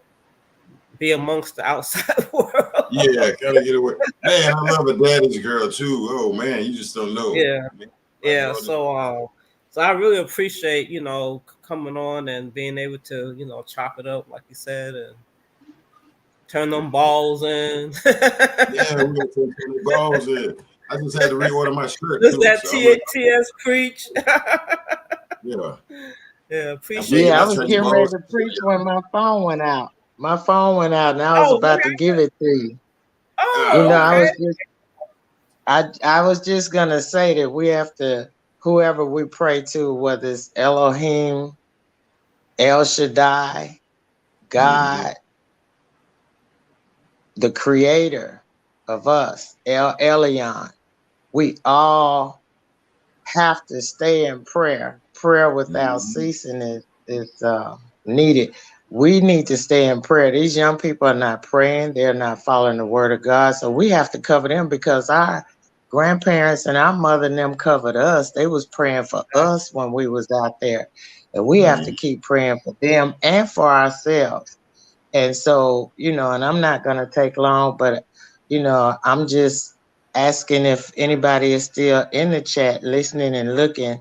be amongst the outside world. Yeah, kind of get away. Man, I love a daddy's girl too. Oh man, you just don't know. Yeah, yeah. So I really appreciate coming on and being able to chop it up like you said and turn them balls in. Yeah, we're gonna turn the balls in. I just had to reorder my shirt. This too, that so TS preach. Yeah. Yeah, appreciate Yeah, I it. was getting ready to preach when my phone went out. My phone went out, and I was about to give it to you. Oh, I was just gonna say that we have to, whoever we pray to, whether it's Elohim, El Shaddai, God, the creator of us, El Elyon, we all have to stay in prayer. Prayer without ceasing is needed. We need to stay in prayer. These young people are not praying. They're not following the word of God. So we have to cover them, because our grandparents and our mother and them covered us. They was praying for us when we was out there. And we have to keep praying for them and for ourselves. And so, and I'm not going to take long, but, I'm just asking if anybody is still in the chat listening and looking.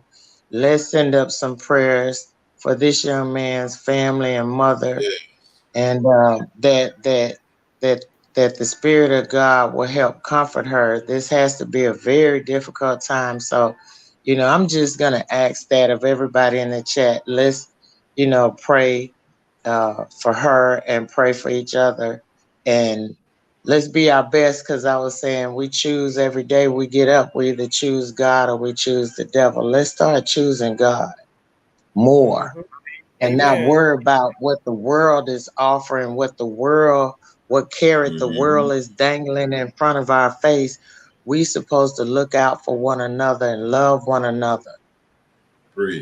Let's send up some prayers for this young man's family and mother, and that the Spirit of God will help comfort her. This has to be a very difficult time. So, I'm just going to ask that of everybody in the chat. Let's, pray for her and pray for each other. And let's be our best, because I was saying we choose every day we get up. We either choose God or we choose the devil. Let's start choosing God more and not worry about what the world is offering, what carrot the world is dangling in front of our face. We supposed to look out for one another and love one another.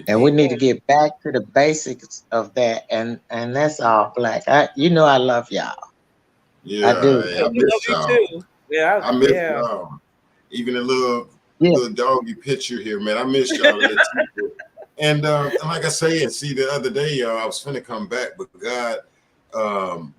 And we need to get back to the basics of that. And that's all, Black. I love y'all. Yeah, I do. I miss y'all. Yeah, I miss y'all. Even a little doggy picture here, man. I miss y'all. And like I say, and see, the other day, I was finna come back, but God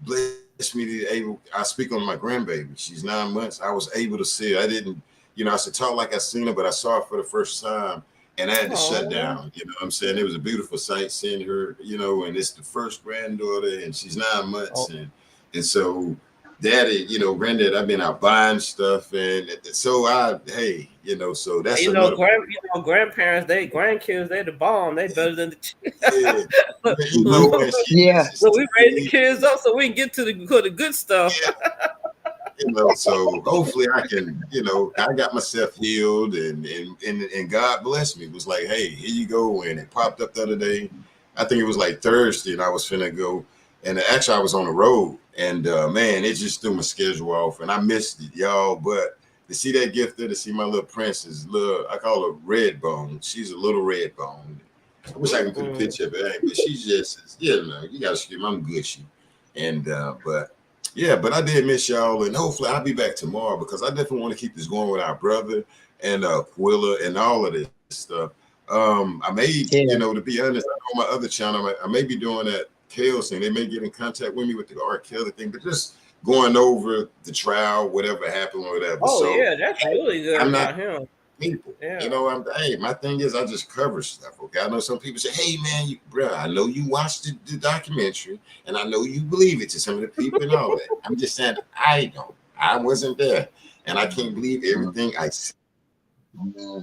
blessed me to able. I speak on my grandbaby. She's 9 months. I was able to see her. I didn't, I said talk like I seen her, but I saw her for the first time, and I had to shut down. You know what I'm saying? It was a beautiful sight seeing her. And it's the first granddaughter, and she's 9 months, and so. Daddy, granddad, I've been out buying stuff, and so so that's another. Grandparents, grandkids, they the bomb. They better than the So we raise the kids up so we can get to the good stuff. So hopefully I can, I got myself healed, and God blessed me. It was like, hey, here you go, and it popped up the other day. I think it was like Thursday, and I was finna go. And actually, I was on the road, and man, it just threw my schedule off, and I missed it, y'all. But to see that gift there, to see my little princess, I call her Red Bone. She's a little red bone. I wish I could put a picture of it, but she's just, you gotta scream, I'm gushy. And but yeah, but I did miss y'all, and hopefully I'll be back tomorrow because I definitely want to keep this going with our brother and Quilla and all of this stuff. I may, to be honest, on my other channel, I may be doing that Chaos thing. They may get in contact with me with the R. Kelly thing, but just going over the trial, whatever happened, or whatever. Oh, so yeah, that's really good I'm about not him. People, Yeah. hey, my thing is I just cover stuff. Okay, I know some people say, "Hey, man, bro, I know you watched the documentary, and I know you believe it to some of the people and all that." I'm just saying, I don't. I wasn't there, and I can't believe everything I see on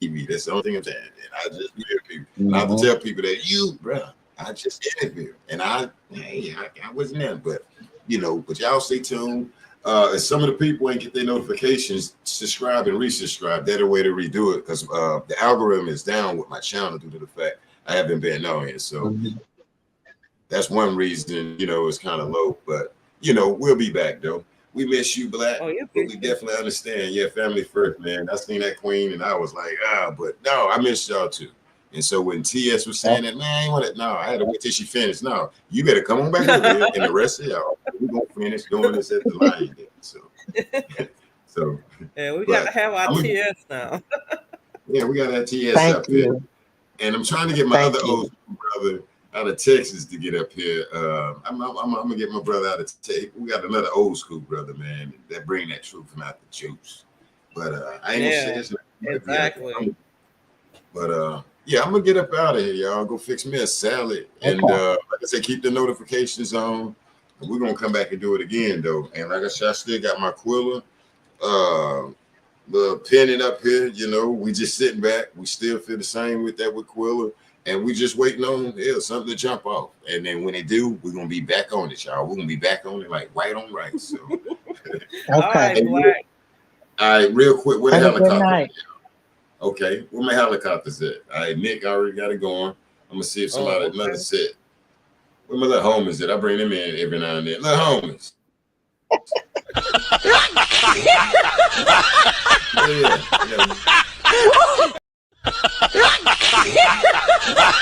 TV. That's the only thing I'm saying. And I just people, and I have to tell people that bro, I just interviewed, and I wasn't there, but but y'all stay tuned. And some of the people ain't get their notifications, subscribe and resubscribe. That's the way to redo it because the algorithm is down with my channel due to the fact I haven't been on it. So that's one reason, it's kind of low. But we'll be back though. We miss you, Black, but we definitely understand. Yeah, family first, man. I seen that Queen, and I was like, but no, I miss y'all too. And so when TS was saying that, man, I ain't want it. No, I had to wait till she finished. No, you better come on back over here, and the rest of y'all, we're gonna finish doing this at the Lion Den. So yeah, we gotta have our TS now. Yeah, we got that TS up here, and I'm trying to get my other old brother out of Texas to get up here. I'm gonna get my brother out of Texas. We got another old school brother, man, that bring that truth from out the juice. But I ain't gonna say this. Exactly. But yeah, I'm gonna get up out of here, y'all. Go fix me a salad, and like I said, keep the notifications on. And we're gonna come back and do it again, though. And like I said, I still got my Quilla, penning up here. We just sitting back. We still feel the same with Quilla, and we just waiting on something to jump off. And then when it do, we're gonna be back on it, y'all. We're gonna be back on it like right on right. So, all right, Black. All right, real quick, where the helicopter? Okay, where my helicopters at? All right, Nick already got it going. I'm gonna see if somebody another set. Where my little homies at? I bring them in every now and then. Little homies. yeah.